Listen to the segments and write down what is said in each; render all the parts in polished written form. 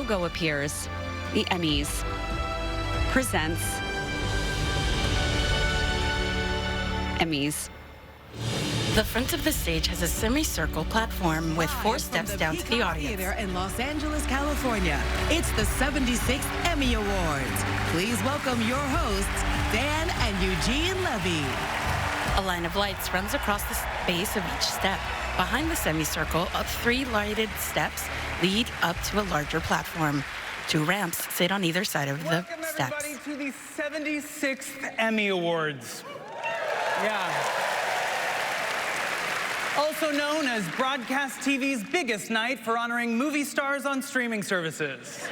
logo appears. The Emmys presents Emmys. The front of the stage has a semicircle platform with 4 steps down to the audience. Theater in Los Angeles, California. It's the 76th Emmy Awards. Please welcome your hosts, Dan and Eugene Levy. A line of lights runs across the base of each step. Behind the semicircle, 3 lighted steps lead up to a larger platform. 2 ramps sit on either side of the steps. Welcome, everybody, to the 76th Emmy Awards. Yeah. Also known as broadcast TV's biggest night for honoring movie stars on streaming services.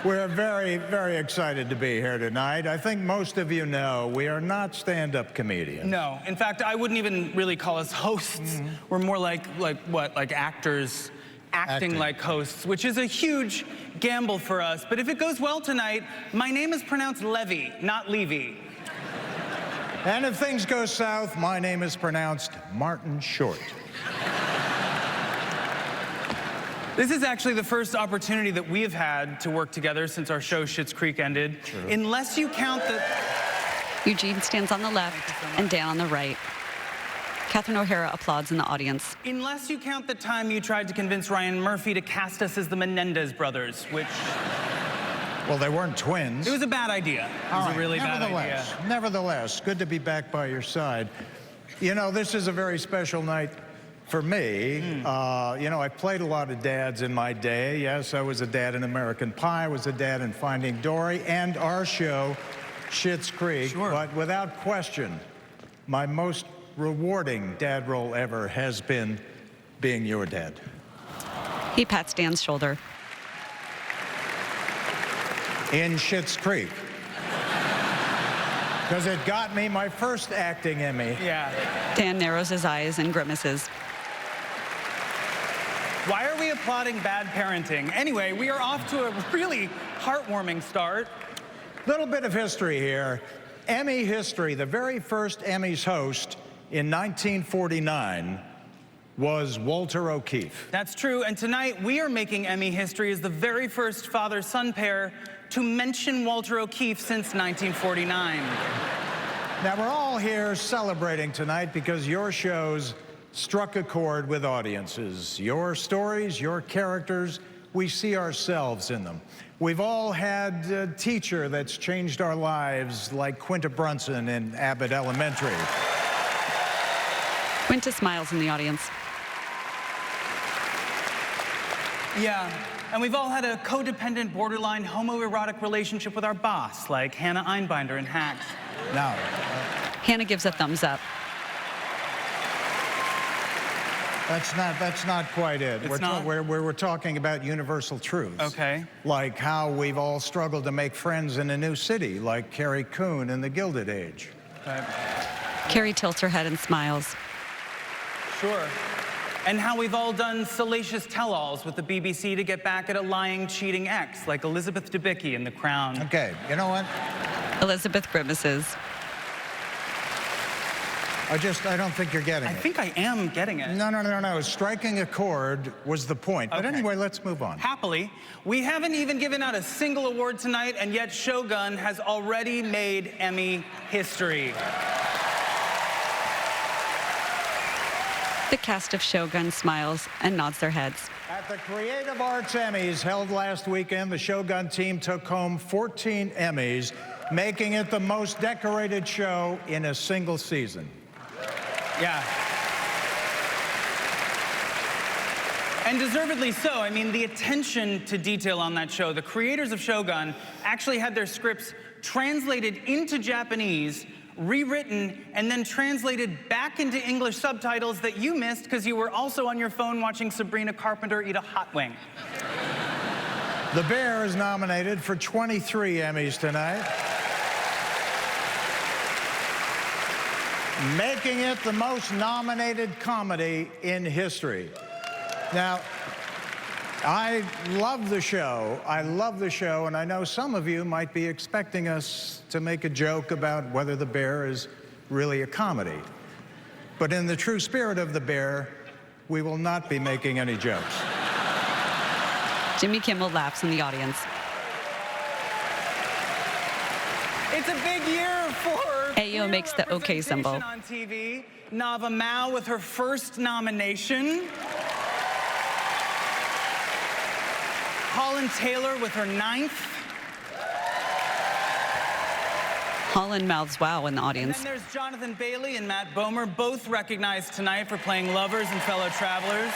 We're very, very excited to be here tonight. I think most of you know we are not stand-up comedians. No. In fact, I wouldn't even really call us hosts. We're more like actors acting like hosts, which is a huge gamble for us. But if it goes well tonight, my name is pronounced Levy, not Levy. And if things go south, my name is pronounced Martin Short. This is actually the first opportunity that we have had to work together since our show Schitt's Creek ended. True. Unless you count the... Eugene stands on the left and Dan on the right. Catherine O'Hara applauds in the audience. Unless you count the time you tried to convince Ryan Murphy to cast us as the Menendez brothers, which... Well, they weren't twins. It was a bad idea. It was a really bad idea. Nevertheless, good to be back by your side. You know, this is a very special night for me. You know, I played a lot of dads in my day. Yes, I was a dad in American Pie, I was a dad in Finding Dory, and our show, Schitt's Creek. Sure. But without question, my most rewarding dad role ever has been being your dad. He pats Dan's shoulder. In Schitt's Creek. Because it got me my first acting Emmy. Yeah. Dan narrows his eyes and grimaces. Why are we applauding bad parenting? Anyway, we are off to a really heartwarming start. Little bit of history here. Emmy history, the very first Emmys host in 1949 was Walter O'Keefe. That's true, and tonight we are making Emmy history as the very first father-son pair to mention Walter O'Keefe since 1949. Now, we're all here celebrating tonight because your shows struck a chord with audiences. Your stories, your characters, we see ourselves in them. We've all had a teacher that's changed our lives, like Quinta Brunson in Abbott Elementary. Quinta smiles in the audience. Yeah, and we've all had a codependent, borderline, homoerotic relationship with our boss, like Hannah Einbinder in Hacks. Now, Hannah gives a thumbs up. that's not quite it. It's not? We're talking about universal truths. Okay. Like how we've all struggled to make friends in a new city, like Carrie Coon in The Gilded Age. Carrie tilts her head and smiles. Sure. And how we've all done salacious tell-alls with the BBC to get back at a lying, cheating ex, like Elizabeth Debicki in The Crown. Okay, you know what? Elizabeth grimaces. I don't think you're getting it. I think I am getting it. No. Striking a chord was the point. But Okay. anyway, let's move on. Happily, we haven't even given out a single award tonight, and yet Shogun has already made Emmy history. The cast of Shogun smiles and nods their heads. At the Creative Arts Emmys held last weekend, the Shogun team took home 14 Emmys, making it the most decorated show in a single season. Yeah. And deservedly so. I mean, the attention to detail on that show, the creators of Shogun actually had their scripts translated into Japanese, rewritten, and then translated back into English subtitles that you missed because you were also on your phone watching Sabrina Carpenter eat a hot wing. The Bear is nominated for 23 Emmys tonight, making it the most nominated comedy in history. Now, I love the show. And I know some of you might be expecting us to make a joke about whether The Bear is really a comedy. But in the true spirit of The Bear, we will not be making any jokes. Jimmy Kimmel laughs in the audience. It's a big year for Ayo makes the OK symbol. on TV. Nava Mao with her first nomination. Holland Taylor with her 9th. Holland mouths wow in the And audience. then there's Jonathan Bailey and Matt Bomer, both recognized tonight for playing lovers and fellow travelers.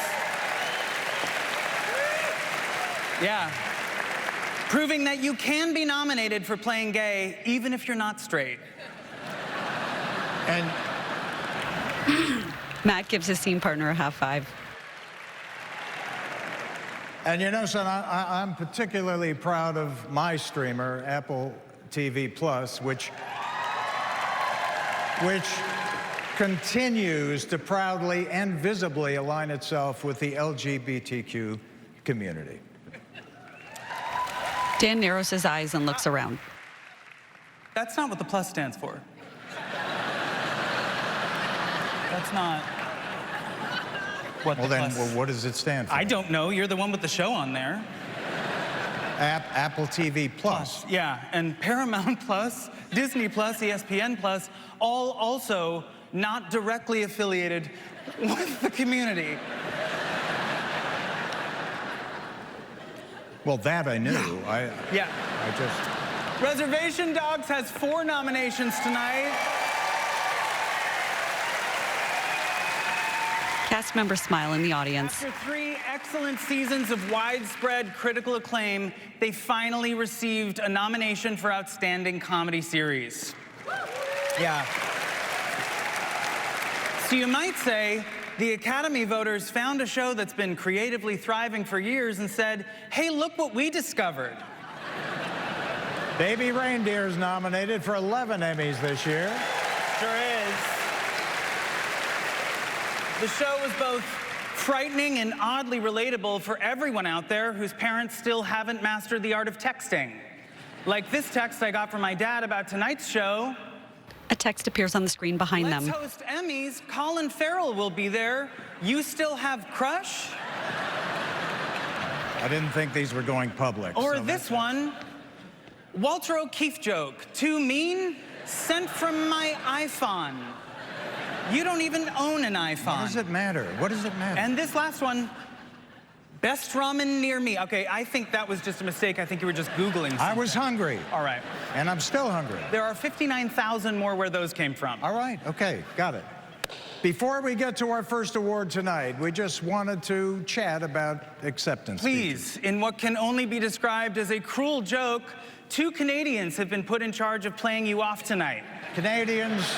Yeah. Proving that you can be nominated for playing gay, even if you're not straight. And Matt gives his scene partner a half five. And you know, son, I'm particularly proud of my streamer, Apple TV Plus, which continues to proudly and visibly align itself with the LGBTQ community. Dan narrows his eyes and looks around. That's not what the plus stands for. That's not what Well, the then, plus... well, what does it stand for? I don't know. You're the one with the show on there. Apple TV Plus. Yeah, and Paramount Plus, Disney Plus, ESPN Plus, all also not directly affiliated with the community. Well, that I knew. Yeah. I just... Reservation Dogs has 4 nominations tonight. Cast members smile in the audience. After 3 excellent seasons of widespread critical acclaim, they finally received a nomination for Outstanding Comedy Series. Yeah. So you might say, the Academy voters found a show that's been creatively thriving for years and said, hey, look what we discovered. Baby Reindeer's nominated for 11 Emmys this year. Sure is. The show was both frightening and oddly relatable for everyone out there whose parents still haven't mastered the art of texting. Like this text I got from my dad about tonight's show. A text appears on the screen behind Let's them. host Emmys. Colin Farrell will be there. You still have crush? I didn't think these were going public. Or so this one. Walter O'Keefe joke. Too mean? Sent from my iPhone. You don't even own an iPhone. What does it matter? What does it matter? And this last one. Best ramen near me. Okay, I think that was just a mistake. I think you were just Googling something. I was hungry. All right. And I'm still hungry. There are 59,000 more where those came from. All right, okay, got it. Before we get to our first award tonight, we just wanted to chat about acceptance speeches. Please, in what can only be described as a cruel joke, 2 Canadians have been put in charge of playing you off tonight. Canadians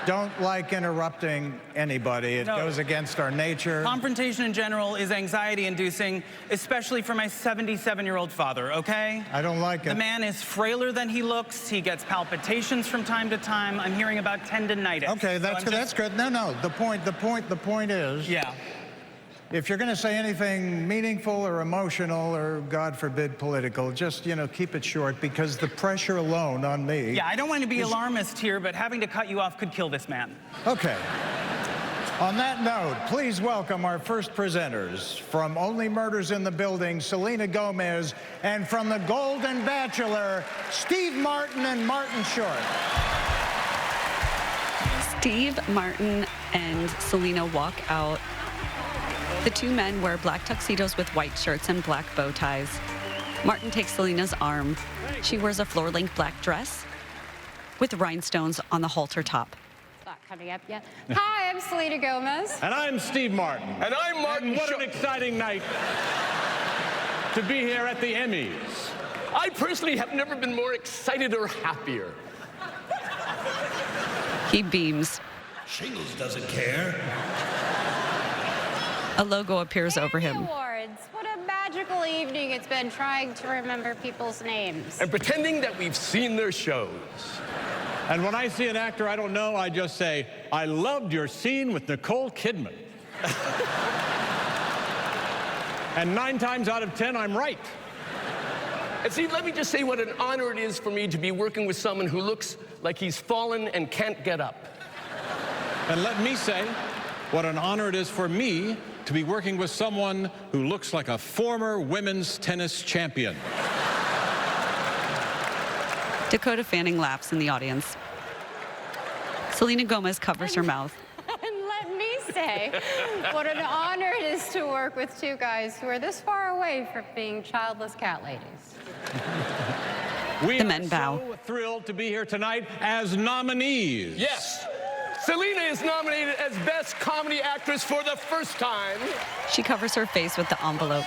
don't like interrupting anybody. It goes against our nature. Confrontation in general is anxiety-inducing, especially for my 77-year-old father, okay? I don't like it. The man is frailer than he looks. He gets palpitations from time to time. I'm hearing about tendinitis. Okay, So that's good. No, the point is, Yeah. if you're going to say anything meaningful or emotional or, God forbid, political, just, keep it short because the pressure alone on me. Yeah, I don't want to be alarmist here, but having to cut you off could kill this man. Okay. On that note, please welcome our first presenters. From Only Murders in the Building, Selena Gomez, and from The Golden Bachelor, Steve Martin and Martin Short. Steve Martin and Selena walk out. The 2 men wear black tuxedos with white shirts and black bow ties. Martin takes Selena's arm. She wears a floor-length black dress with rhinestones on the halter top. Not coming up yet. Hi, I'm Selena Gomez. And I'm Steve Martin. And I'm Martin And what Short. an exciting night to be here at the Emmys. I personally have never been more excited or happier. He beams. Shingles doesn't care. A logo appears over him. Awards. What a magical evening it's been trying to remember people's names. And pretending that we've seen their shows. And when I see an actor I don't know, I just say, I loved your scene with Nicole Kidman. And 9 times out of 10, I'm right. And see, let me just say what an honor it is for me to be working with someone who looks like he's fallen and can't get up. And let me say what an honor it is for me to be working with someone who looks like a former women's tennis champion. Dakota Fanning laughs in the audience. Selena Gomez covers her mouth. And let me say what an honor it is to work with two guys who are this far away from being childless cat ladies. We The men bow. are so thrilled to be here tonight as nominees. Yes. Selena is nominated as Best Comedy Actress for the first time. She covers her face with the envelope.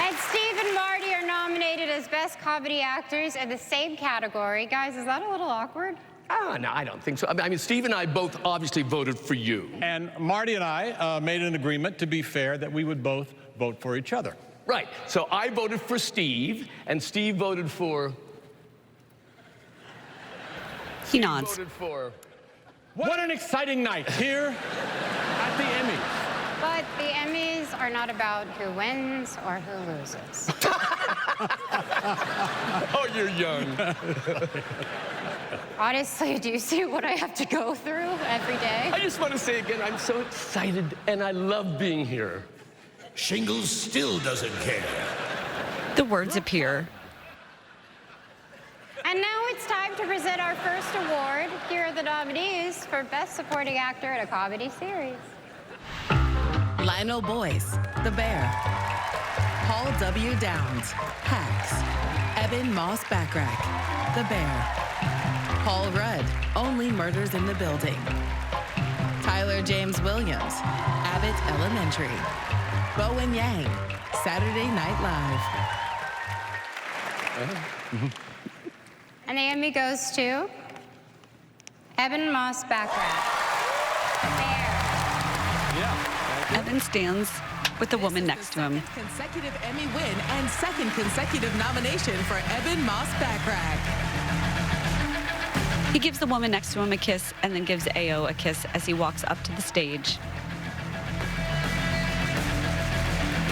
And Steve and Marty are nominated as Best Comedy Actors in the same category. Guys, is that a little awkward? Oh, no, I don't think so. I mean, Steve and I both obviously voted for you. And Marty and I made an agreement, to be fair, that we would both vote for each other. Right. So I voted for Steve, and Steve voted for... He nods. Voted for... What an exciting night here at the Emmys. But the Emmys are not about who wins or who loses. Oh, you're young. Honestly, do you see what I have to go through every day? I just want to say again, I'm so excited, and I love being here. Shingles still doesn't care. The words appear. And now it's time to present our first award. Here are the nominees for Best Supporting Actor in a Comedy Series. Lionel Boyce, The Bear. Paul W. Downs, Hacks. Evan Moss Backrack, The Bear. Paul Rudd, Only Murders in the Building. Tyler James Williams, Abbott Elementary. Bowen Yang, Saturday Night Live. And the Emmy goes to Evan Moss Backrack. Bear. Evan stands with the woman next to him. Consecutive Emmy win and second consecutive nomination for Evan Moss Backrack. He gives the woman next to him a kiss and then gives Ao a kiss as he walks up to the stage.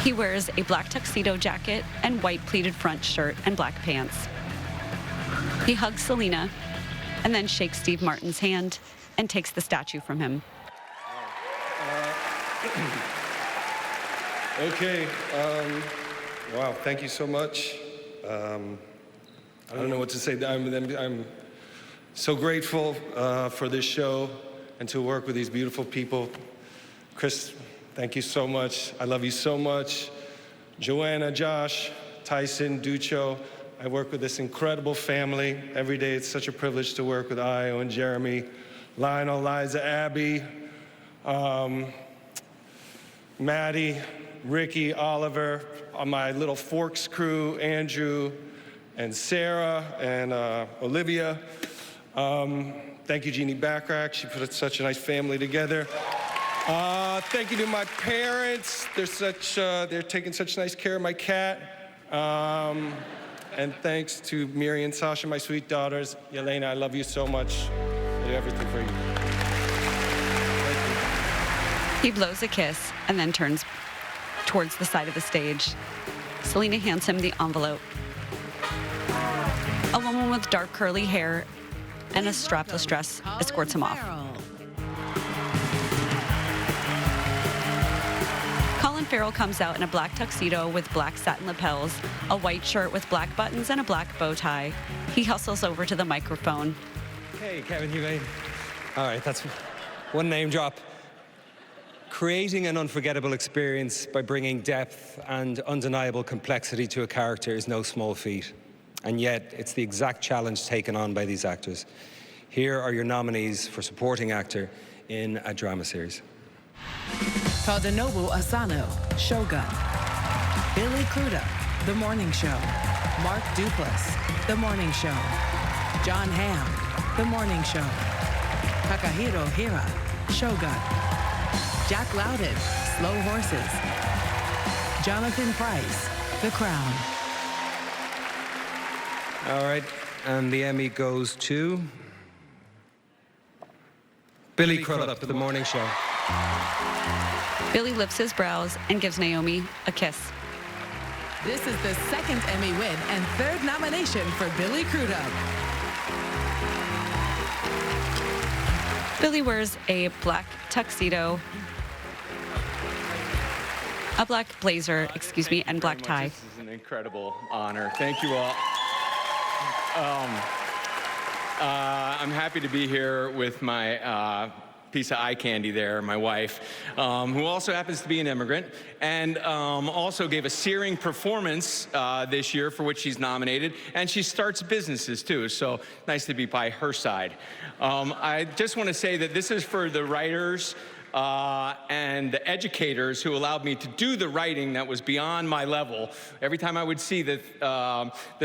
He wears a black tuxedo jacket and white pleated front shirt and black pants. He hugs Selena and then shakes Steve Martin's hand and takes the statue from him. Okay. Wow, thank you so much. I don't know what to say. I'm so grateful for this show and to work with these beautiful people. Chris, thank you so much. I love you so much. Joanna, Josh, Tyson, Ducho. I work with this incredible family. Every day it's such a privilege to work with Io and Jeremy, Lionel, Liza, Abby, Maddie, Ricky, Oliver, my little Forks crew, Andrew, and Sarah, and Olivia. Thank you, Jeannie Backrack. She put such a nice family together. Thank you to my parents. They're taking such nice care of my cat. And thanks to Miri and Sasha, my sweet daughters. Yelena, I love you so much. I do everything for you. He blows a kiss and then turns towards the side of the stage. Selena hands him the envelope. A woman with dark curly hair and a strapless dress escorts him off. Colin Farrell comes out in a black tuxedo with black satin lapels, a white shirt with black buttons, and a black bow tie. He hustles over to the microphone. Hey, Kevin Huane. All right, that's one name drop. Creating an unforgettable experience by bringing depth and undeniable complexity to a character is no small feat. And yet, it's the exact challenge taken on by these actors. Here are your nominees for supporting actor in a drama series. Tadanobu Asano, Shogun. Billy Crudup, The Morning Show. Mark Duplass, The Morning Show. John Hamm, The Morning Show. Takahiro Hira, Shogun. Jack Loudon, Slow Horses. Jonathan Pryce, The Crown. All right, and the Emmy goes to Billy Crudup, The Morning Show. Billy lifts his brows and gives Naomi a kiss. This is the second Emmy win and third nomination for Billy Crudup. Billy wears a black tuxedo, a black blazer, excuse me, and black tie. This is an incredible honor. Thank you all. I'm happy to be here with my piece of eye candy there, my wife, who also happens to be an immigrant, and also gave a searing performance this year for which she's nominated, and she starts businesses too, so nice to be by her side. I just want to say that this is for the writers and the educators who allowed me to do the writing that was beyond my level. Every time I would see the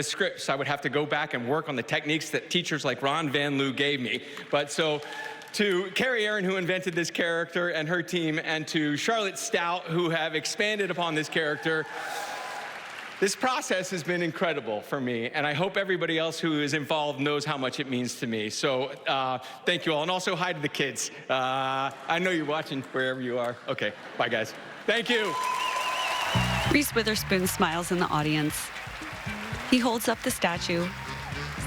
scripts, I would have to go back and work on the techniques that teachers like Ron Van Loo gave me. But so, to Carrie Aaron, who invented this character, and her team, and to Charlotte Stout, who have expanded upon this character, this process has been incredible for me, and I hope everybody else who is involved knows how much it means to me. So thank you all, and also hi to the kids. I know you're watching wherever you are. Okay, bye guys. Thank you. Reese Witherspoon smiles in the audience. He holds up the statue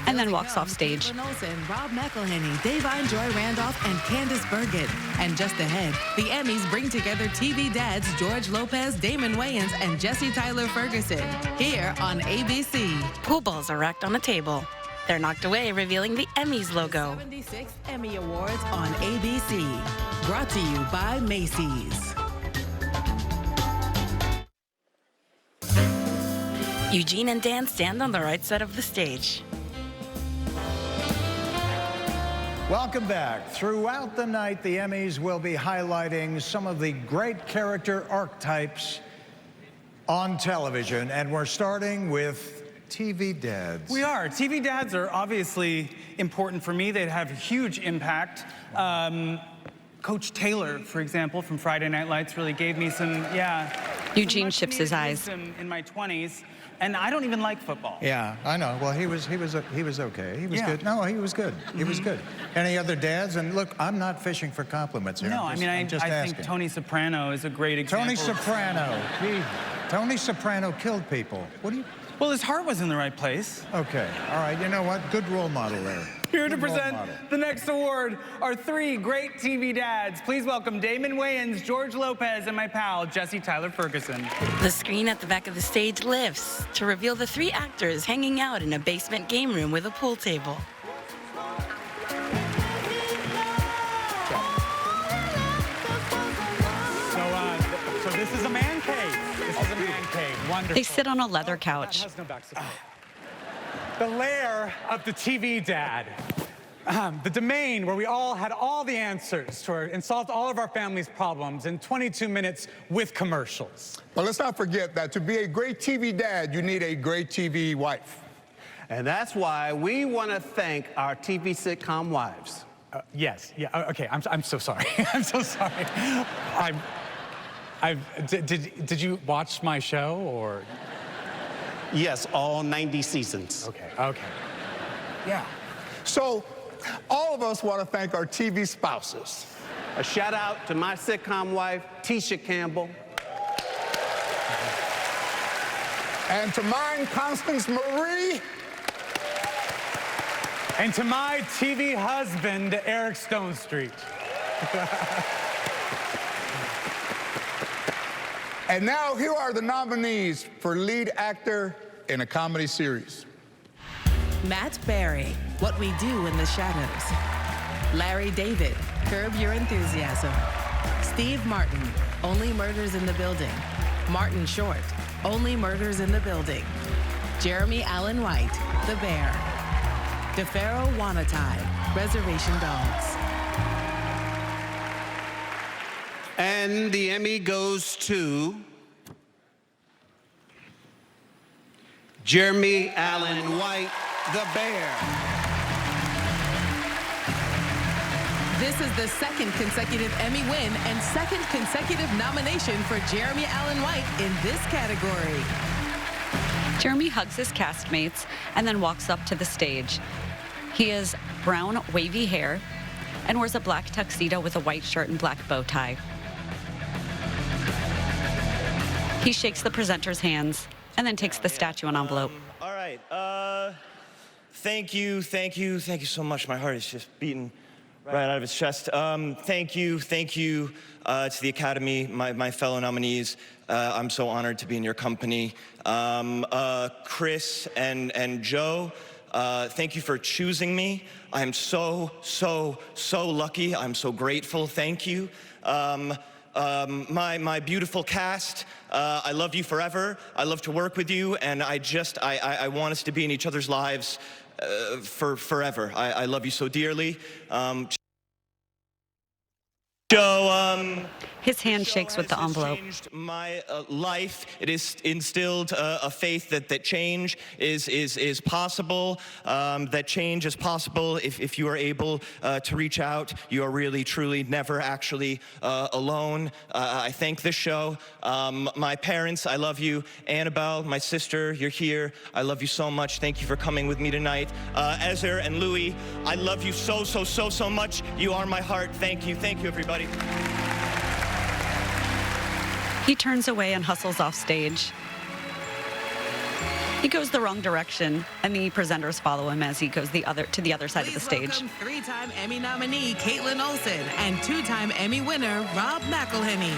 and then walks off stage. Olsen, Rob McElhenney, Davine Joy Randolph, and Candice Bergen. And just ahead, the Emmys bring together TV dads George Lopez, Damon Wayans, and Jesse Tyler Ferguson. Here on ABC. Pool balls are racked on the table. They're knocked away, revealing the Emmys logo. 76th Emmy Awards on ABC. Brought to you by Macy's. Eugene and Dan stand on the right side of the stage. Welcome back. Throughout the night, the Emmys will be highlighting some of the great character archetypes on television, and we're starting with TV dads. We are. TV dads are obviously important for me. They have a huge impact. Coach Taylor, for example, from Friday Night Lights really gave me some, Eugene ships his eyes. In my 20s, and I don't even like football. Yeah, I know. Well, he was okay. He was good. No, he was good. He was good. Any other dads? And look, I'm not fishing for compliments here. No, I think Tony Soprano is a great example. Tony Soprano. Tony Soprano killed people. What do you? Well, his heart was in the right place. Okay. All right. You know what? Good role model there. Here to present the next award are three great TV dads. Please welcome Damon Wayans, George Lopez, and my pal, Jesse Tyler Ferguson. The screen at the back of the stage lifts to reveal the three actors hanging out in a basement game room with a pool table. So this is a man cave. This is a man cave. Wonderful. They sit on a leather couch. The lair of the TV dad. The domain where we all had all the answers and solved all of our family's problems in 22 minutes with commercials. But let's not forget that to be a great TV dad, you need a great TV wife. And that's why we want to thank our TV sitcom wives. Yes. Yeah. Okay. I'm so sorry. I'm so sorry. Did you watch my show or? Yes, all 90 seasons. Okay. Okay. Yeah. So, all of us want to thank our TV spouses. A shout out to my sitcom wife, Tisha Campbell. And to mine, Constance Marie. And to my TV husband, Eric Stonestreet. And now, here are the nominees for lead actor in a comedy series. Matt Berry, What We Do in the Shadows. Larry David, Curb Your Enthusiasm. Steve Martin, Only Murders in the Building. Martin Short, Only Murders in the Building. Jeremy Allen White, The Bear. DeFaro Wanatai, Reservation Dogs. And the Emmy goes to Jeremy Allen White, The Bear. This is the second consecutive Emmy win and second consecutive nomination for Jeremy Allen White in this category. Jeremy hugs his castmates and then walks up to the stage. He has brown, wavy hair and wears a black tuxedo with a white shirt and black bow tie. He shakes the presenter's hands and then takes the statue and envelope. All right. Thank you so much. My heart is just beating right out of his chest. Thank you to the Academy, my fellow nominees. I'm so honored to be in your company. Chris and Joe, thank you for choosing me. I'm so lucky. I'm so grateful. Thank you. My beautiful cast, I love you forever. I love to work with you, and I want us to be in each other's lives for forever. I love you so dearly. Joe, his hand shakes with the envelope. Changed my life. It has instilled a faith that change is possible, that change is possible if you are able to reach out. You are really, truly never actually alone. I thank this show. My parents, I love you. Annabelle, my sister, you're here. I love you so much. Thank you for coming with me tonight. Ezer and Louis, I love you so much. You are my heart. Thank you, everybody. He turns away and hustles off stage. He goes the wrong direction, and the presenters follow him as he goes to the other side of the stage. Welcome three-time Emmy nominee Caitlin Olsen and two-time Emmy winner Rob McElhenney.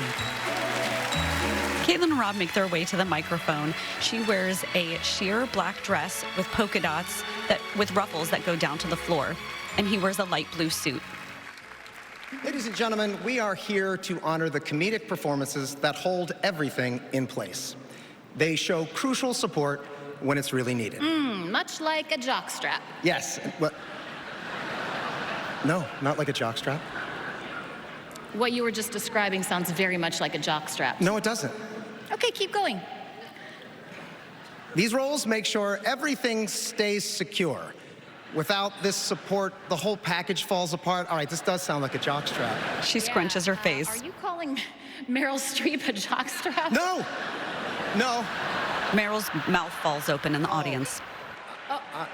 Caitlin and Rob make their way to the microphone. She wears a sheer black dress with polka dots with ruffles that go down to the floor, and he wears a light blue suit. Ladies and gentlemen, we are here to honor the comedic performances that hold everything in place. They show crucial support when it's really needed. Much like a jockstrap. Yes. No, not like a jockstrap. What you were just describing sounds very much like a jockstrap. No, it doesn't. Okay, keep going. These roles make sure everything stays secure. Without this support, the whole package falls apart. All right, this does sound like a jockstrap. She scrunches her face. Are you calling Meryl Streep a jockstrap? No! Meryl's mouth falls open in the audience.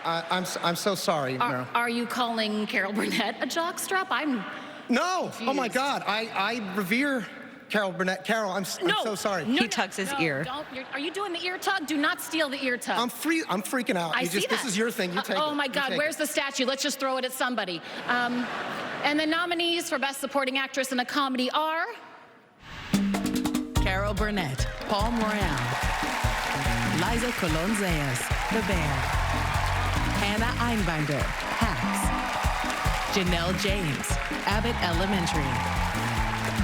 I'm so sorry, Meryl. Are you calling Carol Burnett a jockstrap? No! Confused. Oh my God, I revere Carol Burnett. Carol, I'm so sorry. He tugs his ear. Are you doing the ear tug? Do not steal the ear tug. I'm freaking out. I see that. This is your thing. You take it. Oh my God, where's the statue? Let's just throw it at somebody. And the nominees for Best Supporting Actress in a Comedy are Carol Burnett, Paul Moran, Liza Colon-Zayas, The Bear, Hannah Einbinder, Hacks, Janelle James, Abbott Elementary,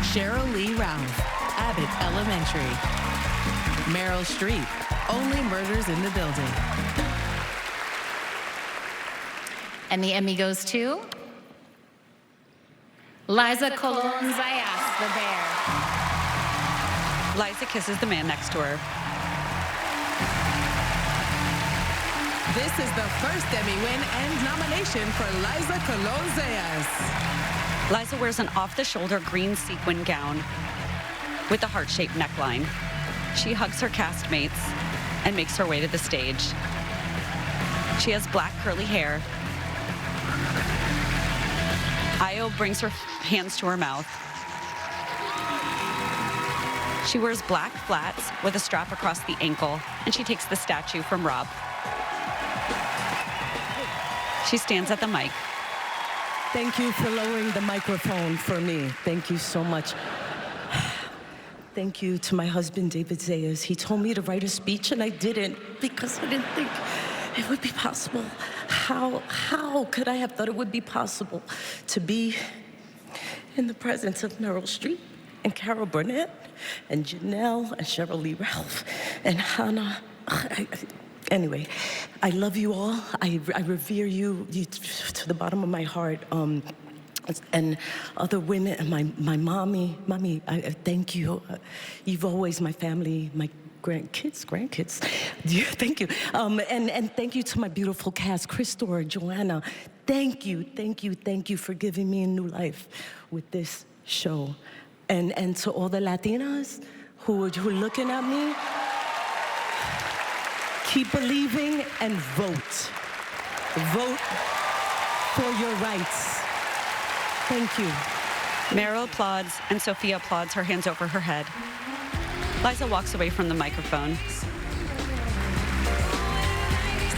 Cheryl Lee Ralph, Abbott Elementary, Meryl Streep, Only Murders in the Building. And the Emmy goes to Liza Colon-Zayas, The Bear. Liza kisses the man next to her. This is the first Emmy win and nomination for Liza Colon-Zayas. Liza wears an off-the-shoulder green sequin gown with a heart-shaped neckline. She hugs her castmates and makes her way to the stage. She has black curly hair. Io brings her hands to her mouth. She wears black flats with a strap across the ankle, and she takes the statue from Rob. She stands at the mic. Thank you for lowering the microphone for me. Thank you so much. Thank you to my husband, David Zayas. He told me to write a speech, and I didn't because I didn't think it would be possible. How could I have thought it would be possible to be in the presence of Meryl Streep and Carol Burnett and Janelle and Cheryl Lee Ralph and Hannah? Anyway, I love you all. I revere you to the bottom of my heart. And other women, and my mommy, I thank you. You've always my family, my grandkids. Yeah, thank you. And thank you to my beautiful cast, Christopher, Joanna. Thank you for giving me a new life with this show. And to all the Latinas who are looking at me, keep believing and vote. Vote for your rights. Thank you. Meryl applauds, and Sophia applauds, her hands over her head. Liza walks away from the microphone.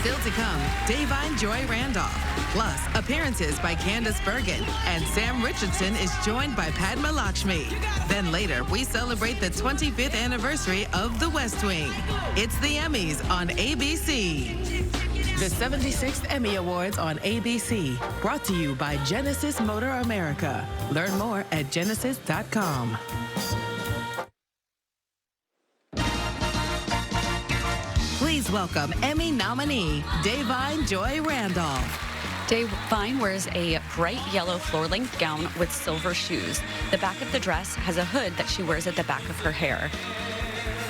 Still to come, Davine Joy Randolph. Plus, appearances by Candice Bergen. And Sam Richardson is joined by Padma Lakshmi. Then later, we celebrate the 25th anniversary of The West Wing. It's the Emmys on ABC. The 76th Emmy Awards on ABC. Brought to you by Genesis Motor America. Learn more at genesis.com. Please welcome Emmy nominee, Davine Joy Randolph. Davine wears a bright yellow floor-length gown with silver shoes. The back of the dress has a hood that she wears at the back of her hair.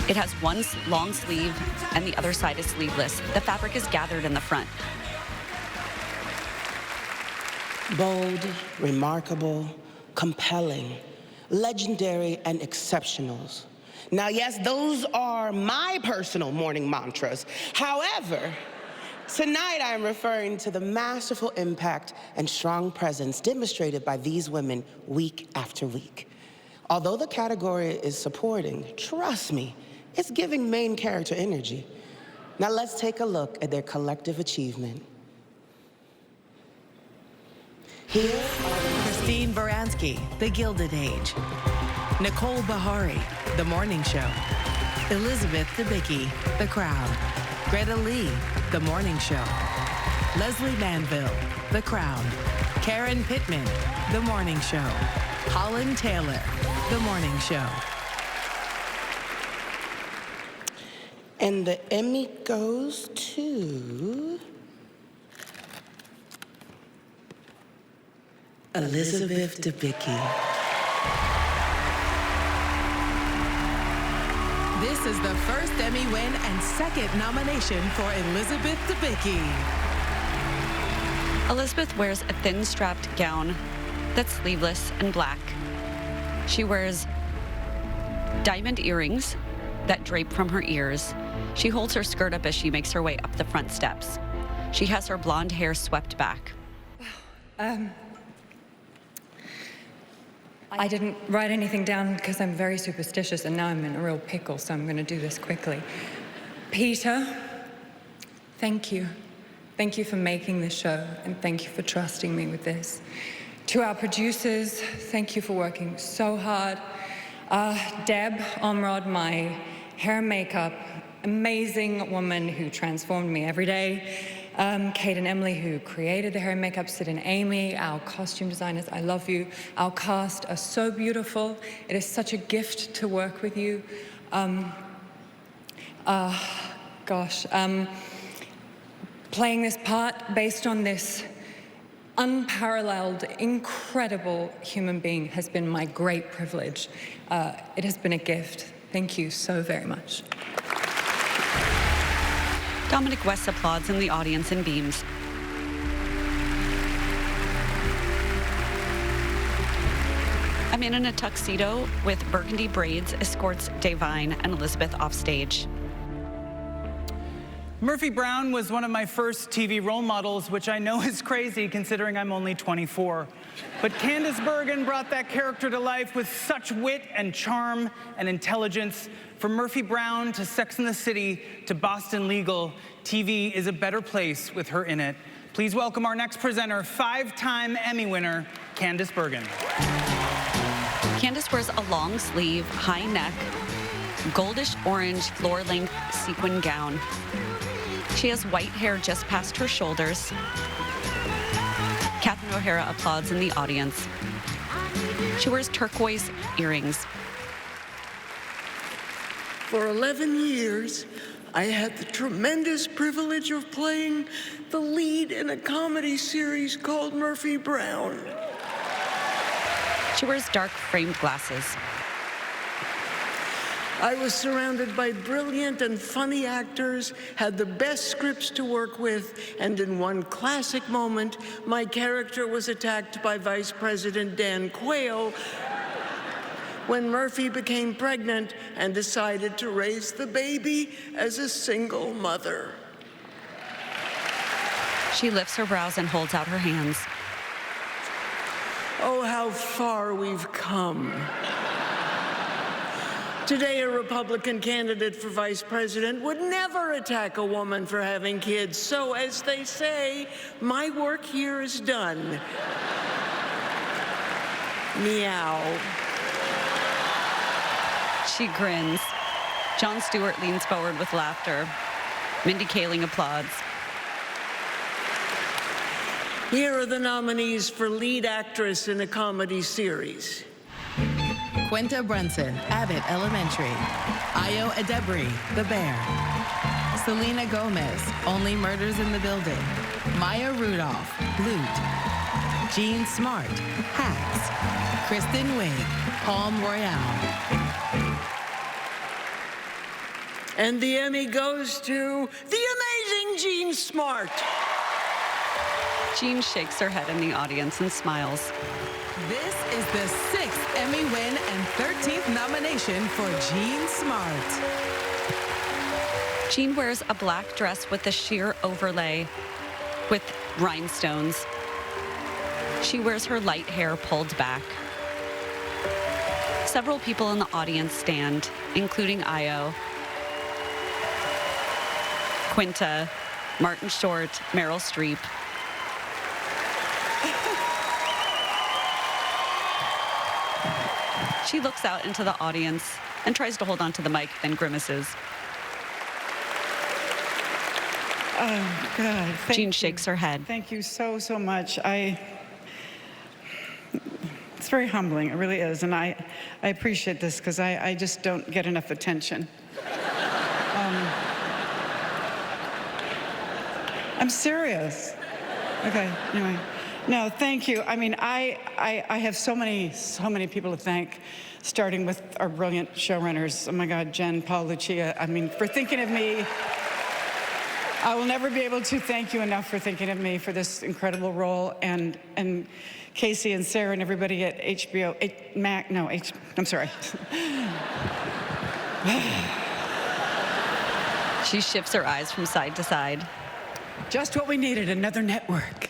It has one long sleeve and the other side is sleeveless. The fabric is gathered in the front. Bold, remarkable, compelling, legendary, and exceptionals. Now, yes, those are my personal morning mantras. However, tonight I'm referring to the masterful impact and strong presence demonstrated by these women week after week. Although the category is supporting, trust me, it's giving main character energy. Now let's take a look at their collective achievement. Here are Christine Baranski, The Gilded Age. Nicole Bahari, The Morning Show. Elizabeth Debicki, The Crown. Greta Lee, The Morning Show. Leslie Manville, The Crown. Karen Pittman, The Morning Show. Holland Taylor, The Morning Show. And the Emmy goes to Elizabeth Debicki. This is the first Emmy win and second nomination for Elizabeth Debicki. Elizabeth wears a thin strapped gown that's sleeveless and black. She wears diamond earrings that drape from her ears. She holds her skirt up as she makes her way up the front steps. She has her blonde hair swept back. I didn't write anything down because I'm very superstitious and now I'm in a real pickle, so I'm going to do this quickly. Peter, thank you. Thank you for making this show and thank you for trusting me with this. To our producers, thank you for working so hard. Deb Omrod, my hair and makeup, amazing woman who transformed me every day. Kate and Emily, who created the hair and makeup, Sid and Amy, our costume designers, I love you. Our cast are so beautiful. It is such a gift to work with you. Playing this part based on this unparalleled, incredible human being has been my great privilege. It has been a gift. Thank you so very much. Dominic West applauds in the audience and beams. A man in a tuxedo with burgundy braids escorts Davine and Elizabeth off stage. Murphy Brown was one of my first TV role models, which I know is crazy considering I'm only 24. But Candice Bergen brought that character to life with such wit and charm and intelligence. From Murphy Brown to Sex and the City to Boston Legal, TV is a better place with her in it. Please welcome our next presenter, 5-time Emmy winner, Candice Bergen. Candice wears a long sleeve, high neck, goldish orange floor-length sequin gown. She has white hair just past her shoulders. Catherine O'Hara applauds in the audience. She wears turquoise earrings. For 11 years, I had the tremendous privilege of playing the lead in a comedy series called Murphy Brown. She wears dark framed glasses. I was surrounded by brilliant and funny actors, had the best scripts to work with, and in one classic moment, my character was attacked by Vice President Dan Quayle when Murphy became pregnant and decided to raise the baby as a single mother. She lifts her brows and holds out her hands. Oh, how far we've come. Today, a Republican candidate for vice president would never attack a woman for having kids. So, as they say, my work here is done. Meow. She grins. Jon Stewart leans forward with laughter. Mindy Kaling applauds. Here are the nominees for lead actress in a comedy series. Quinta Brunson, Abbott Elementary. Ayo Edebiri, The Bear. Selena Gomez, Only Murders in the Building. Maya Rudolph, Loot. Jean Smart, Hacks. Kristen Wiig, Palm Royale. And the Emmy goes to the amazing Jean Smart. Jean shakes her head in the audience and smiles. This is the 6th Emmy win and 13th nomination for Jean Smart. Jean wears a black dress with a sheer overlay with rhinestones. She wears her light hair pulled back. Several people in the audience stand, including Ayo, Quinta, Martin Short, Meryl Streep. She looks out into the audience and tries to hold onto the mic, then grimaces. Oh, God. Jean shakes her head. Thank you so, so much. It's very humbling. It really is. And I appreciate this because I just don't get enough attention. I'm serious. Okay, anyway. No, thank you. I mean, I have so many people to thank, starting with our brilliant showrunners. Oh my God, Jen, Paul, Lucia. I mean, for thinking of me. I will never be able to thank you enough for thinking of me for this incredible role, and Casey and Sarah and everybody at HBO, I'm sorry. She shifts her eyes from side to side. Just what we needed, another network.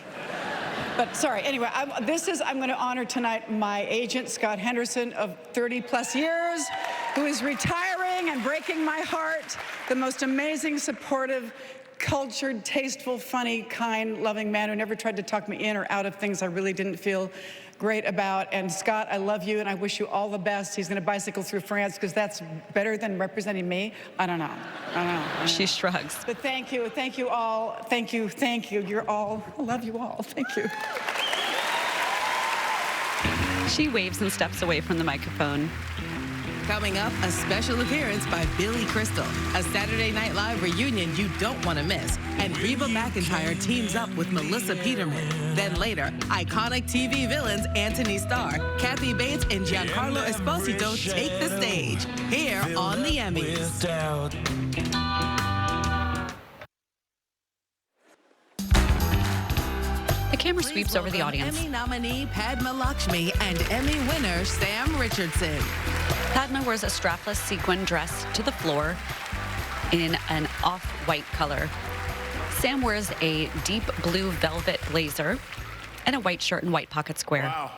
But sorry, anyway, I'm going to honor tonight my agent, Scott Henderson, of 30 plus years, who is retiring and breaking my heart. The most amazing, supportive, cultured, tasteful, funny, kind, loving man who never tried to talk me in or out of things I really didn't feel great about. And Scott, I love you and I wish you all the best. He's going to bicycle through France because that's better than representing me. I don't know. She shrugs. But thank you all. Thank you. You're all, I love you all. Thank you. She waves and steps away from the microphone. Coming up, a special appearance by Billy Crystal, a Saturday Night Live reunion you don't want to miss, and Reba McEntire teams up with Melissa Peterman. Then later, iconic TV villains Anthony Starr, Kathy Bates, and Giancarlo Esposito take the stage here on the Emmys. The camera sweeps over the audience. Emmy nominee Padma Lakshmi and Emmy winner Sam Richardson. Padma wears a strapless sequin dress to the floor in an off-white color. Sam wears a deep blue velvet blazer and a white shirt and white pocket square. Wow.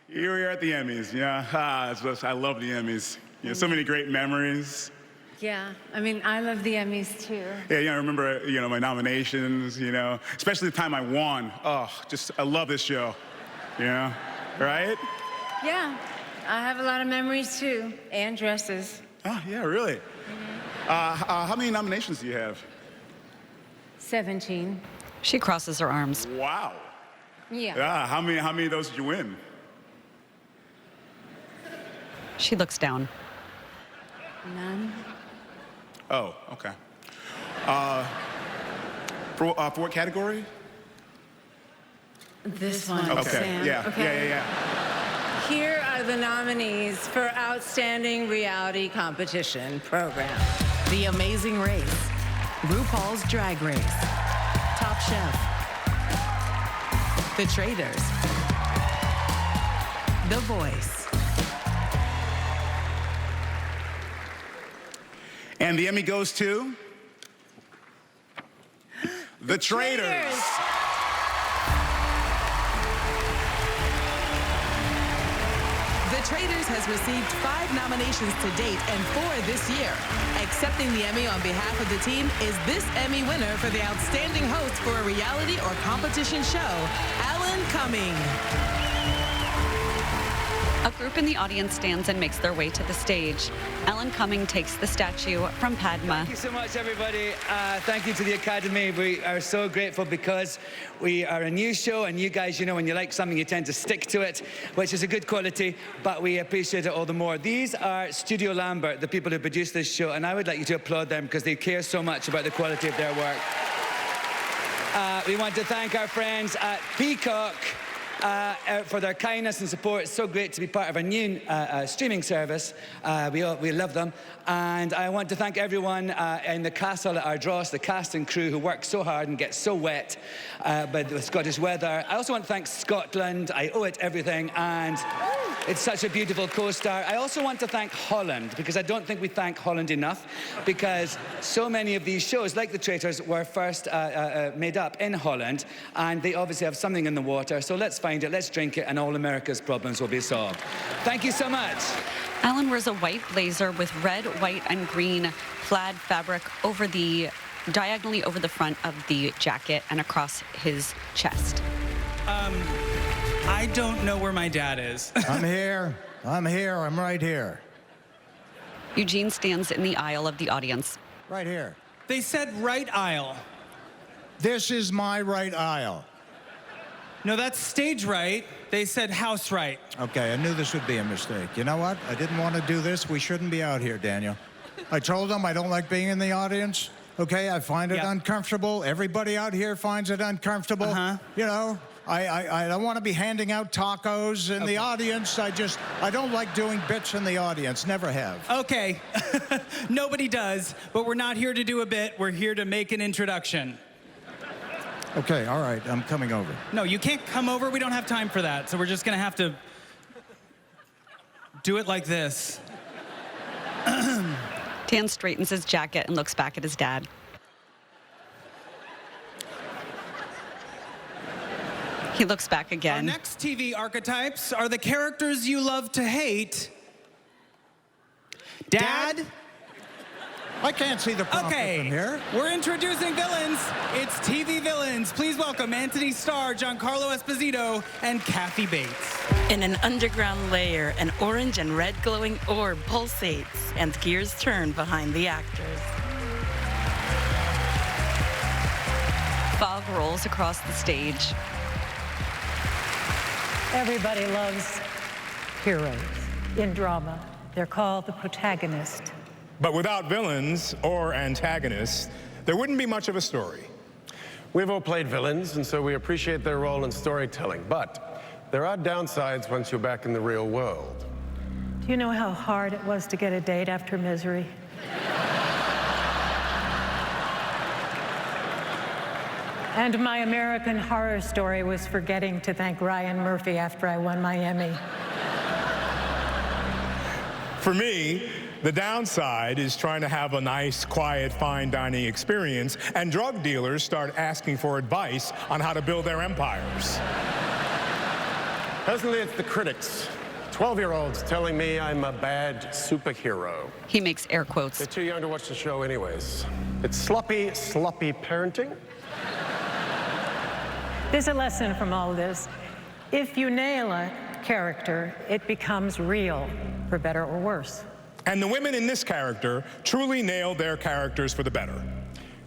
Here we are at the Emmys. Yeah, I love the Emmys. Yeah, so many great memories. Yeah, I mean, I love the Emmys too. Yeah, I remember, my nominations, especially the time I won. Oh, I love this show, right? Yeah, I have a lot of memories too, and dresses. Oh, yeah, really? How many nominations do you have? 17. She crosses her arms. Wow. Yeah. How many of those did you win? She looks down. None. Oh, okay. For what category? This one. Okay. Sam. Yeah. Okay. Yeah. Here are the nominees for Outstanding Reality Competition Program. The Amazing Race, RuPaul's Drag Race, Top Chef, The Traitors, The Voice. And the Emmy goes to The Traitors. The The Traitors has received 5 nominations to date and 4 this year. Accepting the Emmy on behalf of the team is this Emmy winner for the Outstanding Host for a Reality or Competition Show, Alan Cumming. A group in the audience stands and makes their way to the stage. Alan Cumming takes the statue from Padma. Thank you so much, everybody. Thank you to the Academy. We are so grateful because we are a new show, and you guys, you know, when you like something, you tend to stick to it, which is a good quality, but we appreciate it all the more. These are Studio Lambert, the people who produced this show, and I would like you to applaud them because they care so much about the quality of their work. We want to thank our friends at Peacock for their kindness and support. It's so great to be part of a new streaming service. We love them. And I want to thank everyone in the castle at Ardross, the cast and crew who work so hard and get so wet by the Scottish weather. I also want to thank Scotland. I owe it everything. And it's such a beautiful co-star. I also want to thank Holland, because I don't think we thank Holland enough, because so many of these shows, like The Traitors, were first made up in Holland, and they obviously have something in the water. So let's find it, let's drink it, and all America's problems will be solved. Thank you so much. Alan wears a white blazer with red, white, and green plaid fabric diagonally over the front of the jacket and across his chest. I don't know where my dad is. I'm here. I'm right here. Eugene stands in the aisle of the audience. Right here. They said right aisle. This is my right aisle. No, that's stage right. They said house right. Okay, I knew this would be a mistake. You know what? I didn't want to do this. We shouldn't be out here, Daniel. I told them I don't like being in the audience. Okay, I find it uncomfortable. Everybody out here finds it uncomfortable. You know, I don't want to be handing out tacos in the audience. I don't like doing bits in the audience. Never have. Okay. Nobody does, but we're not here to do a bit. We're here to make an introduction. Okay, all right, I'm coming over. No, you can't come over. We don't have time for that. So we're just going to have to do it like this. Dan straightens his jacket and looks back at his dad. He looks back again. Our next TV archetypes are the characters you love to hate. Dad? I can't see the prompter from here. We're introducing villains. It's TV villains. Please welcome Anthony Starr, Giancarlo Esposito, and Kathy Bates. In an underground layer, an orange and red glowing orb pulsates, and gears turn behind the actors. Fog rolls across the stage. Everybody loves heroes in drama. They're called the protagonist. But without villains or antagonists, there wouldn't be much of a story. We've all played villains, and so we appreciate their role in storytelling. But there are downsides once you're back in the real world. Do you know how hard it was to get a date after Misery? And my American Horror Story was forgetting to thank Ryan Murphy after I won my Emmy. For me, the downside is trying to have a nice, quiet, fine dining experience, and drug dealers start asking for advice on how to build their empires. Personally, it's the critics. 12-year-olds telling me I'm a bad superhero. He makes air quotes. They're too young to watch the show anyways. It's sloppy parenting. There's a lesson from all this. If you nail a character, it becomes real, for better or worse. And the women in this character truly nailed their characters for the better.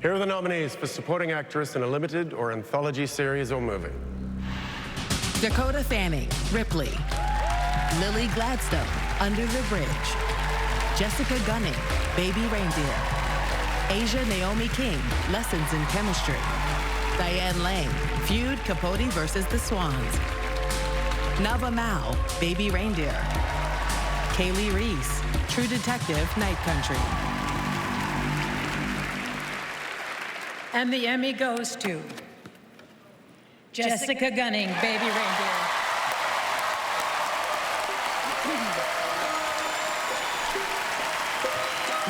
Here are the nominees for supporting actress in a limited or anthology series or movie. Dakota Fanning, Ripley. Lily Gladstone, Under the Bridge. Jessica Gunning, Baby Reindeer. Asia Naomi King, Lessons in Chemistry. Diane Lang, Feud Capote versus the Swans. Nava Mao, Baby Reindeer. Kaylee Reese, True Detective, Night Country. And the Emmy goes to Jessica Gunning, Baby Reindeer.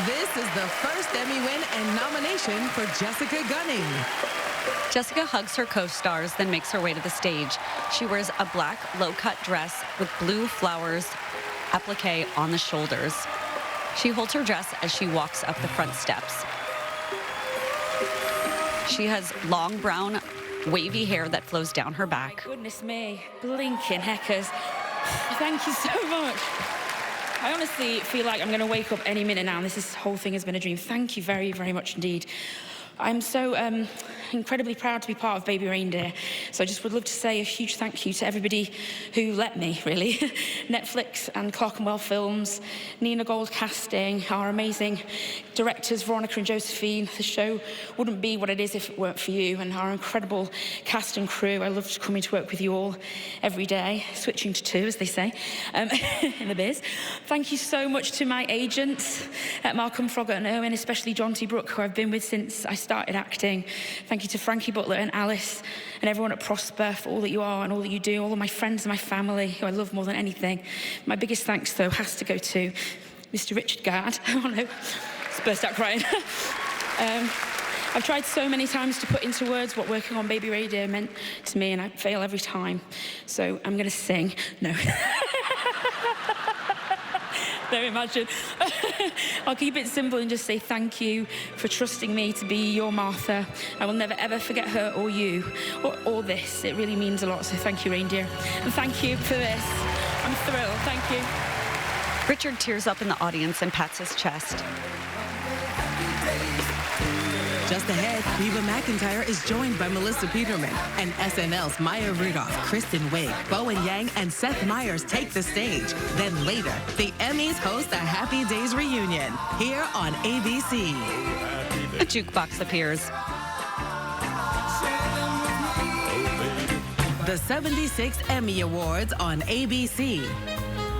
This is the first Emmy win and nomination for Jessica Gunning. Jessica hugs her co-stars, then makes her way to the stage. She wears a black low-cut dress with blue flowers applique on the shoulders. She holds her dress as she walks up the front steps. She has long brown, wavy hair that flows down her back. Goodness me, blinking heckers. Thank you so much. I honestly feel like I'm going to wake up any minute now, and this whole thing has been a dream. Thank you very, very much indeed. I'm so incredibly proud to be part of Baby Reindeer. So I just would love to say a huge thank you to everybody who let me, really. Netflix and Clerkenwell Films, Nina Gold Casting, our amazing directors, Veronica and Josephine. The show wouldn't be what it is if it weren't for you, and our incredible cast and crew. I love coming to work with you all every day, switching to two, as they say, in the biz. Thank you so much to my agents at Malcolm Froggatt and Owen, especially John T. Brooke, who I've been with since I started acting. Thank you to Frankie Butler and Alice and everyone at Prosper for all that you are and all that you do, all of my friends and my family, who I love more than anything. My biggest thanks, though, has to go to Mr. Richard Gard. Oh, no. Just burst out crying. I've tried so many times to put into words what working on Baby Reindeer meant to me, and I fail every time. So I'm going to sing. No. Don't imagine. I'll keep it simple and just say thank you for trusting me to be your Martha. I will never, ever forget her or you or this. It really means a lot, so thank you, Reindeer. And thank you for this. I'm thrilled. Thank you. Richard tears up in the audience and pats his chest. Just ahead, Reba McEntire is joined by Melissa Peterman, and SNL's Maya Rudolph, Kristen Wiig, Bowen Yang, and Seth Meyers take the stage. Then later, the Emmys host a Happy Days reunion here on ABC. A jukebox appears. The 76th Emmy Awards on ABC.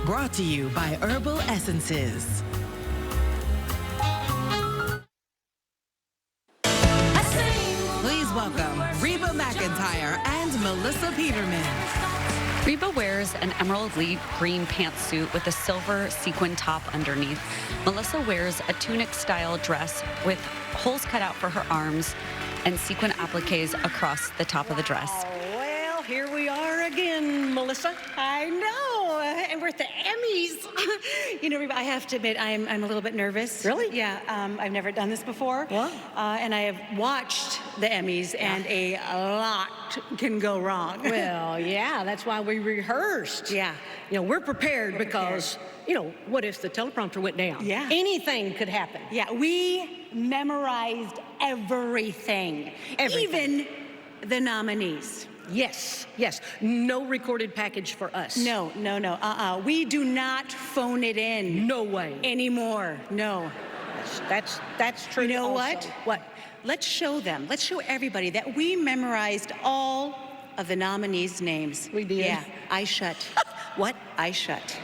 Brought to you by Herbal Essences. Please welcome Reba McEntire and Melissa Peterman. Reba wears an emerald green pantsuit with a silver sequin top underneath. Melissa wears a tunic-style dress with holes cut out for her arms and sequin appliques across the top of the dress. Oh, well, here we are again, Melissa. I know, and we're at the Emmys. You know, Reba, I have to admit, I'm a little bit nervous. Really? Yeah, I've never done this before. What? And I have watched the Emmys, and a lot can go wrong. Well, yeah, that's why we rehearsed. Yeah. You know, we're prepared because, you know, what if the teleprompter went down? Yeah. Anything could happen. Yeah, we memorized everything. Even the nominees. Yes, yes. No recorded package for us. No. We do not phone it in. No way. Anymore. No. That's true. You know also. What? Let's show them. Let's show everybody that we memorized all of the nominees' names. We did. Yeah. Eyes shut. What? Eyes shut.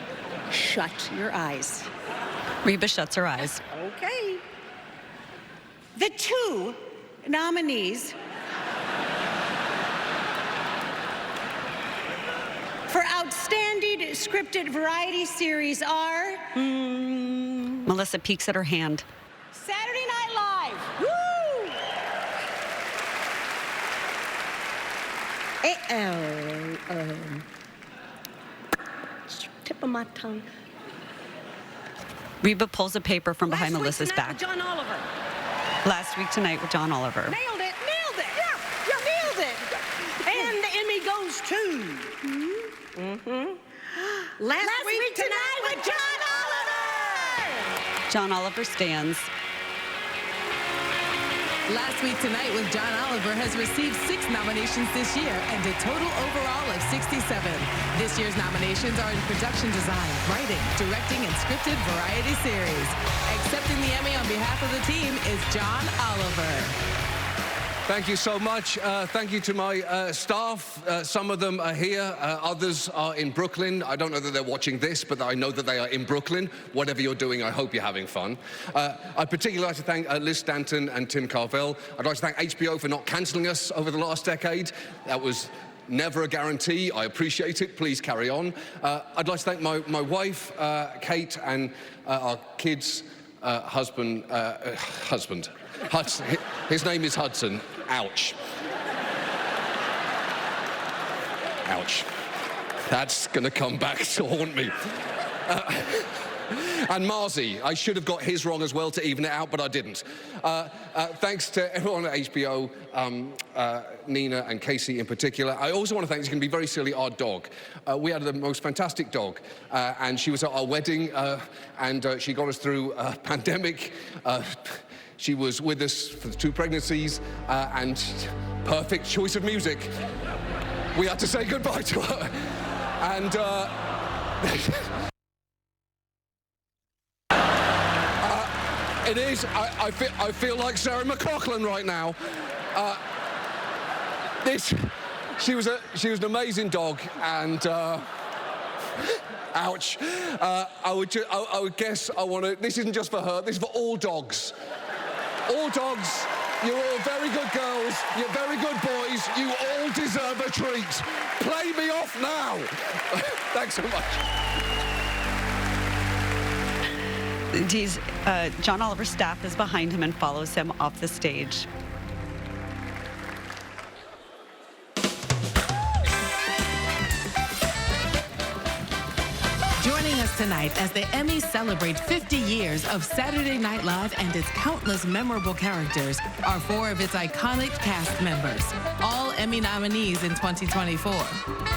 Shut your eyes. Reba shuts her eyes. Okay. The two nominees for Outstanding Scripted Variety Series are... Melissa peeks at her hand. Saturday Night Live. Woo! Tip of my tongue. Reba pulls a paper from behind Melissa's Last back. Week Tonight with John Oliver. Last Week Tonight with John Oliver. Nailed it. Yeah, nailed it. And the Emmy goes to... Last week tonight with John Oliver! John Oliver stands. Last Week Tonight with John Oliver has received 6 nominations this year and a total overall of 67. This year's nominations are in production design, writing, directing, and scripted variety series. Accepting the Emmy on behalf of the team is John Oliver. Thank you so much. Thank you to my staff. Some of them are here. Others are in Brooklyn. I don't know that they're watching this, but I know that they are in Brooklyn. Whatever you're doing, I hope you're having fun. I'd particularly like to thank Liz Stanton and Tim Carvell. I'd like to thank HBO for not cancelling us over the last decade. That was never a guarantee. I appreciate it. Please carry on. I'd like to thank my wife, Kate, and our kids' husband. Hudson. His name is Hudson. Ouch. Ouch. That's going to come back to haunt me. And Marzi, I should have got his wrong as well to even it out, but I didn't. Thanks to everyone at HBO, Nina and Casey in particular. I also want to thank, this is going to be very silly, our dog. We had the most fantastic dog, and she was at our wedding, and she got us through a pandemic. She was with us for the 2 pregnancies, and perfect choice of music. We had to say goodbye to her. And it is, I feel like Sarah McLachlan right now. She was an amazing dog, and ouch. I would guess this isn't just for her, this is for all dogs. All dogs, you're all very good girls, you're very good boys, you all deserve a treat. Play me off now. Thanks so much. John Oliver's staff is behind him and follows him off the stage. Joining us tonight as the Emmys celebrate 50 years of Saturday Night Live and its countless memorable characters are 4 of its iconic cast members, all Emmy nominees in 2024.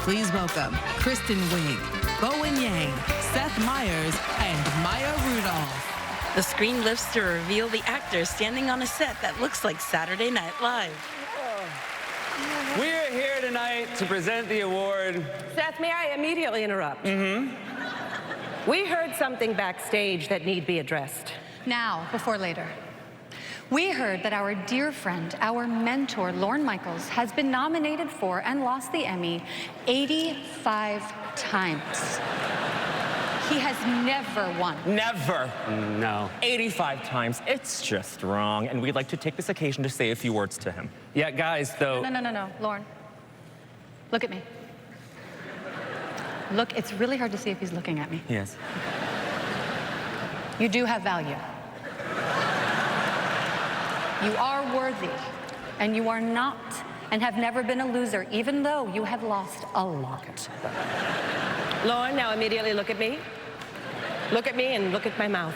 Please welcome Kristen Wiig, Bowen Yang, Seth Meyers, and Maya Rudolph. The screen lifts to reveal the actors standing on a set that looks like Saturday Night Live. We're here tonight to present the award. Seth, may I immediately interrupt? We heard something backstage that need be addressed. Now, before later. We heard that our dear friend, our mentor, Lorne Michaels, has been nominated for and lost the Emmy 85 times. He has never won. Never. No. 85 times. It's just wrong. And we'd like to take this occasion to say a few words to him. Yeah, guys, though. No. Lorne, look at me. Look, it's really hard to see if he's looking at me. Yes. You do have value. You are worthy, and you are not, and have never been a loser, even though you have lost a lot. Lorne, now immediately look at me. Look at me and look at my mouth.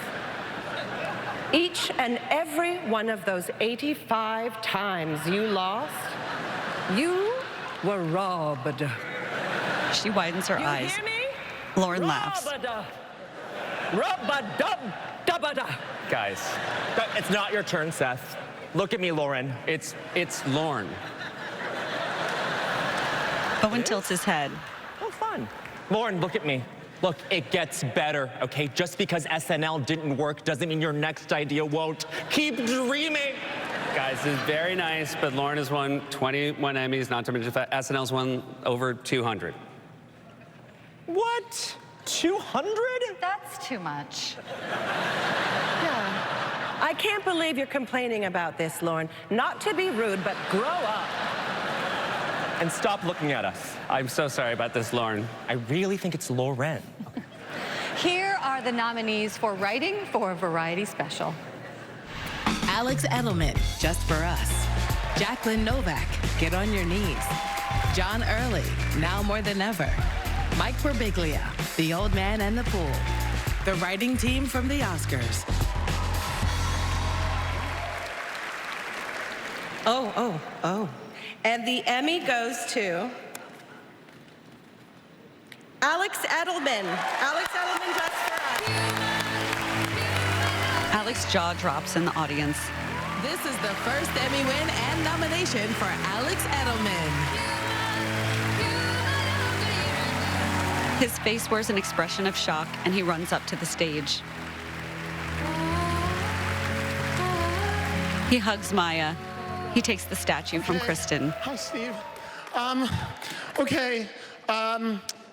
Each and every one of those 85 times you lost, you were robbed. She widens her eyes. You hear me? Lorne laughs. Rub-a-dub-dub-a-da. Guys, it's not your turn, Seth. Look at me, Lauren. It's Lorne. Bowen tilts his head. Oh, fun. Lauren, look at me. Look, it gets better, okay? Just because SNL didn't work doesn't mean your next idea won't. Keep dreaming. Guys, this is very nice, but Lorne has won 21 Emmys, not to mention that SNL's won over 200. What? 200? That's too much. Yeah. I can't believe you're complaining about this, Lorne. Not to be rude, but grow up. And stop looking at us. I'm so sorry about this, Lorne. I really think it's Lauren. Here are the nominees for writing for a variety special. Alex Edelman, Just for Us. Jacqueline Novak, Get on Your Knees. John Early, Now More Than Ever. Mike Birbiglia, The Old Man and the Pool. The writing team from the Oscars. Oh. And the Emmy goes to Alex Edelman. Alex Edelman, Just for Us. Alex's jaw drops in the audience. This is the first Emmy win and nomination for Alex Edelman. His face wears an expression of shock, and he runs up to the stage. He hugs Maya. He takes the statue from Kristen. Hi, Steve. Okay.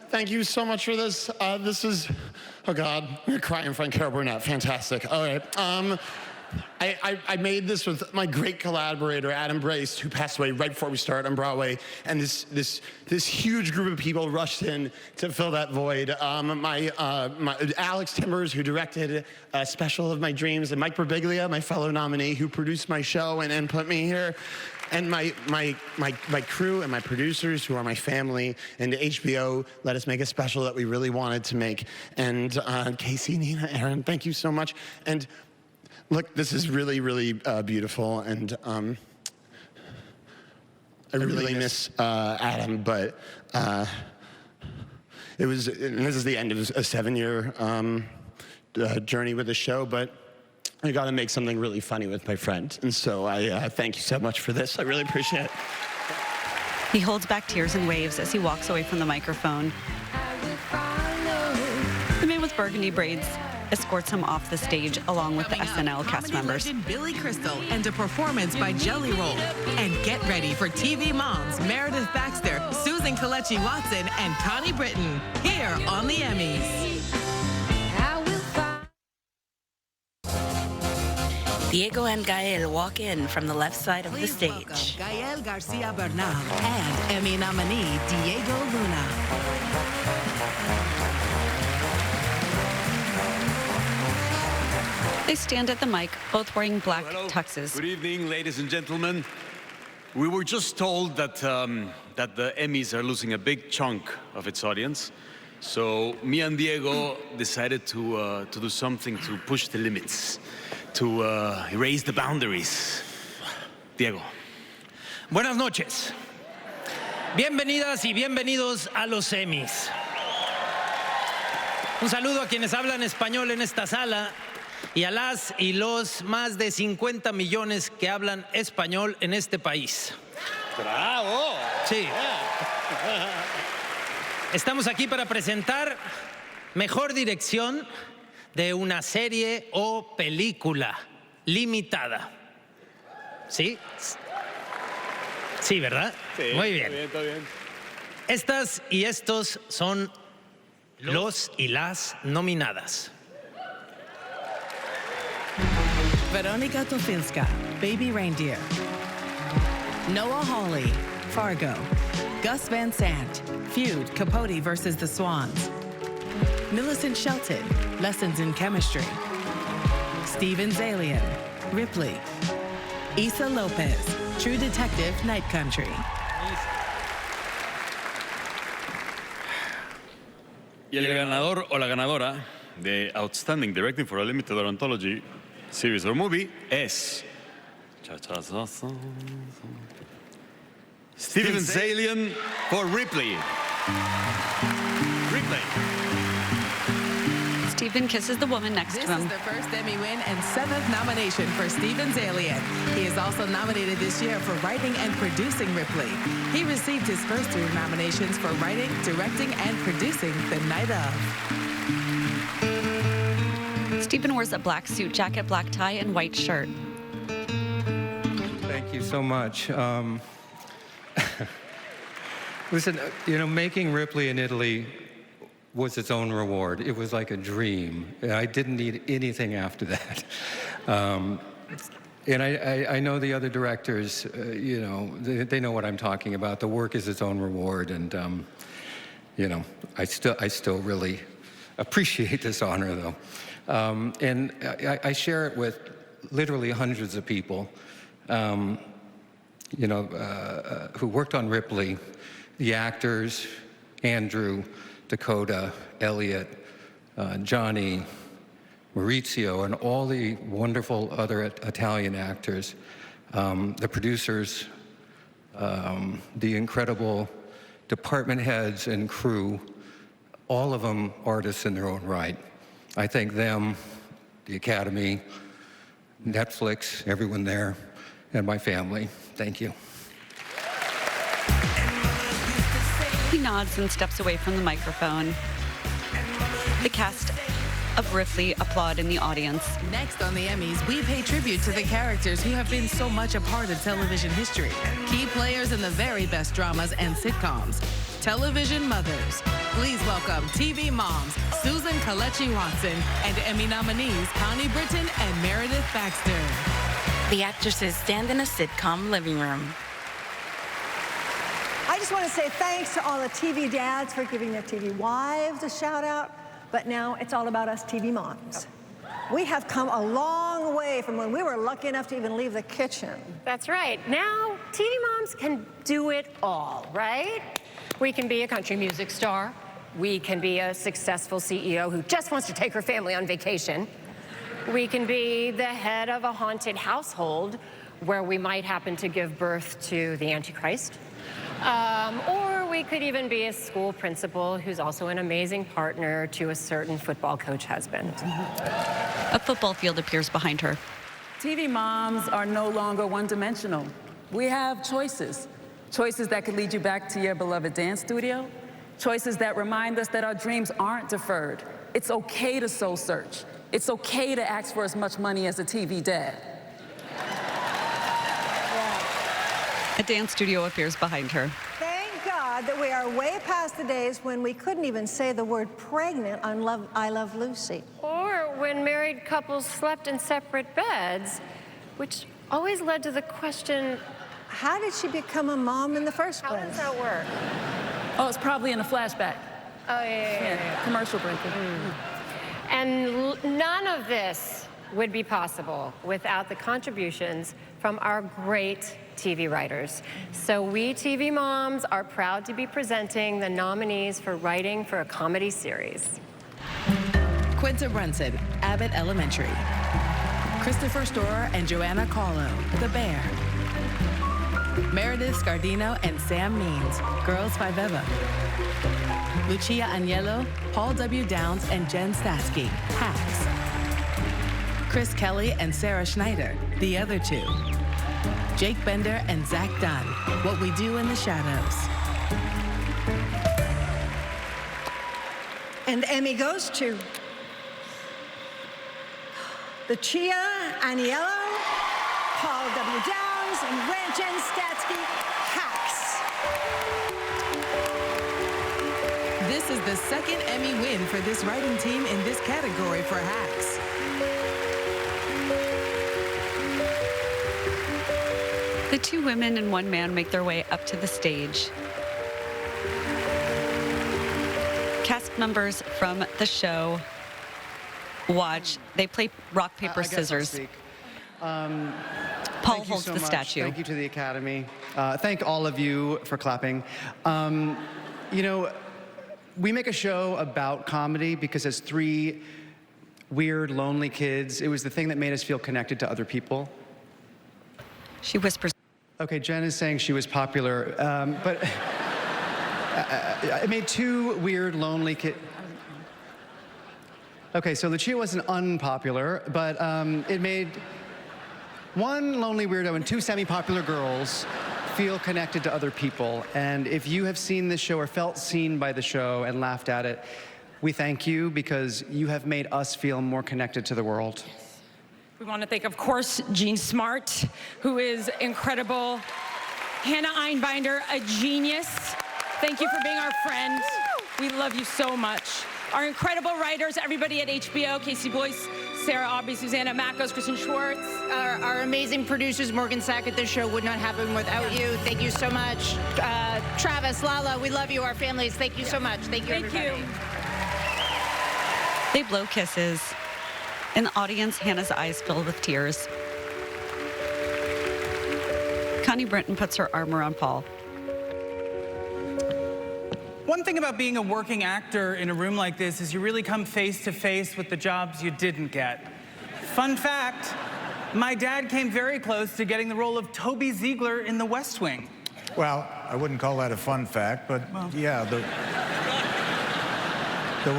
Thank you so much for this. This is, oh God, I'm gonna cry in front of Carol Burnett. Fantastic. All right. I made this with my great collaborator, Adam Brace, who passed away right before we started on Broadway. And this huge group of people rushed in to fill that void. My Alex Timbers, who directed a special of my dreams, and Mike Birbiglia, my fellow nominee, who produced my show and put me here. And my crew and my producers, who are my family, and HBO let us make a special that we really wanted to make. And Casey, Nina, Aaron, thank you so much. And look, this is really, really beautiful. And I really miss Adam, but this is the end of a 7-year journey with the show, but I got to make something really funny with my friend. And so I thank you so much for this. I really appreciate it. He holds back tears and waves as he walks away from the microphone. The man with burgundy braids escorts him off the stage along with the SNL cast members. Billy Crystal and a performance by Jelly Roll. And get ready for TV moms Meredith Baxter, Susan Kelechi Watson, and Connie Britton here on the Emmys. Diego and Gael walk in from the left side of the stage. Gael Garcia Bernal and Emmy nominee Diego Luna. They stand at the mic, both wearing black tuxes. Good evening, ladies and gentlemen. We were just told that that the Emmys are losing a big chunk of its audience. So me and Diego decided to do something to push the limits, to erase the boundaries. Diego. Buenas noches. Bienvenidas y bienvenidos a los Emmys. Un saludo a quienes hablan español en esta sala y a las y los más de 50 millones que hablan español en este país. ¡Bravo! Sí. Estamos aquí para presentar mejor dirección de una serie o película limitada. ¿Sí? Sí, ¿verdad? Sí, muy bien. Está bien. Estas y estos son los y las nominadas. Veronica Tofinska, Baby Reindeer. Noah Hawley, Fargo. Gus Van Sant, Feud, Capote versus the Swans. Millicent Shelton, Lessons in Chemistry. Steven Zalian, Ripley. Issa Lopez, True Detective, Night Country. Y el ganador o la ganadora de Outstanding Directing for a Limited or Anthology Series or Movie es Steven Zalian for Ripley. Steven kisses the woman next to him. This is the first Emmy win and 7th nomination for Steven Zalian. He is also nominated this year for writing and producing Ripley. He received his first 2 nominations for writing, directing, and producing The Night of. Steven wears a black suit jacket, black tie, and white shirt. Thank you so much. Listen, you know, making Ripley in Italy was its own reward. It was like a dream. I didn't need anything after that. And I know the other directors, you know, they know what I'm talking about. The work is its own reward, and you know, I still really appreciate this honor, though. And I share it with literally hundreds of people, you know, who worked on Ripley, the actors, Andrew, Dakota, Elliot, Johnny, Maurizio, and all the wonderful other Italian actors, the producers, the incredible department heads and crew, all of them artists in their own right. I thank them, the Academy, Netflix, everyone there, and my family. Thank you. He nods and steps away from the microphone. The cast of Ripley applaud in the audience. Next on the Emmys, we pay tribute to the characters who have been so much a part of television history. Key players in the very best dramas and sitcoms. Television mothers. Please welcome TV moms, Susan Kelechi Watson, and Emmy nominees Connie Britton and Meredith Baxter. The actresses stand in a sitcom living room. I just want to say thanks to all the TV dads for giving their TV wives a shout out, but now it's all about us TV moms. We have come a long way from when we were lucky enough to even leave the kitchen. That's right. Now, TV moms can do it all, right? We can be a country music star. We can be a successful CEO who just wants to take her family on vacation. We can be the head of a haunted household where we might happen to give birth to the Antichrist. Or we could even be a school principal who's also an amazing partner to a certain football coach husband. A football field appears behind her. TV moms are no longer one-dimensional. We have choices. Choices that could lead you back to your beloved dance studio. Choices that remind us that our dreams aren't deferred. It's okay to soul search. It's okay to ask for as much money as a TV dad. A dance studio appears behind her. Thank God that we are way past the days when we couldn't even say the word pregnant on I Love Lucy. Or when married couples slept in separate beds, which always led to the question, how did she become a mom in the first place? How does that work? Oh, it's probably in a flashback. Oh, yeah. Commercial break. And none of this would be possible without the contributions from our great TV writers. So we TV moms are proud to be presenting the nominees for writing for a comedy series. Quinta Brunson, Abbott Elementary. Christopher Storer and Joanna Carlo, The Bear. Meredith Scardino and Sam Means, Girls 5 Eva. Lucia Agnello, Paul W. Downs, and Jen Statsky, Hacks. Chris Kelly and Sarah Schneider, The Other Two. Jake Bender and Zach Dunn, What We Do in the Shadows. And Emmy goes to Lucia Agnello, Paul W. Downs, and Jen Statsky, Hacks. This is the second Emmy win for this writing team in this category for Hacks. The two women and one man make their way up to the stage. Cast members from the show watch. They play rock, paper, scissors. Paul holds the statue. Thank you to the Academy. Thank all of you for clapping. You know, we make a show about comedy because as three weird, lonely kids, it was the thing that made us feel connected to other people. She whispers. Okay, Jen is saying she was popular, but I made two weird, lonely kids. Okay, so Lucia wasn't unpopular, but it made one lonely weirdo and two semi-popular girls feel connected to other people. And if you have seen this show or felt seen by the show and laughed at it, we thank you because you have made us feel more connected to the world. We want to thank, of course, Jean Smart, who is incredible. Hannah Einbinder, a genius. Thank you for being our friend. We love you so much. Our incredible writers, everybody at HBO, Casey Boyce, Sarah Aubrey, Susanna Makos, Kristen Schwartz. Our amazing producers, Morgan Sackett. This show would not happen without you. Thank you so much. Travis, Lala, we love you, our families. Thank you so much. Thank you, everybody. They blow kisses. In the audience, Hannah's eyes fill with tears. Connie Britton puts her arm around Paul. One thing about being a working actor in a room like this is you really come face to face with the jobs you didn't get. Fun fact, my dad came very close to getting the role of Toby Ziegler in The West Wing. Well, I wouldn't call that a fun fact, but yeah, the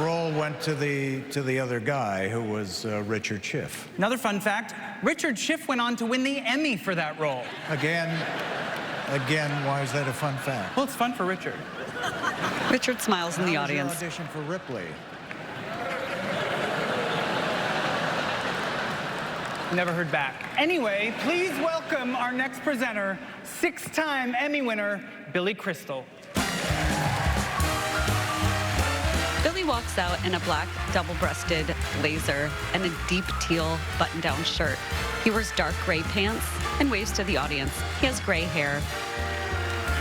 role went to the other guy, who was Richard Schiff. Another fun fact, Richard Schiff went on to win the Emmy for that role. Again, why is that a fun fact? Well, it's fun for Richard. Richard smiles in the audience. How was your audition for Ripley? Never heard back. Anyway, please welcome our next presenter, 6-time Emmy winner, Billy Crystal. Billy walks out in a black double-breasted blazer and a deep teal button-down shirt. He wears dark gray pants and waves to the audience. He has gray hair.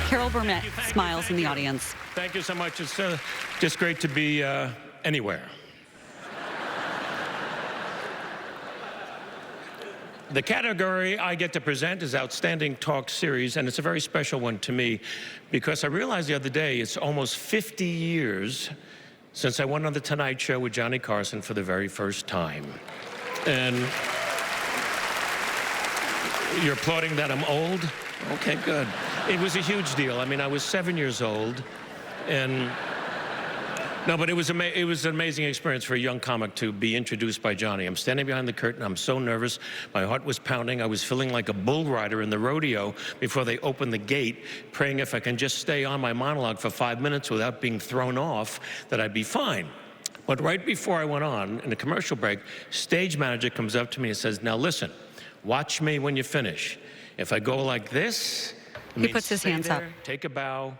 Carol Burnett smiles in the audience. Thank you so much. It's just great to be anywhere. The category I get to present is Outstanding Talk Series, and it's a very special one to me because I realized the other day it's almost 50 years since I went on The Tonight Show with Johnny Carson for the very first time. And you're applauding that I'm old? Okay, good. It was a huge deal. I mean, I was 7 years old, and no, but it was an amazing experience for a young comic to be introduced by Johnny. I'm standing behind the curtain. I'm so nervous. My heart was pounding. I was feeling like a bull rider in the rodeo before they opened the gate, praying if I can just stay on my monologue for 5 minutes without being thrown off, that I'd be fine. But right before I went on, in the commercial break, stage manager comes up to me and says, now listen, watch me when you finish. If I go like this, he puts his hands up, take a bow,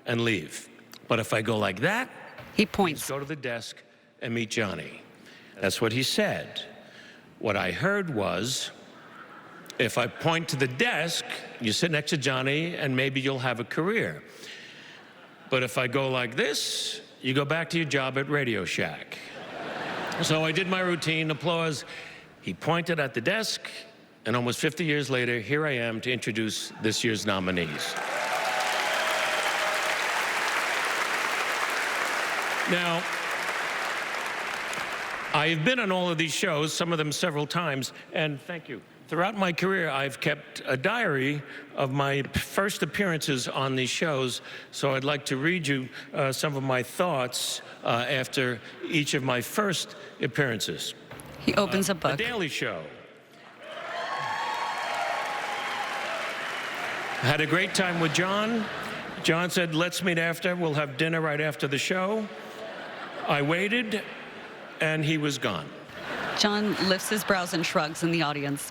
and leave. But if I go like that, he points. Go to the desk and meet Johnny. That's what he said. What I heard was, if I point to the desk, you sit next to Johnny and maybe you'll have a career. But if I go like this, you go back to your job at Radio Shack. So I did my routine, applause. He pointed at the desk, and almost 50 years later, here I am to introduce this year's nominees. Now, I've been on all of these shows, some of them several times, and thank you. Throughout my career, I've kept a diary of my first appearances on these shows, so I'd like to read you some of my thoughts after each of my first appearances. He opens a book. The Daily Show. I had a great time with John. John said, let's meet after. We'll have dinner right after the show. I waited, and he was gone. John lifts his brows and shrugs in the audience.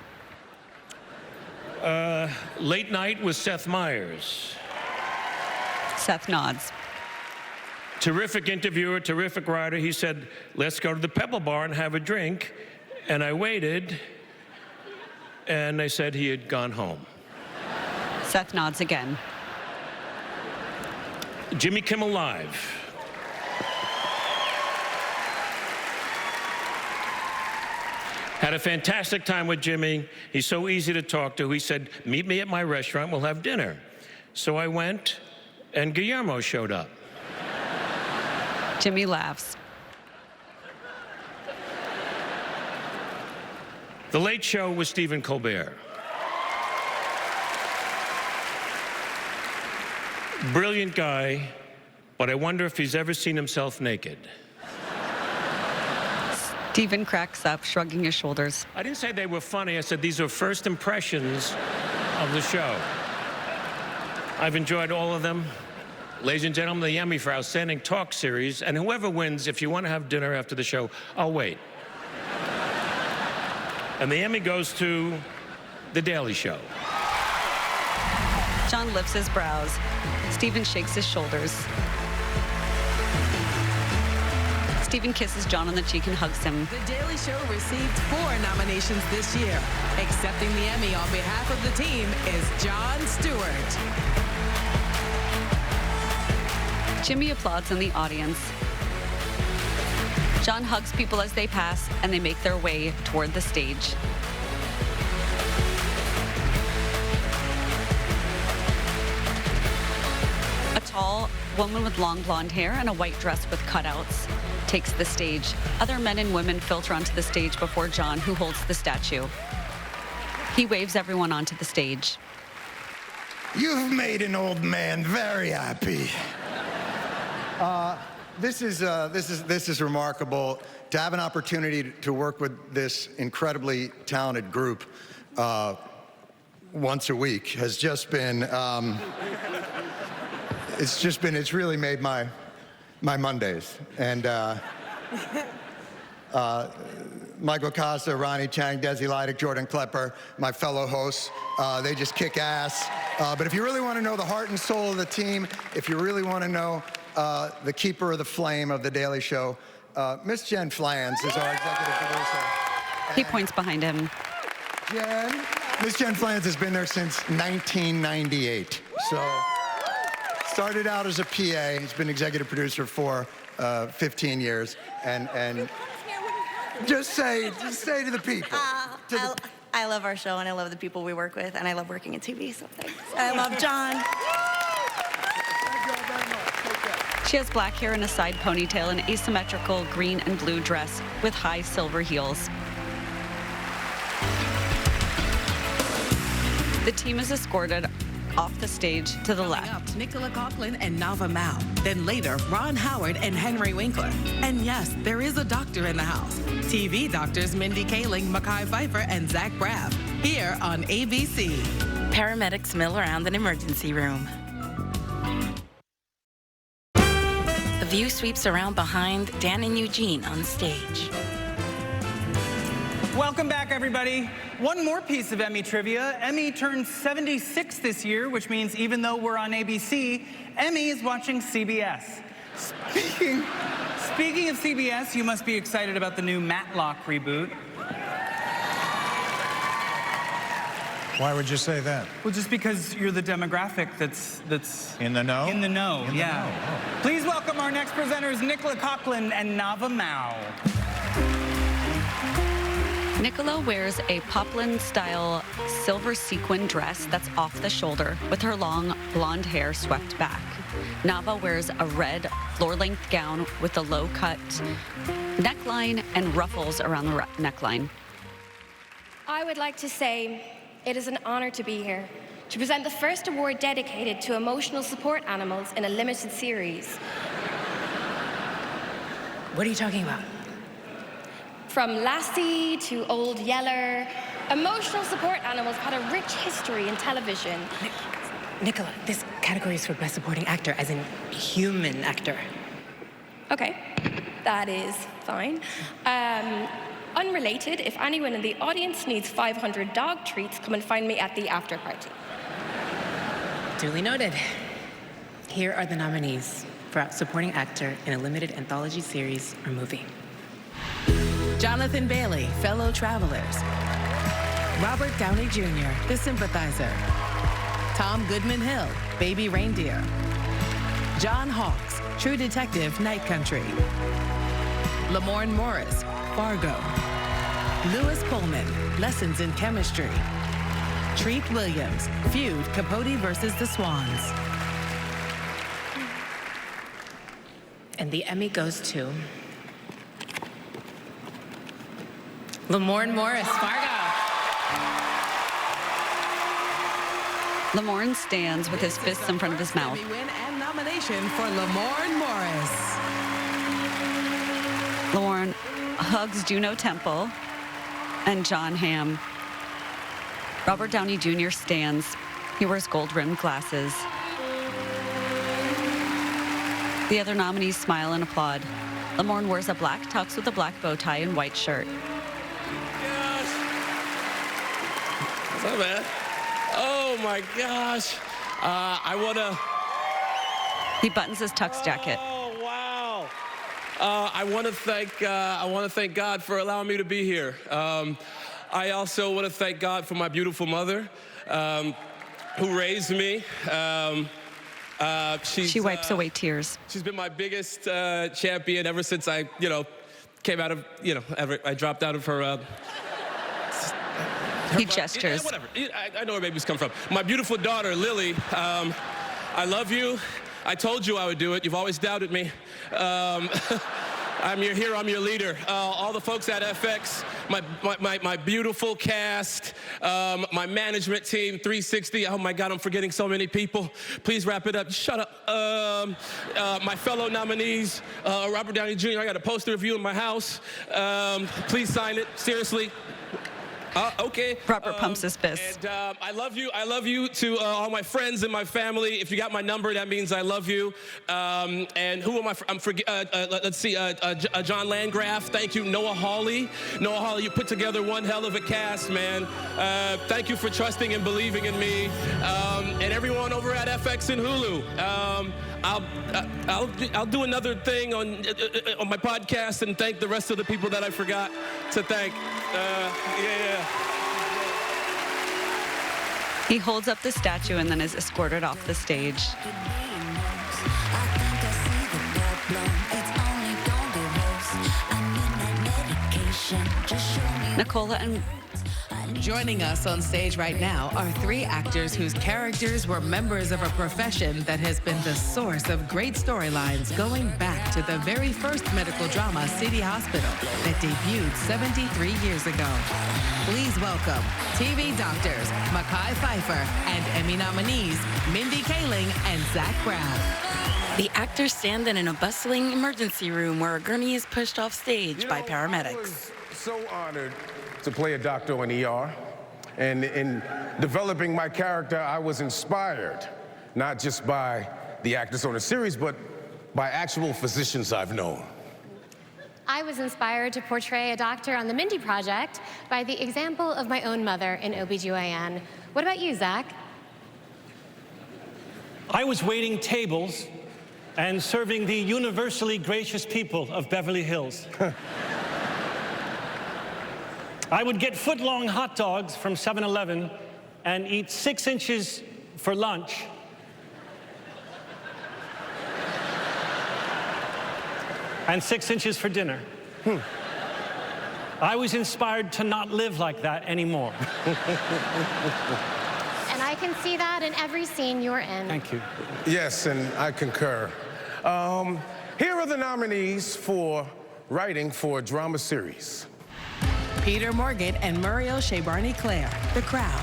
Late Night with Seth Meyers. Seth nods. Terrific interviewer, terrific writer. He said, let's go to the Pebble Bar and have a drink. And I waited, and they said he had gone home. Seth nods again. Jimmy Kimmel Live. Had a fantastic time with Jimmy. He's so easy to talk to. He said, meet me at my restaurant, we'll have dinner. So I went, and Guillermo showed up. Jimmy laughs. The Late Show with Stephen Colbert. Brilliant guy, but I wonder if he's ever seen himself naked. Stephen cracks up, shrugging his shoulders. I didn't say they were funny. I said these are first impressions of the show. I've enjoyed all of them. Ladies and gentlemen, the Emmy for Outstanding Talk Series, and whoever wins, if you want to have dinner after the show, I'll wait. And the Emmy goes to The Daily Show. John lifts his brows. Stephen shakes his shoulders. Stephen kisses John on the cheek and hugs him. The Daily Show received 4 nominations this year. Accepting the Emmy on behalf of the team is Jon Stewart. Jimmy applauds in the audience. John hugs people as they pass, and they make their way toward the stage. A tall woman with long blonde hair and a white dress with cutouts takes the stage. Other men and women filter onto the stage before John, who holds the statue. He waves everyone onto the stage. You've made an old man very happy. This is remarkable. To have an opportunity to work with this incredibly talented group once a week has just been, it's really made my Mondays. And Michael Costa, Ronnie Chang, Desi Lydic, Jordan Klepper, my fellow hosts, they just kick ass. But if you really want to know the heart and soul of the team, if you really want to know the keeper of the flame of The Daily Show, Miss Jen Flans is our executive producer. He points behind him. Miss Jen Flans has been there since 1998. So started out as a PA. He's been executive producer for 15 years. And just say to the people. I love our show, and I love the people we work with, and I love working in TV, so thanks. I love John. She has black hair in a side ponytail and asymmetrical green and blue dress with high silver heels. The team is escorted off the stage to the left. Up, Nicola Coughlan and Nava Mao. Then later, Ron Howard and Henry Winkler. And yes, there is a doctor in the house. TV doctors Mindy Kaling, Mekhi Phifer, and Zach Braff. Here on ABC. Paramedics mill around an emergency room. The view sweeps around behind Dan and Eugene on stage. Welcome back, everybody. One more piece of Emmy trivia. Emmy turned 76 this year, which means even though we're on ABC, Emmy is watching CBS. Speaking of CBS, you must be excited about the new Matlock reboot. Why would you say that? Well, just because you're the demographic that's in the know? In the know, In the yeah. know. Oh. Please welcome our next presenters, Nicola Coughlan and Nava Mao. Nicola wears a poplin-style silver sequin dress that's off the shoulder with her long blonde hair swept back. Nava wears a red floor-length gown with a low-cut neckline and ruffles around the neckline. I would like to say it is an honor to be here to present the first award dedicated to emotional support animals in a limited series. What are you talking about? From Lassie to Old Yeller, emotional support animals had a rich history in television. Nicola, this category is for Best Supporting Actor, as in human actor. Okay, that is fine. Unrelated, if anyone in the audience needs 500 dog treats, come and find me at the after party. Duly noted. Here are the nominees for Supporting Actor in a Limited Anthology Series or Movie. Jonathan Bailey, Fellow Travelers. Robert Downey Jr., The Sympathizer. Tom Goodman-Hill, Baby Reindeer. John Hawkes, True Detective, Night Country. Lamorne Morris, Fargo. Lewis Pullman, Lessons in Chemistry. Treat Williams, Feud, Capote versus the Swans. And the Emmy goes to Lamorne Morris, Fargo. Lamorne stands with his fists in front of his mouth. Emmy win and nomination for Lamorne Morris. Lamorne hugs Juno Temple and John Hamm. Robert Downey Jr. stands. He wears gold-rimmed glasses. The other nominees smile and applaud. Lamorne wears a black tux with a black bow tie and white shirt. What's up, man? Oh my gosh. I wanna. He buttons his tux jacket. Oh wow. I want to thank God for allowing me to be here. I also want to thank God for my beautiful mother, who raised me. She wipes away tears. She's been my biggest champion ever since I, came out of, I dropped out of her. He gestures. Whatever. I know where babies come from. My beautiful daughter, Lily. I love you. I told you I would do it. You've always doubted me. I'm your hero, I'm your leader. All the folks at FX, my beautiful cast, my management team, 360. Oh my God, I'm forgetting so many people. Please wrap it up. Shut up. My fellow nominees, Robert Downey Jr., I got a poster of you in my house. Please sign it, seriously. Okay. Robert pumps his fist. And I love you. I love you to all my friends and my family. If you got my number, that means I love you. And who am I? Let's see. John Landgraf. Thank you. Noah Hawley. Noah Hawley, you put together one hell of a cast, man. Thank you for trusting and believing in me. And everyone over at FX and Hulu. I'll do another thing on my podcast and thank the rest of the people that I forgot to thank. Yeah. He holds up the statue and then is escorted off the stage. Joining us on stage right now are three actors whose characters were members of a profession that has been the source of great storylines going back to the very first medical drama, City Hospital, that debuted 73 years ago. Please welcome TV doctors Mekhi Phifer and Emmy nominees Mindy Kaling and Zach Braff. The actors stand in a bustling emergency room where a gurney is pushed off stage by paramedics. I was so honored to play a doctor on ER. And in developing my character, I was inspired, not just by the actors on the series, but by actual physicians I've known. I was inspired to portray a doctor on the Mindy Project by the example of my own mother in OBGYN. What about you, Zach? I was waiting tables and serving the universally gracious people of Beverly Hills. I would get foot-long hot dogs from 7-Eleven and eat 6 inches for lunch. And 6 inches for dinner. I was inspired to not live like that anymore. And I can see that in every scene you're in. Thank you. Yes, and I concur. Here are the nominees for writing for a drama series. Peter Morgan and Muriel Shea-Barney Claire, The Crown.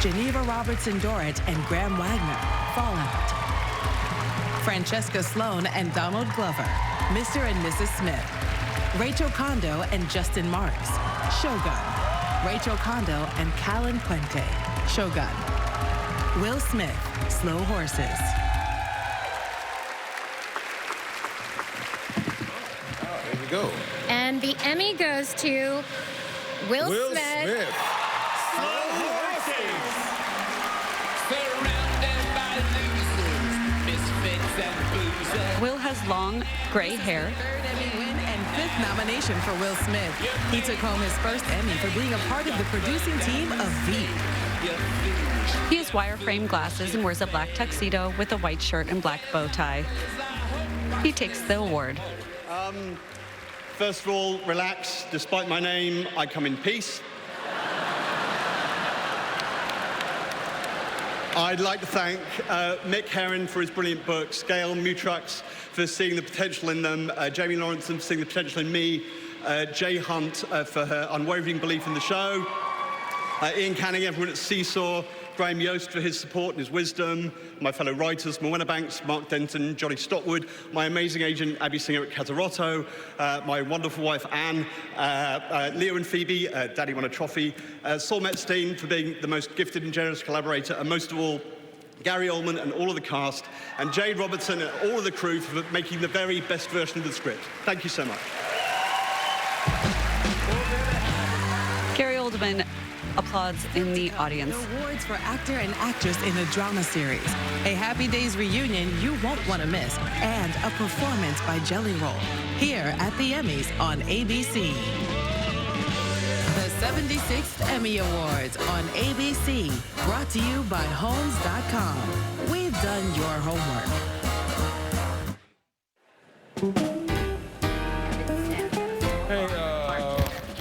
Geneva Robertson Dorrit and Graham Wagner, Fallout. Francesca Sloan and Donald Glover, Mr. and Mrs. Smith. Rachel Kondo and Justin Marks, Shogun. Rachel Kondo and Callan Puente, Shogun. Will Smith, Slow Horses. There we go. And the Emmy goes to Will Smith. Slow Horses. Will has long gray hair. Third Emmy win and 5th nomination for Will Smith. He took home his first Emmy for being a part of the producing team of Veep. He has wireframe glasses and wears a black tuxedo with a white shirt and black bow tie. He takes the award. First of all, relax. Despite my name, I come in peace. I'd like to thank Mick Herron for his brilliant books, Gail Mutrux for seeing the potential in them, Jamie Lawrence for seeing the potential in me, Jay Hunt for her unwavering belief in the show, Ian Canning, everyone at Seesaw, Graham Yost for his support and his wisdom, my fellow writers, Morwenna Banks, Mark Denton, Johnny Stotwood, my amazing agent, Abby Singer at Catarotto, my wonderful wife, Anne, Leo and Phoebe, Daddy won a trophy, Saul Metzstein for being the most gifted and generous collaborator, and most of all, Gary Oldman and all of the cast, and Jade Robertson and all of the crew for making the very best version of the script. Thank you so much. Gary Oldman applauds in the audience. Awards for actor and actress in a drama series. A Happy Days reunion you won't want to miss. And a performance by Jelly Roll. Here at the Emmys on ABC. The 76th Emmy Awards on ABC. Brought to you by Homes.com. We've done your homework. Hey,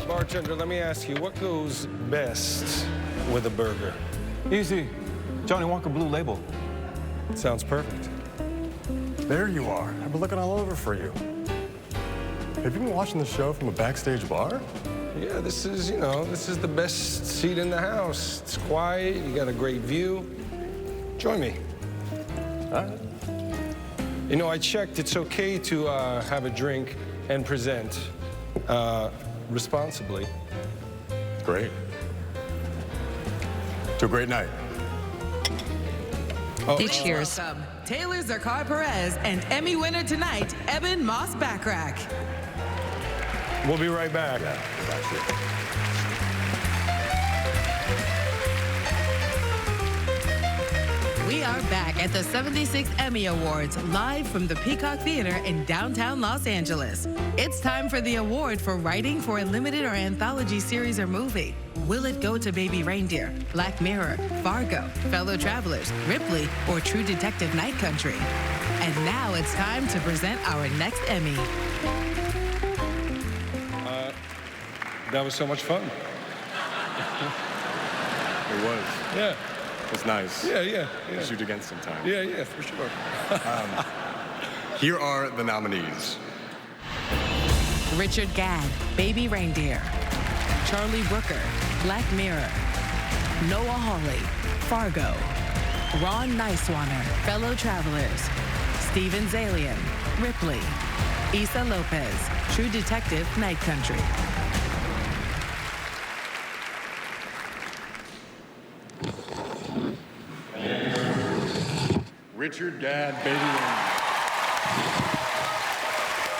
bartender, let me ask you, what goes best with a burger? Easy. Johnny Walker Blue Label. Sounds perfect. There you are. I've been looking all over for you. Have you been watching the show from a backstage bar? Yeah, this is the best seat in the house. It's quiet, you got a great view. Join me. All right. You know, I checked, it's okay to have a drink and present responsibly. Great. To a great night. They cheers. Welcome, Taylor Zakar Perez and Emmy winner tonight, Eben Moss-Backrack. We'll be right back. Yeah, that's it. We are back at the 76th Emmy Awards, live from the Peacock Theater in downtown Los Angeles. It's time for the award for writing for a limited or anthology series or movie. Will it go to Baby Reindeer, Black Mirror, Fargo, Fellow Travelers, Ripley, or True Detective Night Country? And now it's time to present our next Emmy. That was so much fun. It was. Yeah. It was nice. Yeah. To shoot against some time. Yeah, for sure. Here are the nominees. Richard Gadd, Baby Reindeer. Charlie Brooker, Black Mirror. Noah Hawley, Fargo. Ron Niswaner, Fellow Travelers. Steven Zalian, Ripley. Issa Lopez, True Detective, Night Country. Richard Gadd, Baby Reindeer.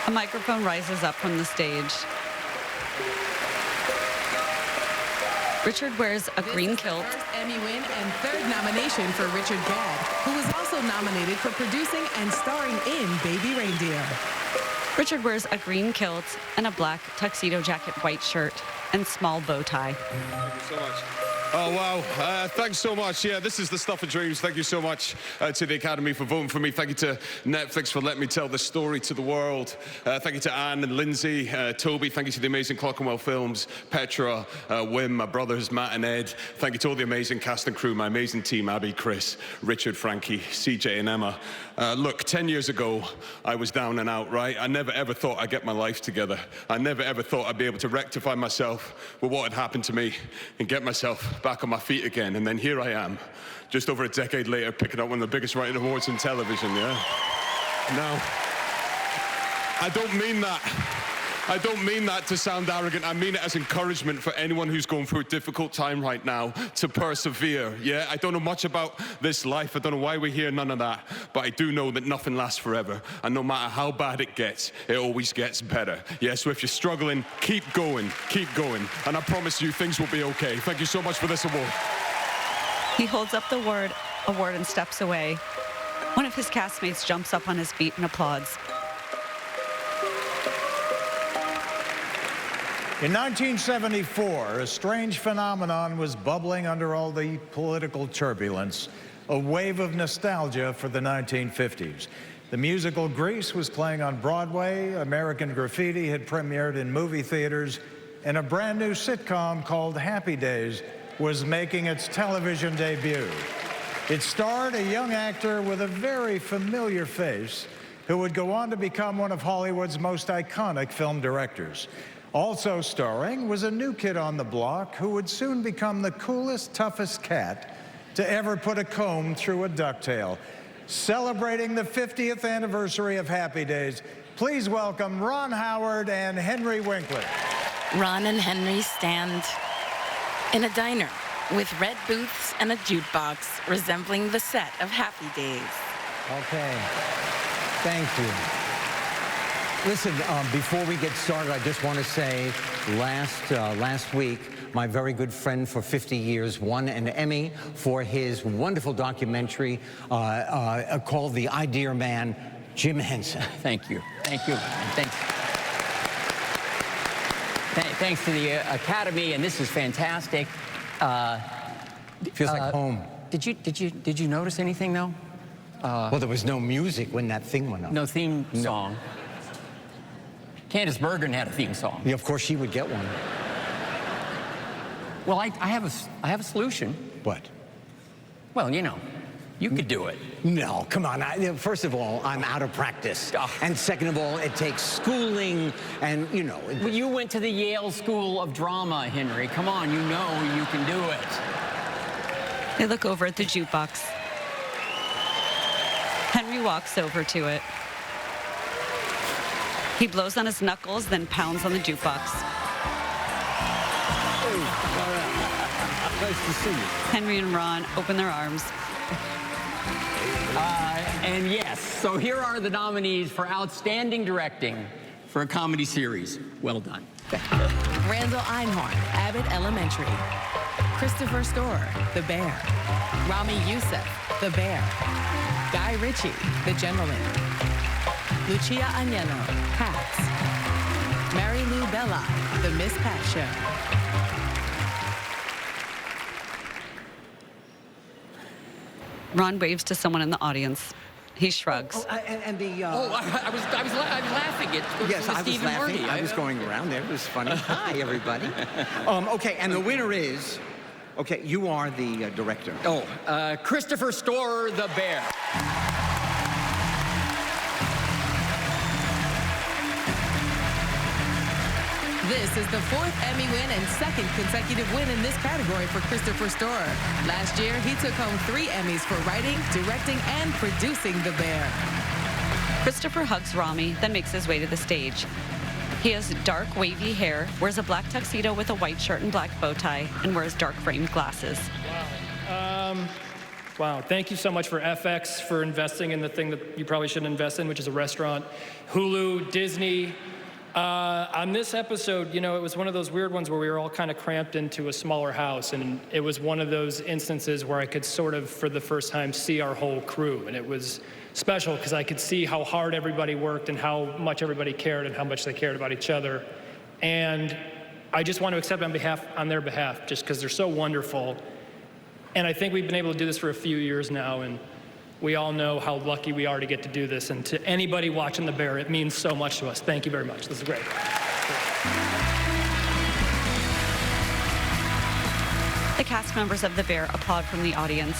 A microphone rises up from the stage. Richard wears a green kilt. First Emmy win and third nomination for Richard Gadd, who was also nominated for producing and starring in Baby Reindeer. Richard wears a green kilt and a black tuxedo jacket, white shirt, and small bow tie. Thank you so much. Oh, wow. Thanks so much. Yeah, this is the stuff of dreams. Thank you so much to the Academy for voting for me. Thank you to Netflix for letting me tell this story to the world. Thank you to Anne and Lindsay, Toby. Thank you to the amazing Clockenwell Films, Petra, Wim, my brothers, Matt and Ed. Thank you to all the amazing cast and crew, my amazing team, Abby, Chris, Richard, Frankie, CJ and Emma. Look, 10 years ago, I was down and out, right? I never ever thought I'd get my life together. I never ever thought I'd be able to rectify myself with what had happened to me and get myself back on my feet again. And then here I am, just over a decade later, picking up one of the biggest writing awards in television, yeah? Now, I don't mean that to sound arrogant. I mean it as encouragement for anyone who's going through a difficult time right now to persevere, yeah? I don't know much about this life. I don't know why we're here, none of that. But I do know that nothing lasts forever. And no matter how bad it gets, it always gets better. Yeah, so if you're struggling, keep going, keep going. And I promise you, things will be okay. Thank you so much for this award. He holds up the award and steps away. One of his castmates jumps up on his feet and applauds. In 1974, a strange phenomenon was bubbling under all the political turbulence, a wave of nostalgia for the 1950s. The musical Grease was playing on Broadway, American Graffiti had premiered in movie theaters, and a brand new sitcom called Happy Days was making its television debut. It starred a young actor with a very familiar face who would go on to become one of Hollywood's most iconic film directors. Also starring was a new kid on the block who would soon become the coolest, toughest cat to ever put a comb through a ducktail. Celebrating the 50th anniversary of Happy Days, please welcome Ron Howard and Henry Winkler. Ron and Henry stand in a diner with red booths and a jukebox resembling the set of Happy Days. Okay, thank you. Listen, before we get started, I just want to say last week, my very good friend for 50 years won an Emmy for his wonderful documentary called The Idea Man, Jim Henson. Thank you. Thank you. Thanks to the Academy, and this is fantastic. Feels like home. Did you notice anything, though? Well, there was no music when that thing went up. No theme song. Candice Bergen had a theme song. Yeah, of course she would get one. Well, I have a solution. What? Well, you know, you could do it. No, come on. First of all, I'm out of practice. And second of all, it takes schooling and, you know. Well, you went to the Yale School of Drama, Henry. Come on, you know you can do it. They look over at the jukebox. Henry walks over to it. He blows on his knuckles, then pounds on the jukebox. Nice to see you. Henry and Ron open their arms. And yes, so here are the nominees for Outstanding Directing for a Comedy Series. Well done. Randall Einhorn, Abbott Elementary. Christopher Storer, The Bear. Rami Youssef, The Bear. Guy Ritchie, The Gentleman. Lucia Agnello, Hats. Mary Lou Bella, The Miss Pat Show. Ron waves to someone in the audience. He shrugs. And the... I was laughing. Yes, I was Stephen laughing. Harvey. I was going around there. It was funny. Hi, everybody. Okay, and the winner is... Okay, you are the director. Christopher Storer, the bear. This is the fourth Emmy win and second consecutive win in this category for Christopher Storer. Last year, he took home 3 Emmys for writing, directing, and producing The Bear. Christopher hugs Rami, then makes his way to the stage. He has dark, wavy hair, wears a black tuxedo with a white shirt and black bow tie, and wears dark framed glasses. Wow, thank you so much for FX for investing in the thing that you probably shouldn't invest in, which is a restaurant. Hulu, Disney. On this episode, you know, it was one of those weird ones where we were all kind of cramped into a smaller house, and it was one of those instances where I could sort of, for the first time, see our whole crew, and it was special because I could see how hard everybody worked and how much everybody cared and how much they cared about each other. And I just want to accept on their behalf, just because they're so wonderful. And I think we've been able to do this for a few years now, and we all know how lucky we are to get to do this. And to anybody watching The Bear, it means so much to us. Thank you very much. This is great. The cast members of The Bear applaud from the audience.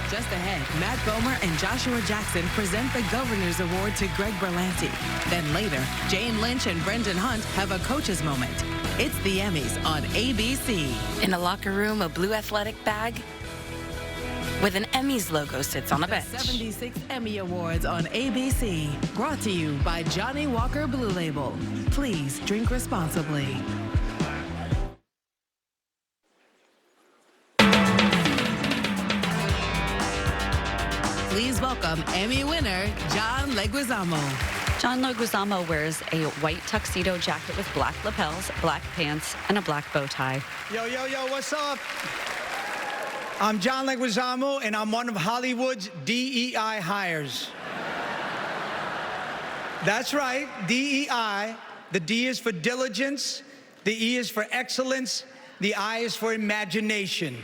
Just ahead, Matt Bomer and Joshua Jackson present the Governor's Award to Greg Berlanti. Then later, Jane Lynch and Brendan Hunt have a coach's moment. It's the Emmys on ABC. In a locker room, a blue athletic bag with an Emmys logo sits on a bench. The 76 Emmy Awards on ABC. Brought to you by Johnny Walker Blue Label. Please drink responsibly. Please welcome Emmy winner, John Leguizamo. John Leguizamo wears a white tuxedo jacket with black lapels, black pants, and a black bow tie. Yo, what's up? I'm John Leguizamo, and I'm one of Hollywood's DEI hires. That's right, DEI. The D is for diligence, the E is for excellence, the I is for imagination.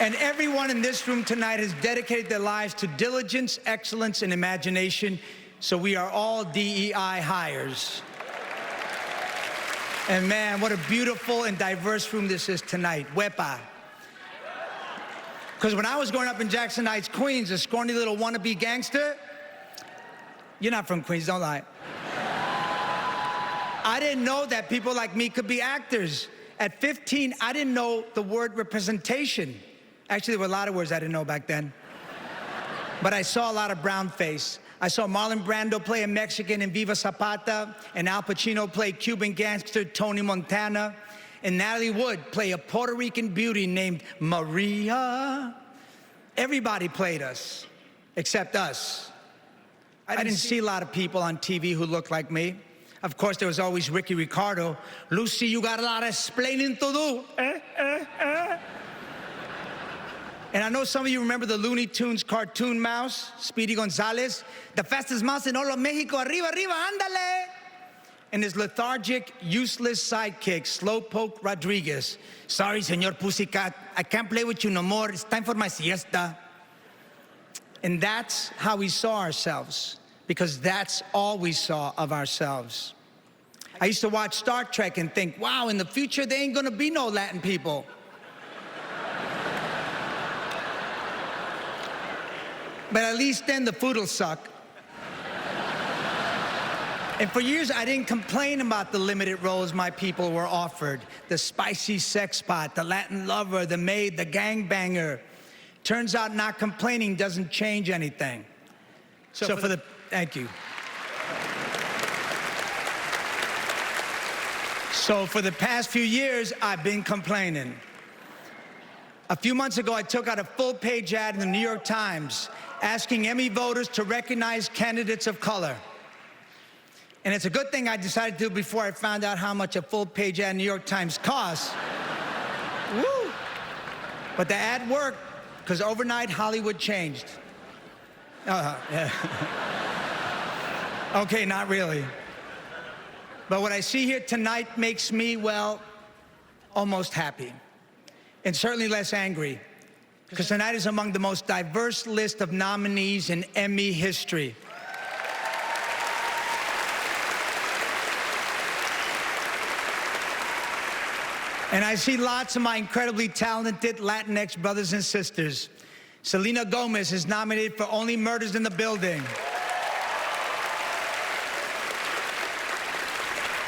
And everyone in this room tonight has dedicated their lives to diligence, excellence, and imagination, so we are all DEI hires. And man, what a beautiful and diverse room this is tonight. Wepa. Because when I was growing up in Jackson Heights, Queens, a scrawny little wannabe gangster, you're not from Queens, don't lie. I didn't know that people like me could be actors. At 15, I didn't know the word representation. Actually, there were a lot of words I didn't know back then. But I saw a lot of brown face. I saw Marlon Brando play a Mexican in Viva Zapata, and Al Pacino play Cuban gangster Tony Montana, and Natalie Wood play a Puerto Rican beauty named Maria. Everybody played us, except us. I didn't see a lot of people on TV who looked like me. Of course, there was always Ricky Ricardo. Lucy, you got a lot of explaining to do. And I know some of you remember the Looney Tunes cartoon mouse, Speedy Gonzalez, the fastest mouse in all of Mexico, arriba, arriba, ándale. And his lethargic, useless sidekick, Slowpoke Rodriguez. Sorry, Señor Pussycat, I can't play with you no more. It's time for my siesta. And that's how we saw ourselves, because that's all we saw of ourselves. I used to watch Star Trek and think, wow, in the future, there ain't gonna be no Latin people. But at least then the food will suck. And for years, I didn't complain about the limited roles my people were offered. The spicy sex pot, the Latin lover, the maid, the gangbanger. Turns out not complaining doesn't change anything. Thank you. So for the past few years, I've been complaining. A few months ago, I took out a full-page ad in the New York Times asking Emmy voters to recognize candidates of color. And it's a good thing I decided to do before I found out how much a full-page ad in the New York Times costs. Woo! But the ad worked, because overnight, Hollywood changed. Yeah. Okay, not really. But what I see here tonight makes me, well, almost happy. And certainly less angry. because tonight is among the most diverse list of nominees in Emmy history. And I see lots of my incredibly talented Latinx brothers and sisters. Selena Gomez is nominated for Only Murders in the Building.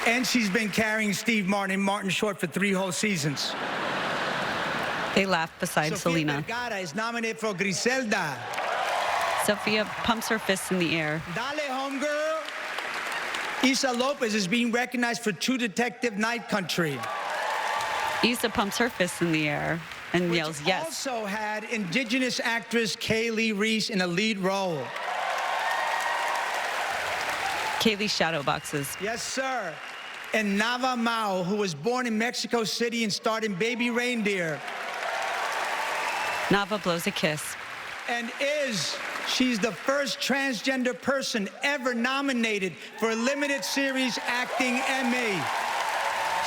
And she's been carrying Steve Martin and Martin Short for 3 whole seasons. They laugh beside Sofia Selena. Vergara is nominated for Griselda. Sophia pumps her fists in the air. Dale, homegirl. Issa Lopez is being recognized for True Detective Night Country. Issa pumps her fists in the air and yells, yes. Also had indigenous actress Kaylee Reese in a lead role. Kaylee shadowboxes. Yes, sir. And Nava Mao, who was born in Mexico City and starred in Baby Reindeer. Nava blows a kiss. And she's the first transgender person ever nominated for a limited series acting Emmy.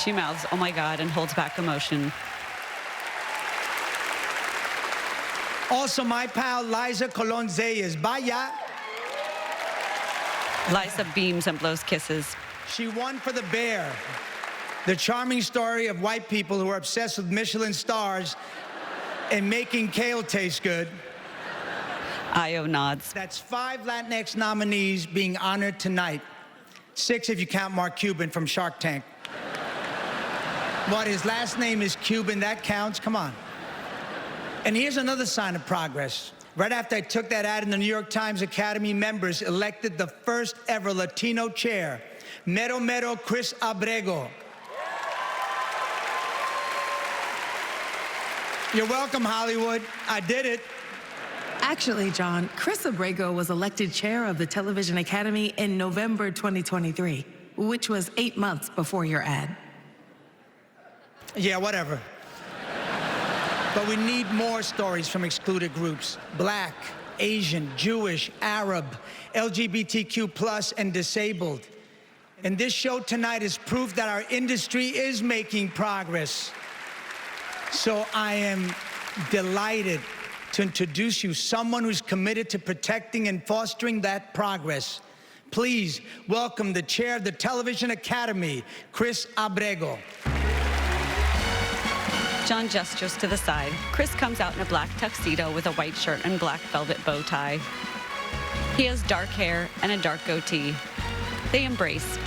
She mouths, oh my God, and holds back emotion. Also, my pal, Liza Colon Zayas. Vaya. Liza beams and blows kisses. She won for The Bear, the charming story of white people who are obsessed with Michelin stars and making kale taste good. Io nods. That's 5 Latinx nominees being honored tonight. 6 if you count Mark Cuban from Shark Tank. What, his last name is Cuban, that counts? Come on. And here's another sign of progress. Right after I took that ad in the New York Times, Academy members elected the first ever Latino chair, Mero Mero Chris Abrego. You're welcome, Hollywood. I did it. Actually, John, Chris Abrego was elected chair of the Television Academy in November 2023, which was 8 months before your ad. Yeah, whatever. But we need more stories from excluded groups: Black, Asian, Jewish, Arab, LGBTQ+, and disabled. And this show tonight is proof that our industry is making progress. So I am delighted to introduce you someone who's committed to protecting and fostering that progress. Please welcome the chair of the Television Academy, Chris Abrego. John gestures to the side. Chris comes out in a black tuxedo with a white shirt and black velvet bow tie. He has dark hair and a dark goatee. They embrace.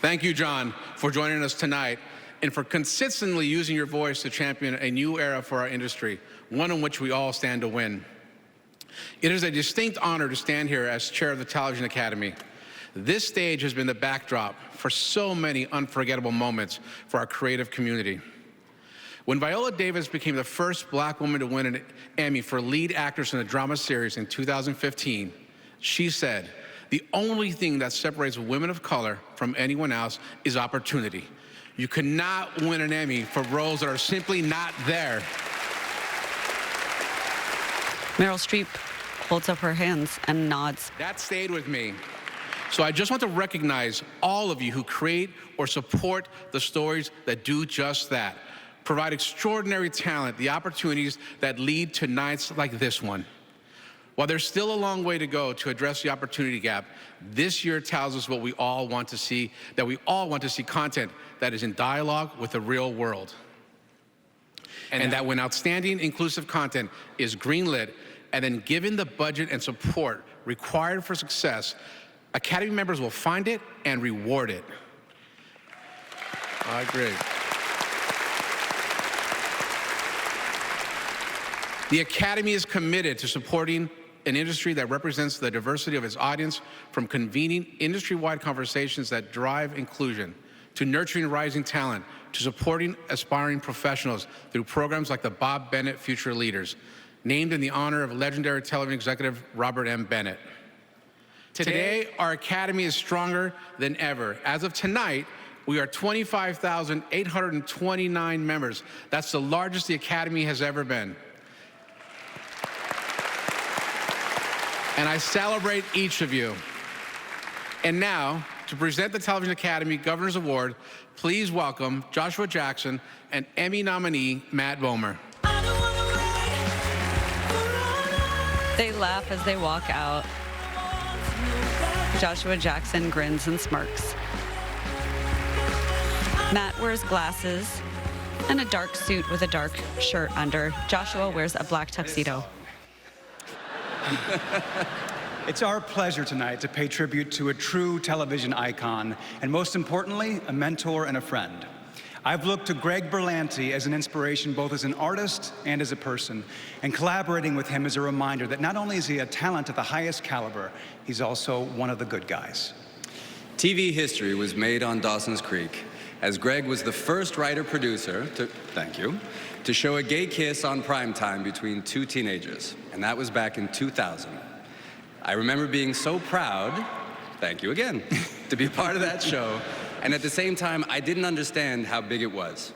Thank you, John, for joining us tonight and for consistently using your voice to champion a new era for our industry, one in which we all stand to win. It is a distinct honor to stand here as chair of the Television Academy. This stage has been the backdrop for so many unforgettable moments for our creative community. When Viola Davis became the first Black woman to win an Emmy for lead actress in a drama series in 2015, she said, "The only thing that separates women of color from anyone else is opportunity. You cannot win an Emmy for roles that are simply not there." Meryl Streep holds up her hands and nods. That stayed with me. So I just want to recognize all of you who create or support the stories that do just that. Provide extraordinary talent, the opportunities that lead to nights like this one. While there's still a long way to go to address the opportunity gap, this year tells us what we all want to see, that we all want to see content that is in dialogue with the real world. And that when outstanding inclusive content is greenlit and then given the budget and support required for success, Academy members will find it and reward it. I agree. The Academy is committed to supporting an industry that represents the diversity of its audience, from convening industry-wide conversations that drive inclusion, to nurturing rising talent, to supporting aspiring professionals through programs like the Bob Bennett Future Leaders, named in the honor of legendary television executive Robert M. Bennett. Today, our Academy is stronger than ever. As of tonight, we are 25,829 members. That's the largest the Academy has ever been. And I celebrate each of you. And now, to present the Television Academy Governor's Award, please welcome Joshua Jackson and Emmy nominee Matt Bomer. They laugh as they walk out. Joshua Jackson grins and smirks. Matt wears glasses and a dark suit with a dark shirt under. Joshua wears a black tuxedo. It's our pleasure tonight to pay tribute to a true television icon, and most importantly, a mentor and a friend. I've looked to Greg Berlanti as an inspiration both as an artist and as a person, and collaborating with him is a reminder that not only is he a talent at the highest caliber, he's also one of the good guys. TV history was made on Dawson's Creek, as Greg was the first writer-producer to show a gay kiss on primetime between two teenagers, and that was back in 2000. I remember being so proud, thank you again, to be a part of that show, and at the same time, I didn't understand how big it was.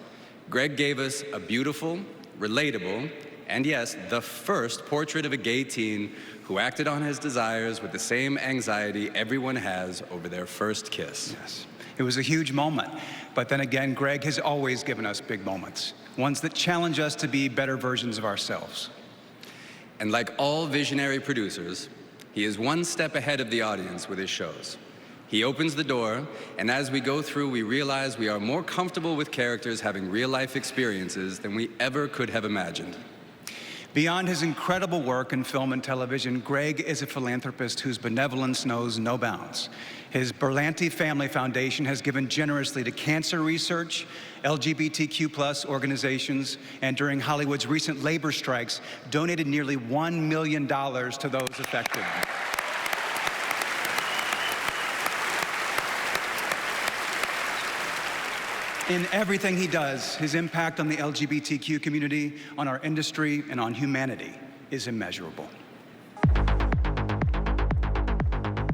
Greg gave us a beautiful, relatable, and yes, the first portrait of a gay teen who acted on his desires with the same anxiety everyone has over their first kiss. Yes. It was a huge moment, but then again, Greg has always given us big moments, ones that challenge us to be better versions of ourselves. And like all visionary producers, he is one step ahead of the audience with his shows. He opens the door, and as we go through, we realize we are more comfortable with characters having real-life experiences than we ever could have imagined. Beyond his incredible work in film and television, Greg is a philanthropist whose benevolence knows no bounds. His Berlanti Family Foundation has given generously to cancer research, LGBTQ+ organizations, and during Hollywood's recent labor strikes, donated nearly $1 million to those affected. In everything he does, his impact on the LGBTQ community, on our industry, and on humanity is immeasurable.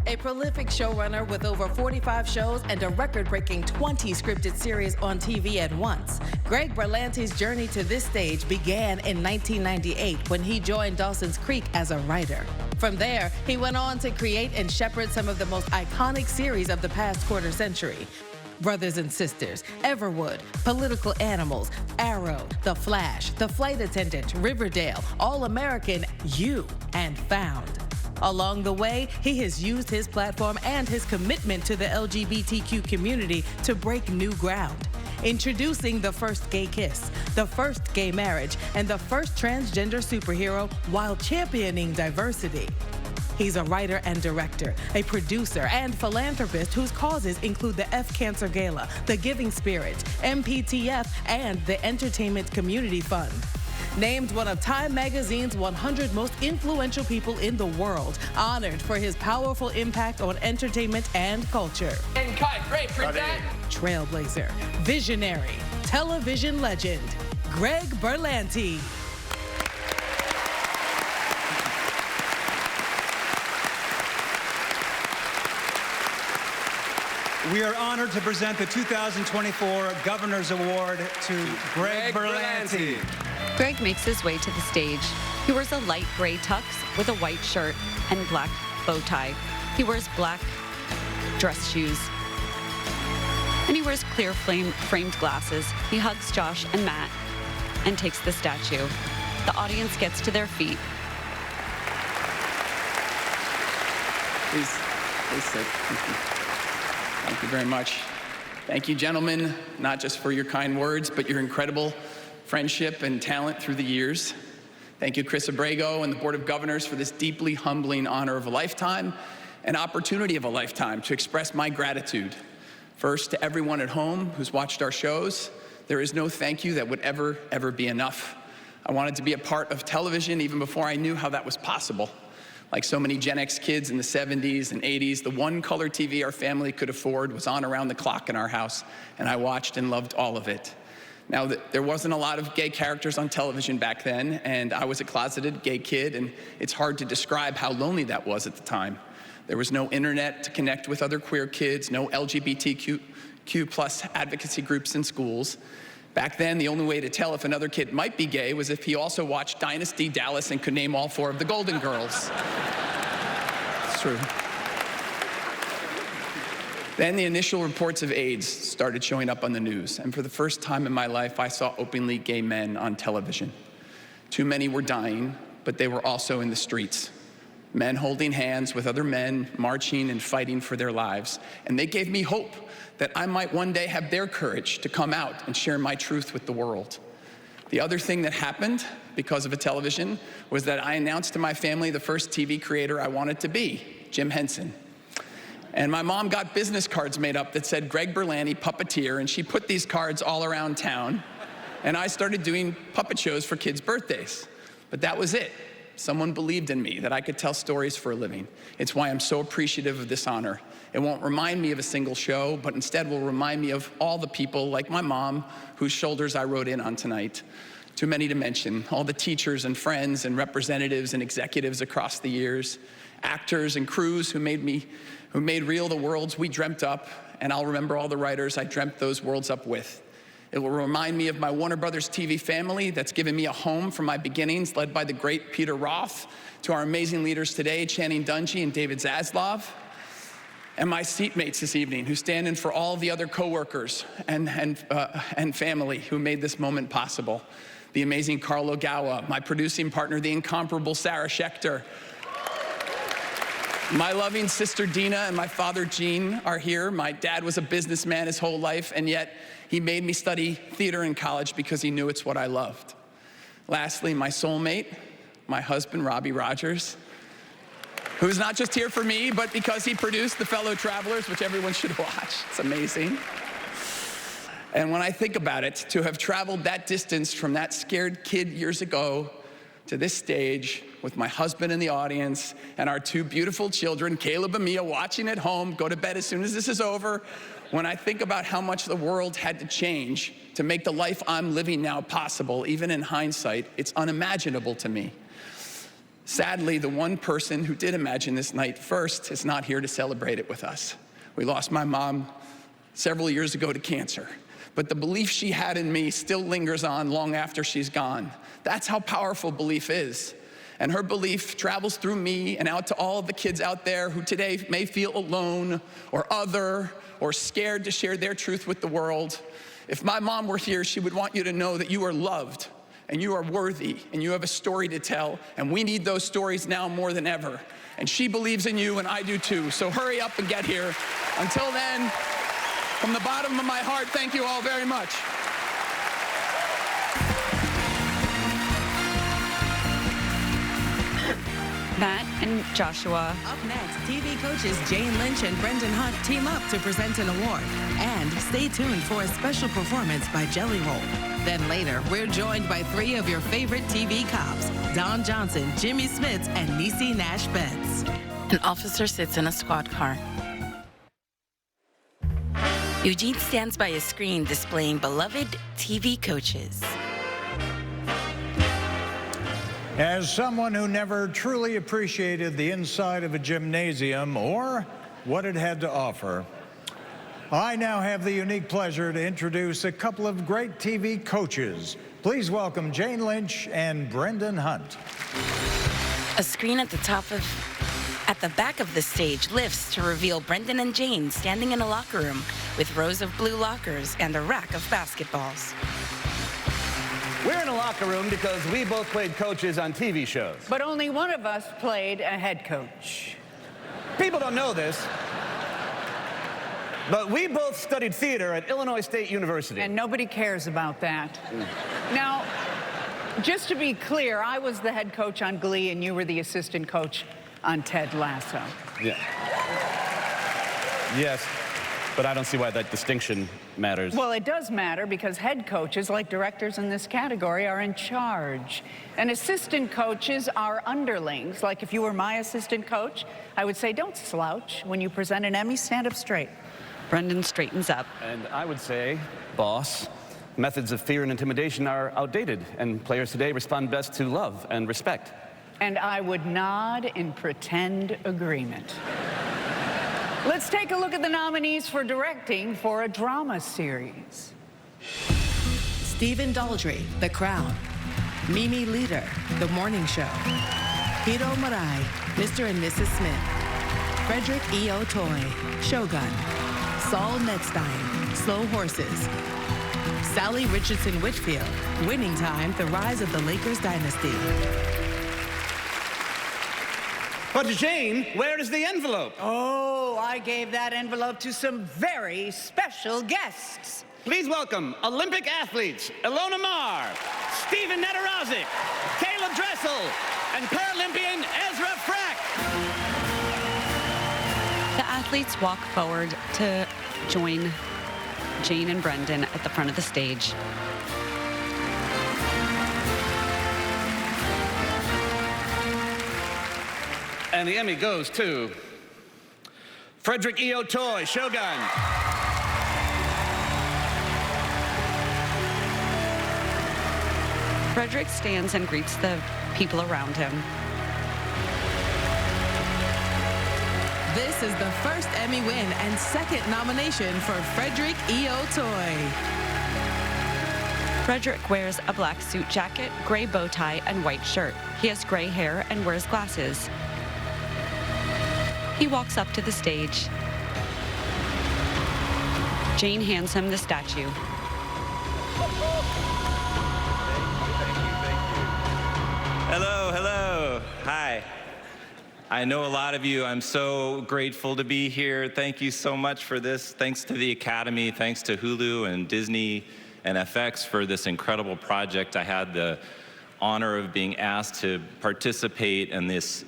A prolific showrunner with over 45 shows and a record-breaking 20 scripted series on TV at once, Greg Berlanti's journey to this stage began in 1998 when he joined Dawson's Creek as a writer. From there, he went on to create and shepherd some of the most iconic series of the past quarter century. Brothers and Sisters, Everwood, Political Animals, Arrow, The Flash, The Flight Attendant, Riverdale, All American, You, and Found. Along the way, he has used his platform and his commitment to the LGBTQ community to break new ground. Introducing the first gay kiss, the first gay marriage, and the first transgender superhero while championing diversity. He's a writer and director, a producer and philanthropist whose causes include the F Cancer Gala, the Giving Spirit, MPTF, and the Entertainment Community Fund. Named one of Time Magazine's 100 most influential people in the world, honored for his powerful impact on entertainment and culture. And cut, great, print that. Trailblazer, visionary, television legend, Greg Berlanti. We are honored to present the 2024 Governor's Award to Greg Berlanti. Greg makes his way to the stage. He wears a light gray tux with a white shirt and black bow tie. He wears black dress shoes. And he wears clear framed glasses. He hugs Josh and Matt and takes the statue. The audience gets to their feet. Please sit. Thank you very much. Thank you, gentlemen, not just for your kind words, but your incredible friendship and talent through the years. Thank you, Chris Abrego and the Board of Governors for this deeply humbling honor of a lifetime, an opportunity of a lifetime to express my gratitude. First, to everyone at home who's watched our shows, there is no thank you that would ever be enough. I wanted to be a part of television even before I knew how that was possible. Like so many Gen X kids in the 70s and 80s, the one color TV our family could afford was on around the clock in our house, and I watched and loved all of it. Now, there wasn't a lot of gay characters on television back then, and I was a closeted gay kid, and it's hard to describe how lonely that was at the time. There was no internet to connect with other queer kids, no LGBTQ+ advocacy groups in schools. Back then, the only way to tell if another kid might be gay was if he also watched Dynasty, Dallas, and could name all 4 of the Golden Girls. It's true. Then the initial reports of AIDS started showing up on the news, and for the first time in my life, I saw openly gay men on television. Too many were dying, but they were also in the streets. Men holding hands with other men, marching and fighting for their lives. And they gave me hope that I might one day have their courage to come out and share my truth with the world. The other thing that happened because of a television was that I announced to my family the first TV creator I wanted to be, Jim Henson. And my mom got business cards made up that said Greg Berlanti, puppeteer, and she put these cards all around town. And I started doing puppet shows for kids' birthdays. But that was it. Someone believed in me, that I could tell stories for a living. It's why I'm so appreciative of this honor. It won't remind me of a single show, but instead will remind me of all the people, like my mom, whose shoulders I rode in on tonight. Too many to mention. All the teachers and friends and representatives and executives across the years, actors and crews who made real the worlds we dreamt up, and I'll remember all the writers I dreamt those worlds up with. It will remind me of my Warner Brothers TV family that's given me a home from my beginnings, led by the great Peter Roth, to our amazing leaders today, Channing Dungey and David Zaslav, and my seatmates this evening, who stand in for all the other coworkers and family who made this moment possible. The amazing Carlo Gawa, my producing partner, the incomparable Sarah Schechter, my loving sister Dina and my father Gene are here. My dad was a businessman his whole life, and yet he made me study theater in college because he knew it's what I loved. Lastly, my soulmate, my husband Robbie Rogers, who's not just here for me, but because he produced The Fellow Travelers, which everyone should watch. It's amazing. And when I think about it, to have traveled that distance from that scared kid years ago to this stage with my husband in the audience and our two beautiful children, Caleb and Mia, watching at home, go to bed as soon as this is over. When I think about how much the world had to change to make the life I'm living now possible, even in hindsight, it's unimaginable to me. Sadly, the one person who did imagine this night first is not here to celebrate it with us. We lost my mom several years ago to cancer, but the belief she had in me still lingers on long after she's gone. That's how powerful belief is. And her belief travels through me and out to all of the kids out there who today may feel alone or other or scared to share their truth with the world. If my mom were here, she would want you to know that you are loved and you are worthy and you have a story to tell, and we need those stories now more than ever. And she believes in you, and I do too. So hurry up and get here. Until then, from the bottom of my heart, thank you all very much. Matt and Joshua. Up next, TV coaches Jane Lynch and Brendan Hunt team up to present an award. And stay tuned for a special performance by Jelly Roll. Then later, we're joined by three of your favorite TV cops, Don Johnson, Jimmy Smits, and Niecy Nash Betts. An officer sits in a squad car. Eugene stands by a screen displaying beloved TV coaches. As someone who never truly appreciated the inside of a gymnasium or what it had to offer, I now have the unique pleasure to introduce a couple of great TV coaches. Please welcome Jane Lynch and Brendan Hunt. A screen at the back of the stage lifts to reveal Brendan and Jane standing in a locker room with rows of blue lockers and a rack of basketballs. We're in a locker room because we both played coaches on TV shows. But only one of us played a head coach. People don't know this, but we both studied theater at Illinois State University. And nobody cares about that. Now, just to be clear, I was the head coach on Glee and you were the assistant coach on Ted Lasso. Yeah. Yes, but I don't see why that distinction matters. Well, it does matter because head coaches, like directors in this category, are in charge. And assistant coaches are underlings. Like if you were my assistant coach, I would say, don't slouch. When you present an Emmy, stand up straight. Brendan straightens up. And I would say, boss, methods of fear and intimidation are outdated, and players today respond best to love and respect. And I would nod in pretend agreement. Let's take a look at the nominees for directing for a drama series. Stephen Daldry, The Crown. Mimi Leder, The Morning Show. Hiro Murai, Mr. and Mrs. Smith. Frederick E. O'Toole, Shogun. Saul Netstein, Slow Horses. Sally Richardson Whitfield, Winning Time, The Rise of the Lakers Dynasty. But Jane, where is the envelope? Oh, I gave that envelope to some very special guests. Please welcome Olympic athletes Ilona Maher, Steven Nedorozic, Caleb Dressel, and Paralympian Ezra Frack. The athletes walk forward to join Jane and Brendan at the front of the stage. And the Emmy goes to Frederick E. Otoy, Shogun. Frederick stands and greets the people around him. This is the first Emmy win and second nomination for Frederick E. Otoy. Frederick wears a black suit jacket, gray bow tie, and white shirt. He has gray hair and wears glasses. He walks up to the stage. Jane hands him the statue. Hello, hello. Hi. I know a lot of you. I'm so grateful to be here. Thank you so much for this. Thanks to the Academy. Thanks to Hulu and Disney and FX for this incredible project. I had the honor of being asked to participate, and this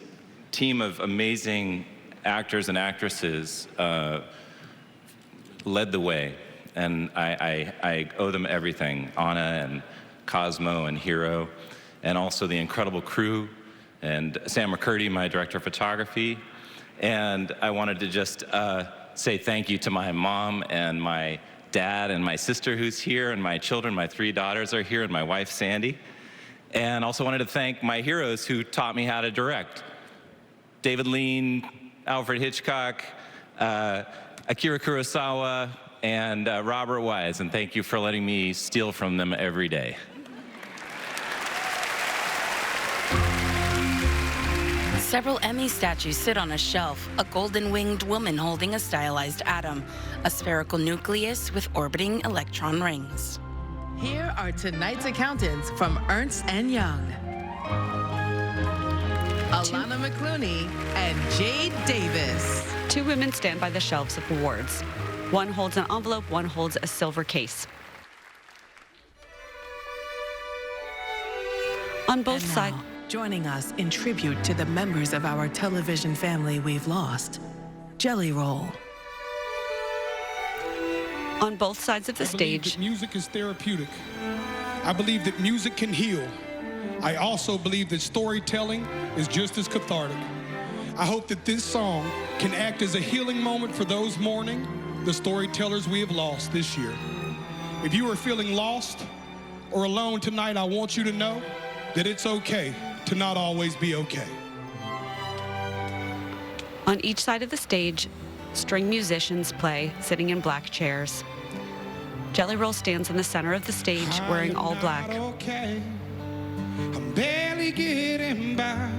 team of amazing actors and actresses led the way. And I owe them everything. Anna and Cosmo and Hero, and also the incredible crew, and Sam McCurdy, my director of photography. And I wanted to just say thank you to my mom and my dad and my sister who's here, and my children. My 3 daughters are here, and my wife, Sandy. And also wanted to thank my heroes who taught me how to direct. David Lean, Alfred Hitchcock, Akira Kurosawa, and Robert Wise. And thank you for letting me steal from them every day. Several Emmy statues sit on a shelf, a golden-winged woman holding a stylized atom, a spherical nucleus with orbiting electron rings. Here are tonight's accountants from Ernst & Young. Alana McClooney and Jade Davis. 2 women stand by the shelves of awards. One holds an envelope, one holds a silver case. On both sides. Joining us in tribute to the members of our television family we've lost, Jelly Roll. On both sides of the stage. Music is therapeutic. I believe that music can heal. I also believe that storytelling is just as cathartic. I hope that this song can act as a healing moment for those mourning the storytellers we have lost this year. If you are feeling lost or alone tonight, I want you to know that it's okay to not always be okay. On each side of the stage, string musicians play, sitting in black chairs. Jelly Roll stands in the center of the stage, wearing all black. Okay. I'm barely getting by.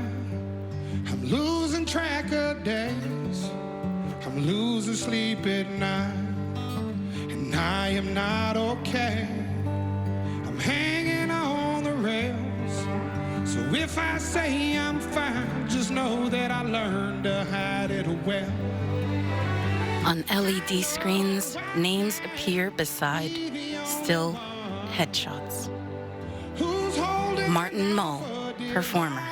I'm losing track of days. I'm losing sleep at night. And I am not okay. I'm hanging on the rails. So if I say I'm fine, just know that I learned to hide it well. On LED screens, names appear beside still headshots. Martin Mull, performer.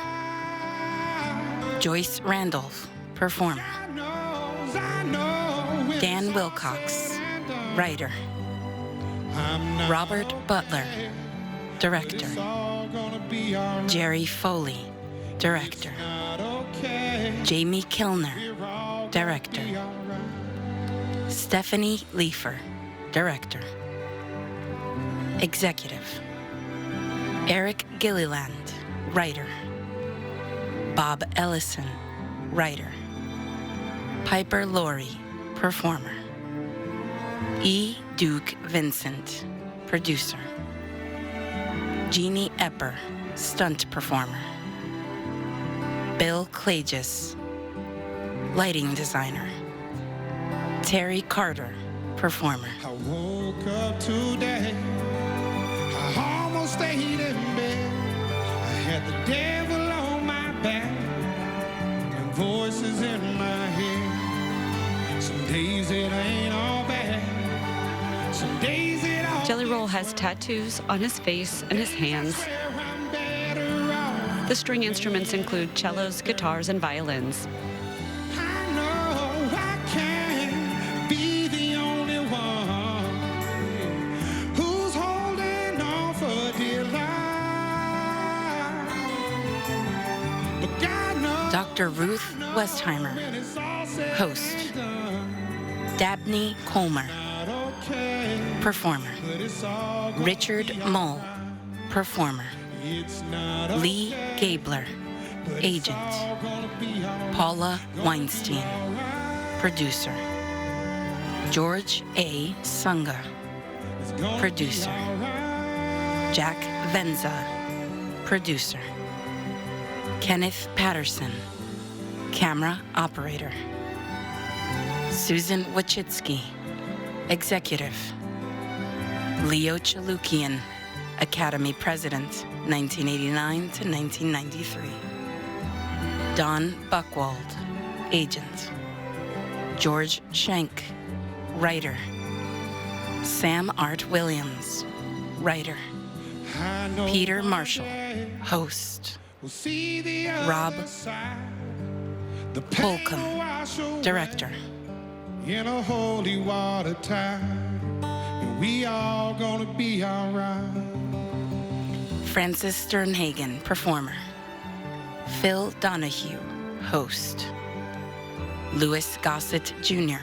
Joyce Randolph, performer. Dan Wilcox, writer. Robert Butler, director. Jerry Foley, director. Jamie Kilner, director. Stephanie Leifer, director. Executive. Eric Gilliland, writer. Bob Ellison, writer. Piper Laurie, performer. E. Duke Vincent, producer. Jeannie Epper, stunt performer. Bill Klages, lighting designer. Terry Carter, performer. I woke up today, I almost stayed in bed. I had the devil on my back and voices in my head. Some days it ain't all bad, some days it all. Jelly Roll has tattoos on his face and his hands. The string instruments include cellos, guitars, and violins. I know I can't be the only one who's holding on for dear life. But God knows Dr. Ruth Westheimer, host. Dabney Colmer, performer. Richard Mull, performer. Lee Gabler, agent. Paula Weinstein, producer. George A. Sunga, producer. Jack Venza, producer. Kenneth Patterson, camera operator. Susan Wachitsky, executive. Leo Chalukian, Academy President, 1989 to 1993. Don Buchwald, agent. George Schenk, writer. Sam Art Williams, writer. Peter Marshall, host. Rob Holcomb, director. In a holy water time, and we all gonna be all right. Francis Sternhagen, performer. Phil Donahue, host. Louis Gossett Jr.,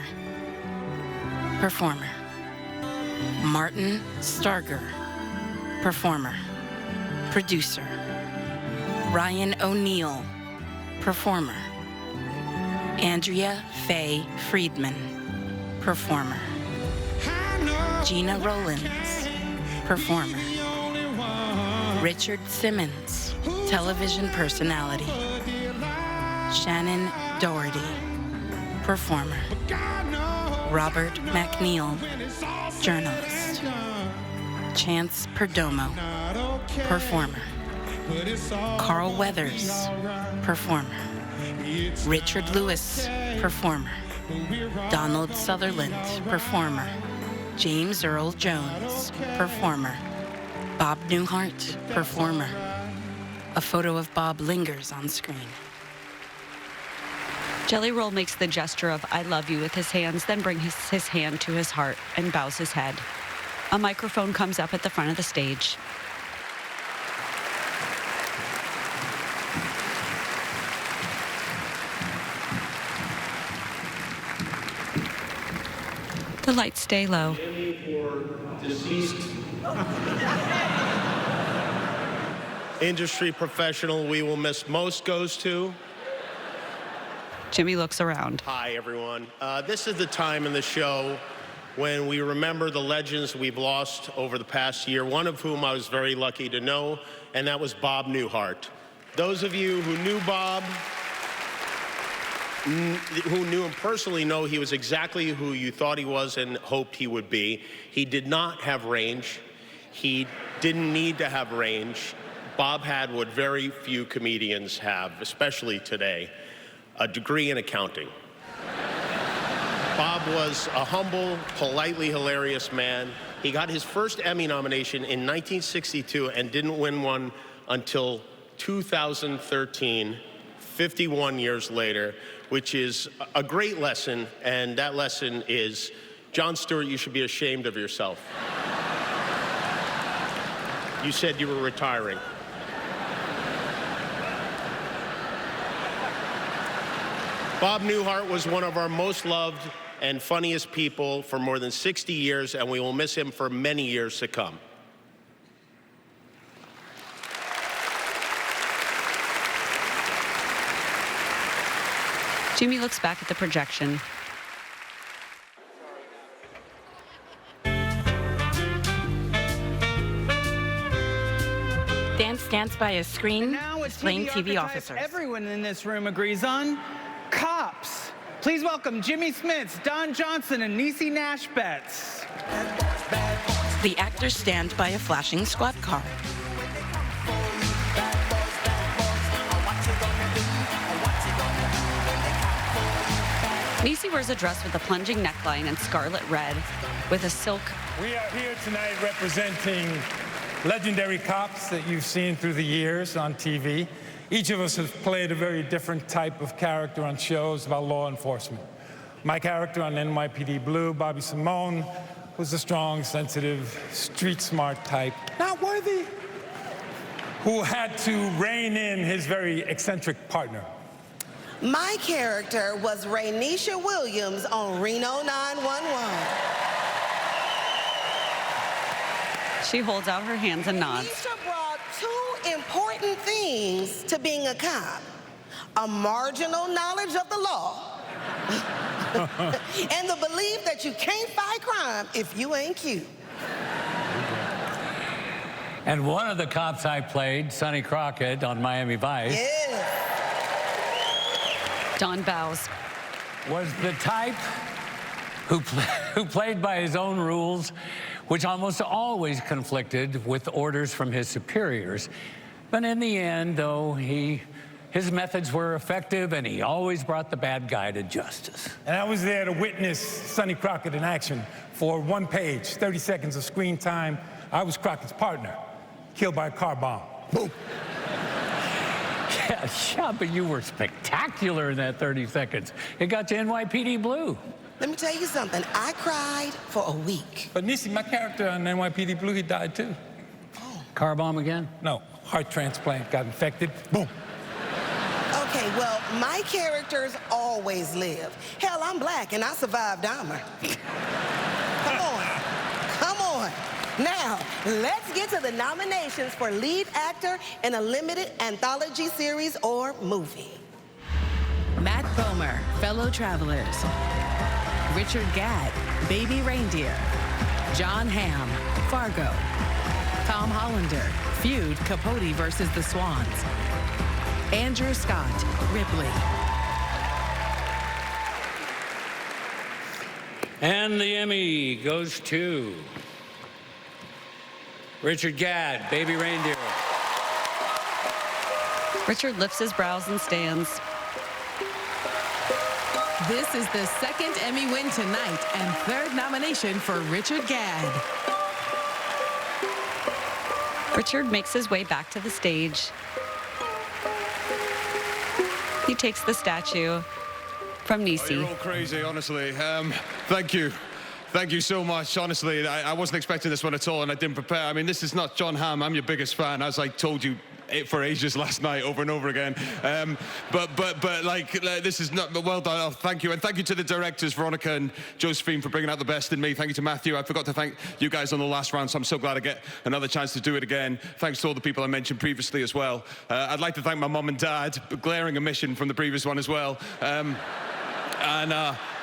performer. Martin Starger, performer. Producer. Ryan O'Neill, performer. Andrea Faye Friedman, performer. Gina Rollins, performer. Richard Simmons, television personality. Shannon Doherty, performer. Robert McNeil, journalist. Chance Perdomo, performer. Carl Weathers, performer. Richard Lewis, performer. Donald Sutherland, performer. James Earl Jones, performer. Bob Newhart, performer. A photo of Bob lingers on screen. Jelly Roll makes the gesture of "I love you" with his hands, then brings his hand to his heart and bows his head. A microphone comes up at the front of the stage. The lights stay low. Industry professional we will miss most goes to. Jimmy looks around. Hi, everyone. This is the time in the show when we remember the legends we've lost over the past year, one of whom I was very lucky to know, and that was Bob Newhart. Those of you who knew Bob, who knew him personally, know he was exactly who you thought he was and hoped he would be. He did not have range. He didn't need to have range. Bob had what very few comedians have, especially today, a degree in accounting. Bob was a humble, politely hilarious man. He got his first Emmy nomination in 1962 and didn't win one until 2013, 51 years later, which is a great lesson, and that lesson is, Jon Stewart, you should be ashamed of yourself. You said you were retiring. Bob Newhart was one of our most loved and funniest people for more than 60 years, and we will miss him for many years to come. Jimmy looks back at the projection. Dance by a screen, displaying TV officers. Everyone in this room agrees on: cops. Please welcome Jimmy Smits, Don Johnson, and Niecy Nash Betts. The actors stand by a flashing squad car. Niecy wears a dress with a plunging neckline and scarlet red with a silk. We are here tonight representing legendary cops that you've seen through the years on TV. Each of us has played a very different type of character on shows about law enforcement. My character on NYPD Blue, Bobby Simone, was a strong, sensitive, street-smart type, not worthy, who had to rein in his very eccentric partner. My character was Raynisha Williams on Reno 911. She holds out her hands and nods. Raynisha brought two important things to being a cop: a marginal knowledge of the law and the belief that you can't fight crime if you ain't cute. And one of the cops I played, Sonny Crockett on Miami Vice. Yes. Don bows. Was the type who played by his own rules, which almost always conflicted with orders from his superiors. But in the end, though, his methods were effective, and he always brought the bad guy to justice. And I was there to witness Sonny Crockett in action for 1 page, 30 seconds of screen time. I was Crockett's partner, killed by a car bomb. Boom. Yeah, but you were spectacular in that 30 seconds. It got to NYPD Blue. Let me tell you something. I cried for a week. But Niecy, my character on NYPD Blue, he died too. Car bomb again? No, heart transplant, got infected. Boom. Okay, well, my characters always live. Hell, I'm black and I survived Dahmer. Come on. Come on. Now, let's get to the nominations for lead actor in a limited anthology series or movie. Matt Bomer, Fellow Travelers. Richard Gadd, Baby Reindeer. John Hamm, Fargo. Tom Hollander, Feud, Capote versus the Swans. Andrew Scott, Ripley. And the Emmy goes to Richard Gadd, Baby Reindeer. Richard lifts his brows and stands. This is the second Emmy win tonight and third nomination for Richard Gadd. Richard makes his way back to the stage. He takes the statue from Niecy. Oh, you're all crazy, honestly. Thank you. Thank you so much. Honestly, I wasn't expecting this one at all, and I didn't prepare. I mean, this is not John Hamm. I'm your biggest fan, as I told you for ages last night, over and over again. But like, this is not, well done. Oh, thank you. And thank you to the directors, Veronica and Josephine, for bringing out the best in me. Thank you to Matthew. I forgot to thank you guys on the last round, so I'm so glad I get another chance to do it again. Thanks to all the people I mentioned previously as well. I'd like to thank my mum and dad, glaring omission from the previous one as well.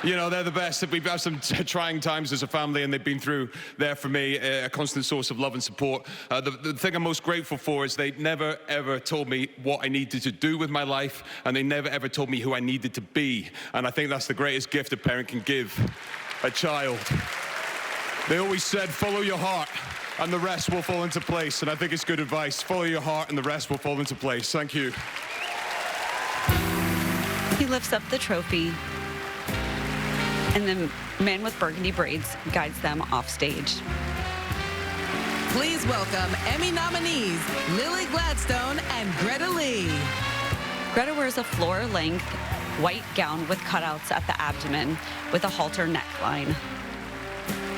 You know, they're the best. We've had some trying times as a family, and they've been through there for me, a constant source of love and support. The thing I'm most grateful for is they never, ever told me what I needed to do with my life, and they never, ever told me who I needed to be. And I think that's the greatest gift a parent can give a child. They always said, follow your heart, and the rest will fall into place. And I think it's good advice. Follow your heart, and the rest will fall into place. Thank you. He lifts up the trophy, and the man with burgundy braids guides them off stage. Please welcome Emmy nominees Lily Gladstone and Greta Lee. Greta wears a floor-length white gown with cutouts at the abdomen with a halter neckline.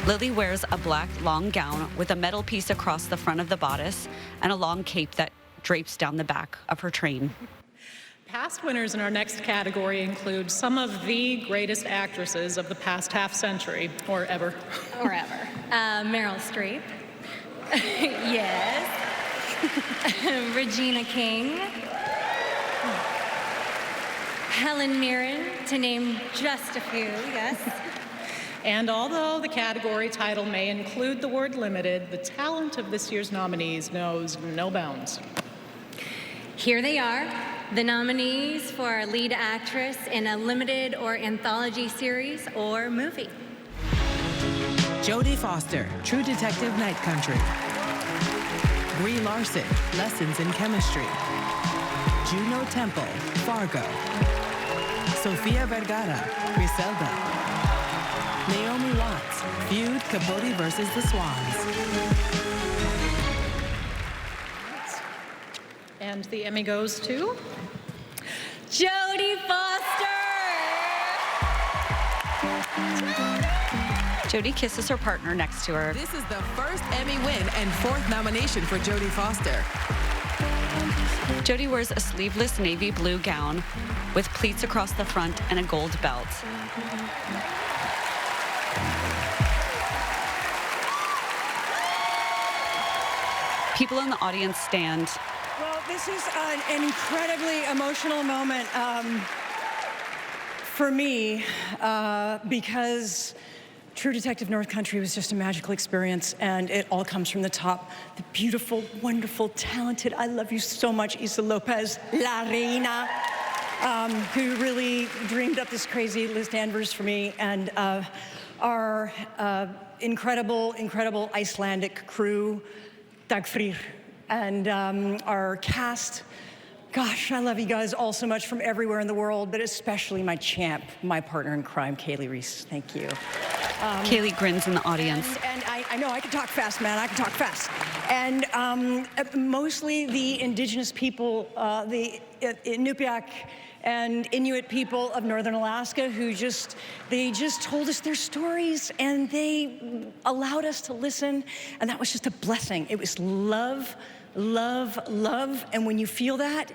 Lily wears a black long gown with a metal piece across the front of the bodice and a long cape that drapes down the back of her train. Past winners in our next category include some of the greatest actresses of the past half century, or ever. Or ever. Meryl Streep. Yes. Regina King. Helen Mirren, to name just a few, yes. And although the category title may include the word limited, the talent of this year's nominees knows no bounds. Here they are, The nominees for lead actress in a limited or anthology series or movie. Jodie Foster, True Detective Night Country. Brie Larson, Lessons in Chemistry. Juno Temple, Fargo. Sofia Vergara, Griselda. Naomi Watts, Feud, Capote versus the Swans. And the Emmy goes to Jodie Foster! Jodie kisses her partner next to her. This is the first Emmy win and fourth nomination for Jodie Foster. Jodie wears a sleeveless navy blue gown with pleats across the front and a gold belt. People in the audience stand. Well, this is an incredibly emotional moment for me because True Detective North Country was just a magical experience, and it all comes from the top. The beautiful, wonderful, talented, I love you so much, Issa Lopez, La Reina, who really dreamed up this crazy Liz Danvers for me, and our incredible, incredible Icelandic crew, Dagfrir, and our cast. Gosh, I love you guys all so much from everywhere in the world, but especially my champ, my partner in crime, Kaylee Reese. Thank you. Kaylee grins in the audience. And I know I can talk fast, man. I can talk fast. And mostly the indigenous people, the Inupiaq and Inuit people of Northern Alaska who they just told us their stories and they allowed us to listen. And that was just a blessing. It was love, love, love. And when you feel that,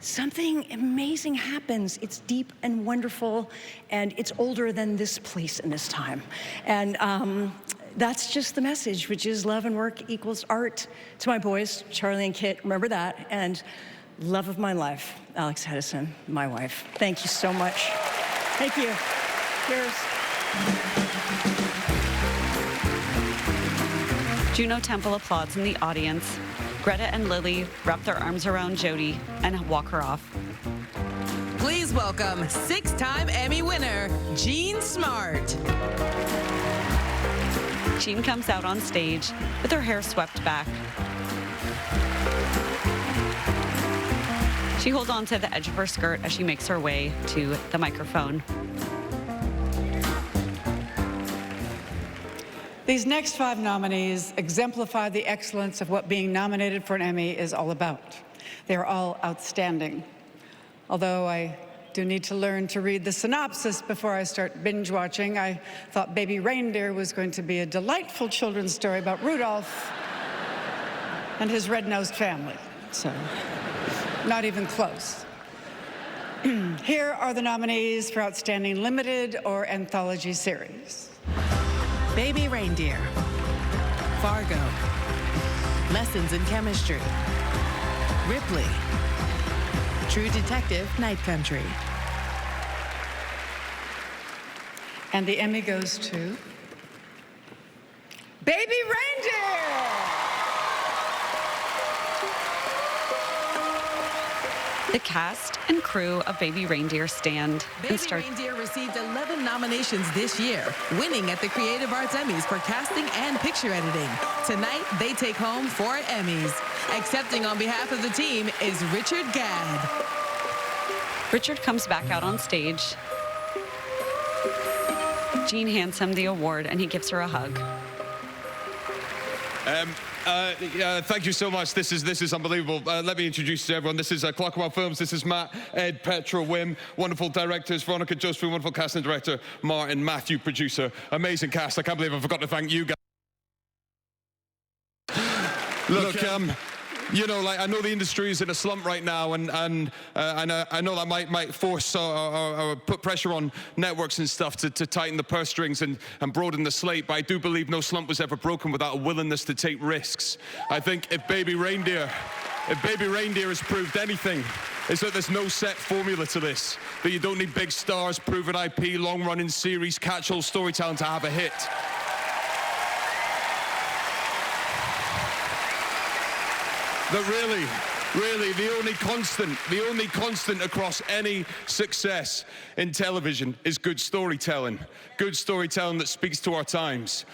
something amazing happens. It's deep and wonderful, and it's older than this place and this time. And that's just the message, which is love and work equals art. To my boys, Charlie and Kit, remember that. And love of my life, Alex Hedison, my wife. Thank you so much. Thank you. Cheers. Juno Temple applauds in the audience. Greta and Lily wrap their arms around Jodie and walk her off. Please welcome six-time Emmy winner, Jean Smart. Jean comes out on stage with her hair swept back. She holds on to the edge of her skirt as she makes her way to the microphone. These next 5 nominees exemplify the excellence of what being nominated for an Emmy is all about. They are all outstanding. Although I do need to learn to read the synopsis before I start binge watching, I thought Baby Reindeer was going to be a delightful children's story about Rudolph and his red-nosed family. So, not even close. Here are the nominees for Outstanding Limited or Anthology Series. Baby Reindeer. Fargo. Lessons in Chemistry. Ripley. True Detective Night Country. And the Emmy goes to Baby Reindeer! The cast and crew of Baby Reindeer stand Baby and start. Reindeer received 11 nominations this year, winning at the Creative Arts Emmys for casting and picture editing. Tonight, they take home 4 Emmys. Accepting on behalf of the team is Richard Gadd. Richard comes back out on stage. Jean hands him the award and he gives her a hug. Thank you so much. This is unbelievable. Let me introduce you to everyone. This is Clockwell Films. This is Matt, Ed, Petra, Wim. Wonderful directors, Veronica Josephine, wonderful casting director, Martin, Matthew, producer. Amazing cast. I can't believe I forgot to thank you guys. Look, you know, like I know the industry is in a slump right now, and I know that might force or put pressure on networks and stuff to tighten the purse strings and broaden the slate. But I do believe no slump was ever broken without a willingness to take risks. I think if Baby Reindeer has proved anything, it's that there's no set formula to this. That you don't need big stars, proven IP, long-running series, catch-all storytelling to have a hit. That Really, the only constant across any success in television is good storytelling that speaks to our times.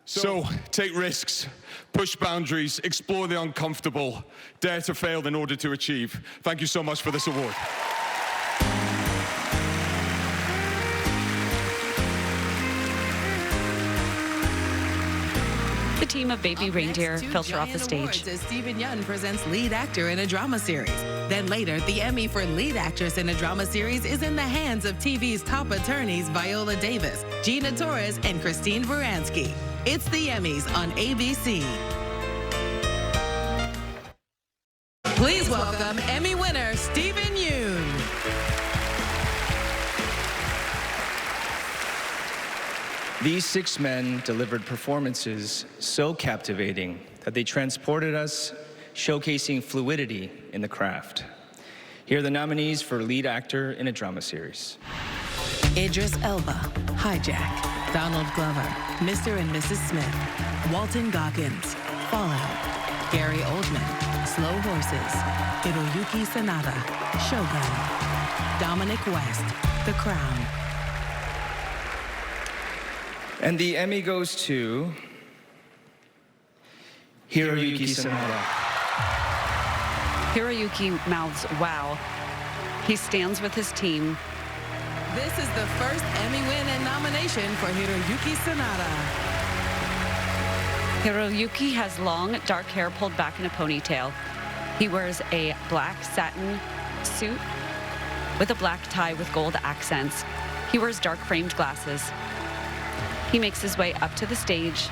So take risks, push boundaries, explore the uncomfortable, dare to fail in order to achieve. Thank you so much for this award. The team of baby reindeer filter off the stage. As Stephen Yeun presents lead actor in a drama series. Then later, the Emmy for lead actress in a drama series is in the hands of TV's top attorneys Viola Davis, Gina Torres, and Christine Baranski. It's the Emmys on ABC. Please welcome Emmy winner Stephen Yeun. These 6 men delivered performances so captivating that they transported us, showcasing fluidity in the craft. Here are the nominees for lead actor in a drama series. Idris Elba, Hijack. Donald Glover, Mr. and Mrs. Smith. Walton Goggins, Fallout. Gary Oldman, Slow Horses. Hiroyuki Sanada, Shogun. Dominic West, The Crown. And the Emmy goes to Hiroyuki Sanada. Hiroyuki mouths wow. He stands with his team. This is the first Emmy win and nomination for Hiroyuki Sanada. Hiroyuki has long, dark hair pulled back in a ponytail. He wears a black satin suit with a black tie with gold accents. He wears dark framed glasses. He makes his way up to the stage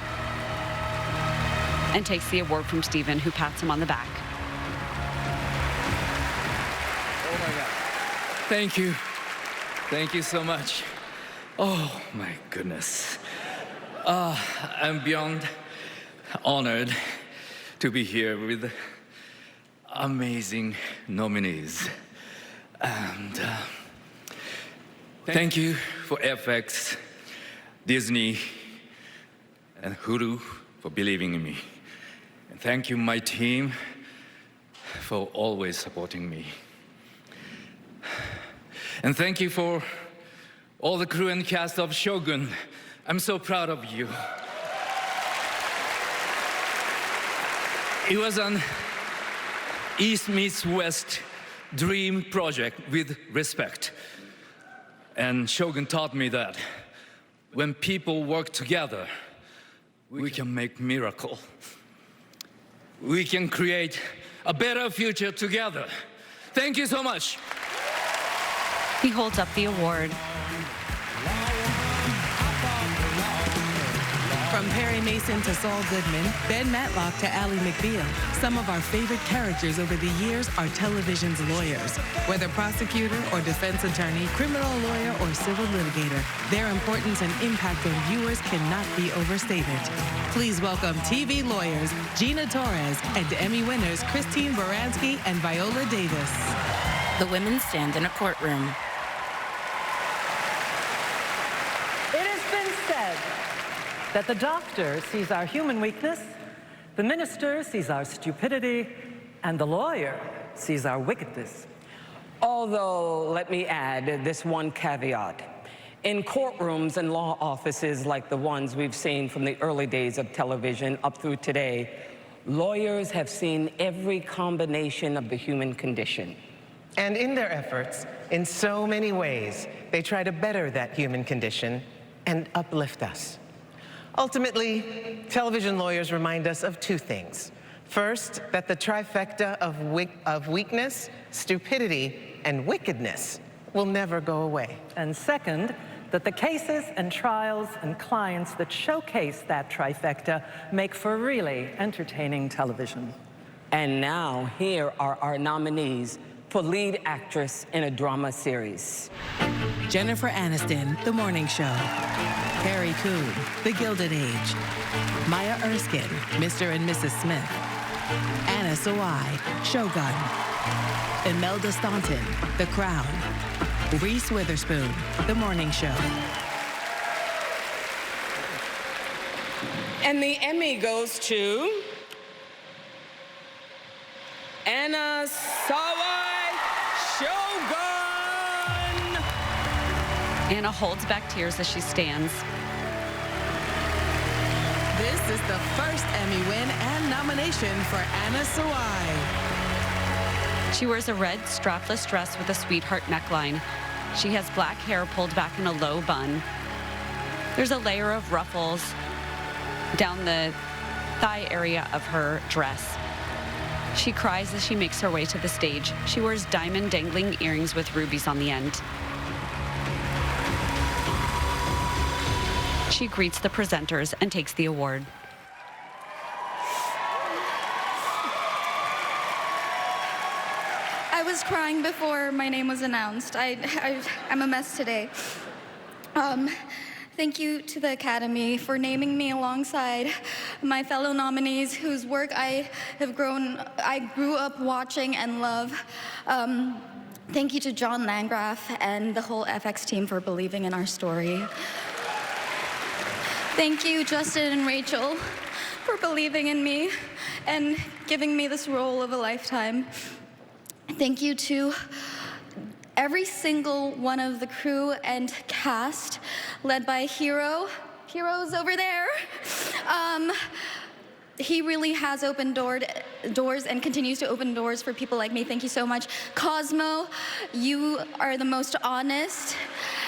and takes the award from Stephen, who pats him on the back. Oh my God. Thank you. Thank you so much. Oh my goodness. I'm beyond honored to be here with amazing nominees. And thank you for FX, Disney, and Hulu for believing in me. And thank you, my team, for always supporting me. And thank you for all the crew and cast of Shogun. I'm so proud of you. It was an East meets West dream project with respect. And Shogun taught me that when people work together, we can make miracle. We can create a better future together. Thank you so much. He holds up the award. From Perry Mason to Saul Goodman, Ben Matlock to Ally McBeal, some of our favorite characters over the years are television's lawyers. Whether prosecutor or defense attorney, criminal lawyer or civil litigator, their importance and impact on viewers cannot be overstated. Please welcome TV lawyers Gina Torres and Emmy winners Christine Baranski and Viola Davis. The women stand in a courtroom. It has been said that the doctor sees our human weakness, the minister sees our stupidity, and the lawyer sees our wickedness. Although, let me add this one caveat. In courtrooms and law offices like the ones we've seen from the early days of television up through today, lawyers have seen every combination of the human condition. And in their efforts, in so many ways, they try to better that human condition and uplift us. Ultimately, television lawyers remind us of 2 things. First, that the trifecta of weakness, stupidity, and wickedness will never go away. And second, that the cases and trials and clients that showcase that trifecta make for really entertaining television. And now, here are our nominees for lead actress in a drama series. Jennifer Aniston, The Morning Show. Carrie Coon, The Gilded Age. Maya Erskine, Mr. and Mrs. Smith. Anna Sawai, Shogun. Imelda Staunton, The Crown. Reese Witherspoon, The Morning Show. And the Emmy goes to Anna Sawai Shogun! Anna holds back tears as she stands. This is the first Emmy win and nomination for Anna Sawai. She wears a red strapless dress with a sweetheart neckline. She has black hair pulled back in a low bun. There's a layer of ruffles down the thigh area of her dress. She cries as she makes her way to the stage. She wears diamond dangling earrings with rubies on the end. She greets the presenters and takes the award. I was crying before my name was announced. I'm a mess today. Thank you to the Academy for naming me alongside my fellow nominees whose work I grew up watching and love. Thank you to John Landgraf and the whole FX team for believing in our story. Thank you, Justin and Rachel, for believing in me and giving me this role of a lifetime. Thank you to every single one of the crew and cast, led by Hero. Hero's over there. He really has opened doors and continues to open doors for people like me. Thank you so much. Cosmo, you are the most honest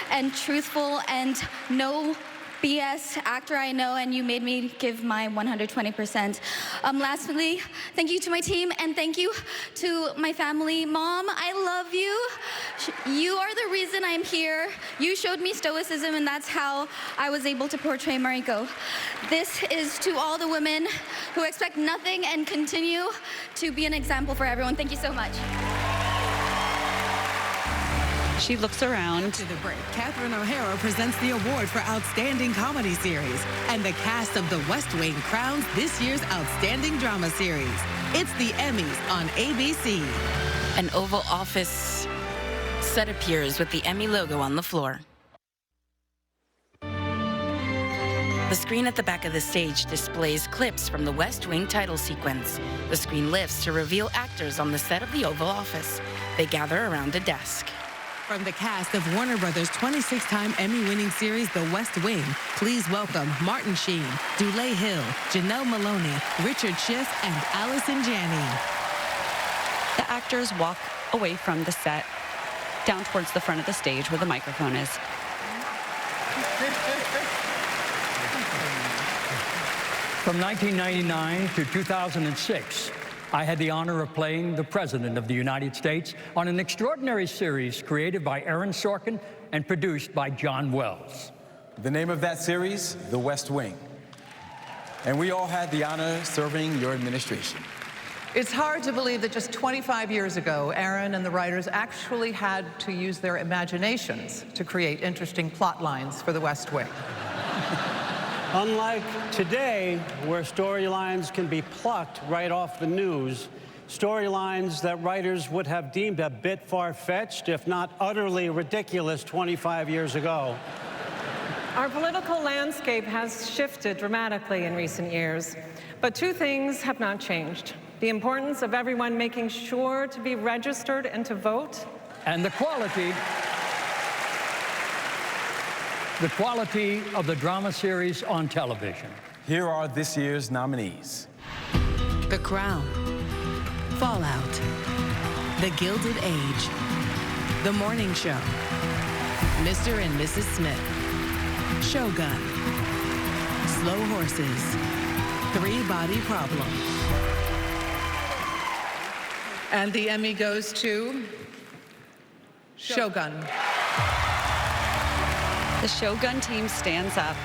and truthful and no BS actor I know, and you made me give my 120%. Lastly, thank you to my team, and thank you to my family. Mom, I love you. You are the reason I'm here. You showed me stoicism, and that's how I was able to portray Mariko. This is to all the women who expect nothing and continue to be an example for everyone. Thank you so much. She looks around. After the break, Catherine O'Hara presents the award for Outstanding Comedy Series, and the cast of The West Wing crowns this year's Outstanding Drama Series. It's the Emmys on ABC. An Oval Office set appears with the Emmy logo on the floor. The screen at the back of the stage displays clips from the West Wing title sequence. The screen lifts to reveal actors on the set of the Oval Office. They gather around a desk. From the cast of Warner Brothers' 26-time Emmy-winning series, The West Wing, please welcome Martin Sheen, Dulé Hill, Janelle Maloney, Richard Schiff, and Allison Janney. The actors walk away from the set, down towards the front of the stage where the microphone is. From 1999 to 2006, I had the honor of playing the President of the United States on an extraordinary series created by Aaron Sorkin and produced by John Wells. The name of that series, The West Wing. And we all had the honor serving your administration. It's hard to believe that just 25 years ago, Aaron and the writers actually had to use their imaginations to create interesting plot lines for The West Wing. Unlike today, where storylines can be plucked right off the news, storylines that writers would have deemed a bit far-fetched, if not utterly ridiculous 25 years ago. Our political landscape has shifted dramatically in recent years, but two things have not changed. The importance of everyone making sure to be registered and to vote. And the quality of the drama series on television. Here are this year's nominees. The Crown, Fallout, The Gilded Age, The Morning Show, Mr. and Mrs. Smith, Shogun, Slow Horses, Three Body Problem. And the Emmy goes to Shogun. The Shogun team stands up.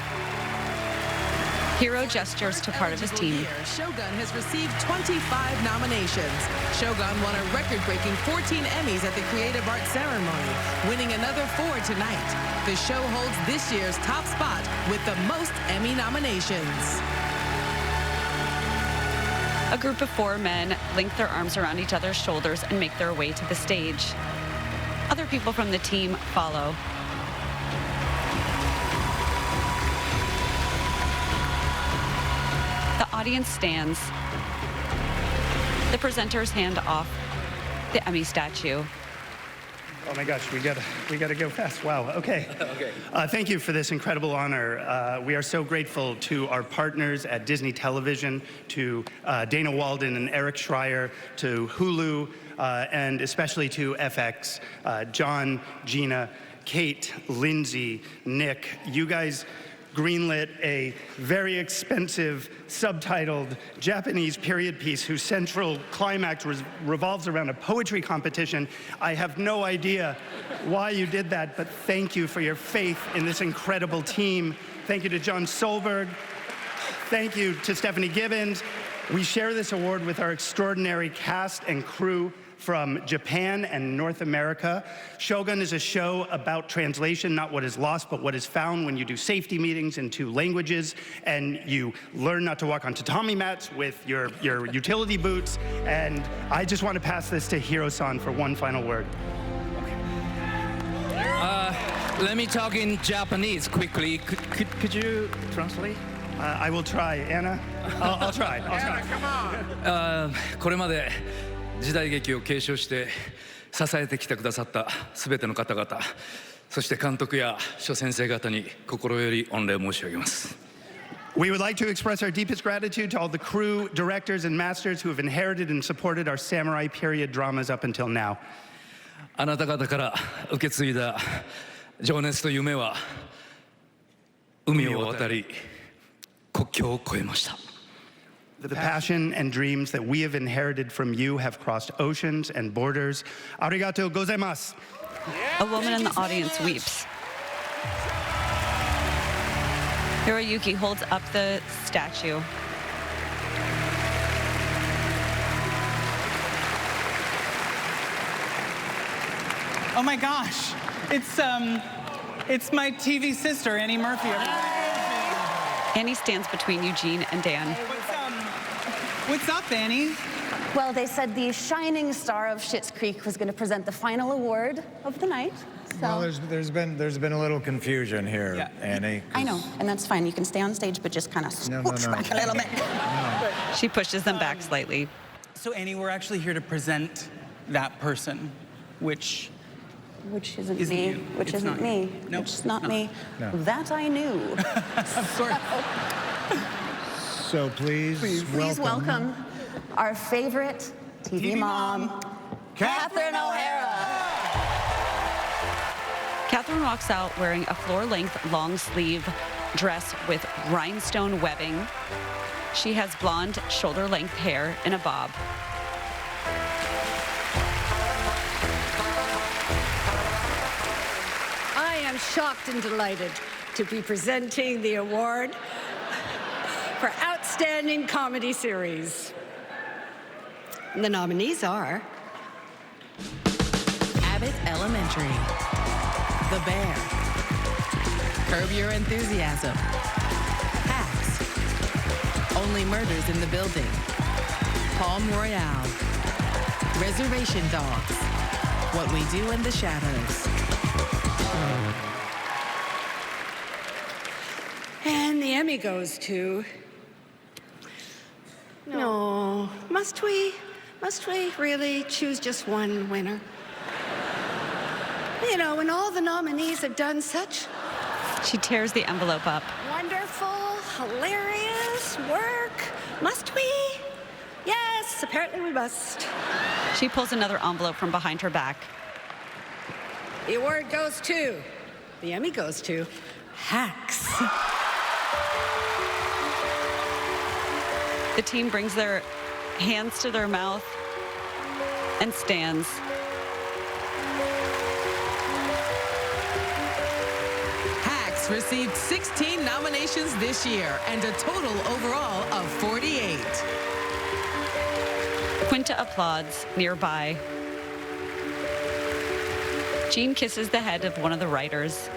Hero gestures to part of his team. Shogun has received 25 nominations. Shogun won a record-breaking 14 Emmys at the Creative Arts Ceremony, winning another 4 tonight. The show holds this year's top spot with the most Emmy nominations. A group of 4 men link their arms around each other's shoulders and make their way to the stage. Other people from the team follow. The audience stands. The presenters hand off the Emmy statue. Oh my gosh, we gotta go fast. Wow. Okay. Okay. Thank you for this incredible honor. We are so grateful to our partners at Disney Television, to Dana Walden and Eric Schreier, to Hulu, and especially to FX. John, Gina, Kate, Lindsay, Nick, you guys greenlit a very expensive, subtitled Japanese period piece whose central climax revolves around a poetry competition. I have no idea why you did that, but thank you for your faith in this incredible team. Thank you to John Solberg. Thank you to Stephanie Gibbons. We share this award with our extraordinary cast and crew from Japan and North America. Shogun is a show about translation, not what is lost, but what is found when you do safety meetings in 2 languages, and you learn not to walk on tatami mats with your utility boots. And I just want to pass this to Hiro-san for one final word. Let me talk in Japanese quickly. Could you translate? I will try. Anna? I'll try. Anna, come on. これまで時代劇を継承して支えてきてくださったすべての方々、そして監督や諸先生方に心より御礼申し上げます。We would like to express our deepest gratitude to all the crew, directors, and masters who have inherited and supported our samurai period dramas up until now. あなた方から受け継いだ情熱と夢は海を渡り国境を越えました。The passion and dreams that we have inherited from you have crossed oceans and borders. Arigatou gozaimasu. A woman in the audience weeps. Hiroyuki holds up the statue. Oh my gosh, it's my TV sister, Annie Murphy. Annie stands between Eugene and Dan. What's up, Annie? Well, they said the shining star of Schitt's Creek was going to present the final award of the night. So. Well, there's been a little confusion here, Annie. I know, and that's fine. You can stay on stage, but just kind of swoosh back a little bit. She pushes them back slightly. So, Annie, we're actually here to present that person, which isn't me. You. Which it's isn't me. No, Which is not me. No. That I knew. Of course. So please welcome our favorite TV mom, Catherine O'Hara. Catherine walks out wearing a floor-length long-sleeve dress with rhinestone webbing. She has blonde, shoulder-length hair in a bob. I am shocked and delighted to be presenting the award for Outstanding Comedy Series. The nominees are Abbott Elementary, The Bear, Curb Your Enthusiasm, Hacks, Only Murders in the Building, Palm Royale, Reservation Dogs, What We Do in the Shadows. And the Emmy goes to... No, must we really choose just one winner? You know, when all the nominees have done such... She tears the envelope up. Wonderful, hilarious work. Must we? Yes, apparently we must. She pulls another envelope from behind her back. The award goes to... The Emmy goes to... Hacks. The team brings their hands to their mouth and stands. Hacks received 16 nominations this year and a total overall of 48. Quinta applauds nearby. Jean kisses the head of one of the writers.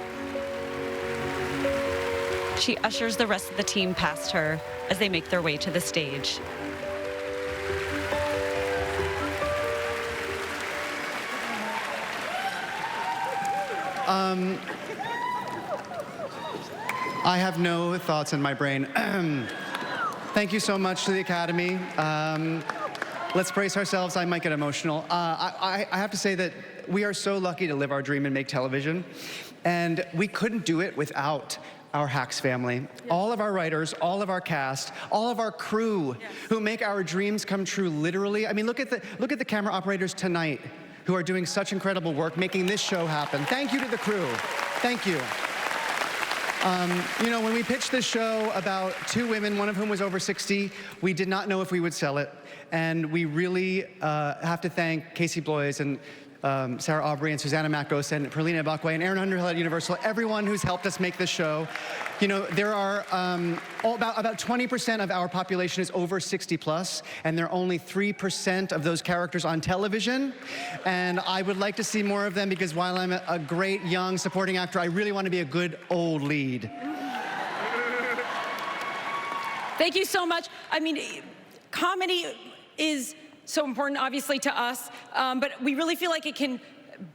She ushers the rest of the team past her as they make their way to the stage. I have no thoughts in my brain. Thank you so much to the Academy. Let's brace ourselves. I might get emotional. I have to say that we are so lucky to live our dream and make television. And we couldn't do it without our Hacks family. All of our writers, all of our cast, all of our crew who make our dreams come true literally. I mean, look at the camera operators tonight who are doing such incredible work making this show happen. Thank you to the crew. Thank you. You know, when we pitched this show about two women, one of whom was over 60, we did not know if we would sell it. And we really have to thank Casey Bloys and Sarah Aubrey and Susanna Makos and Perlina Bakwe and Aaron Underhill at Universal, everyone who's helped us make this show. You know, there are about 20% of our population is over 60 plus, and there are only 3% of those characters on television. And I would like to see more of them because while I'm a great young supporting actor, I really want to be a good old lead. Thank you so much. I mean, comedy is so important, obviously, to us, but we really feel like it can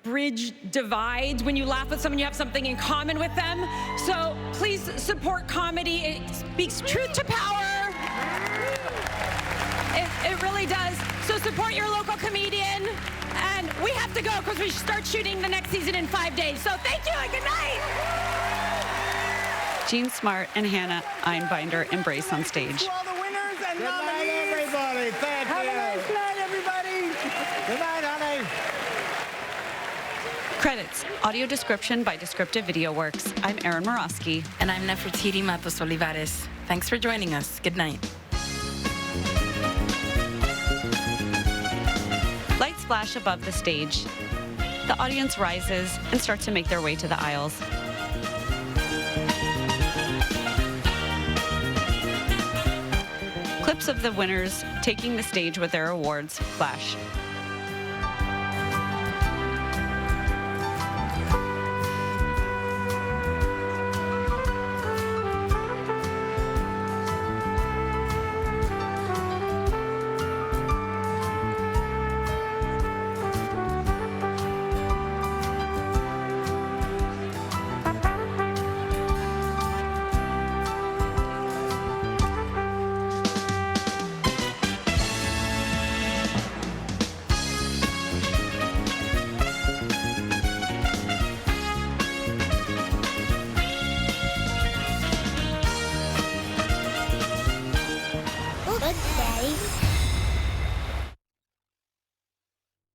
bridge divides. When you laugh with someone, you have something in common with them. So please support comedy. It speaks truth to power. It really does. So support your local comedian. And we have to go because we start shooting the next season in 5 days. So thank you and good night. Jean Smart and Hannah Einbinder embrace on stage. Good night, everybody. Thank you. Have a nice night, everybody. Good night, honey. Credits. Audio description by Descriptive Video Works. I'm Erin Morosky. And I'm Nefertiti Matos Olivares. Thanks for joining us. Good night. Lights flash above the stage. The audience rises and starts to make their way to the aisles. Clips of the winners taking the stage with their awards flash.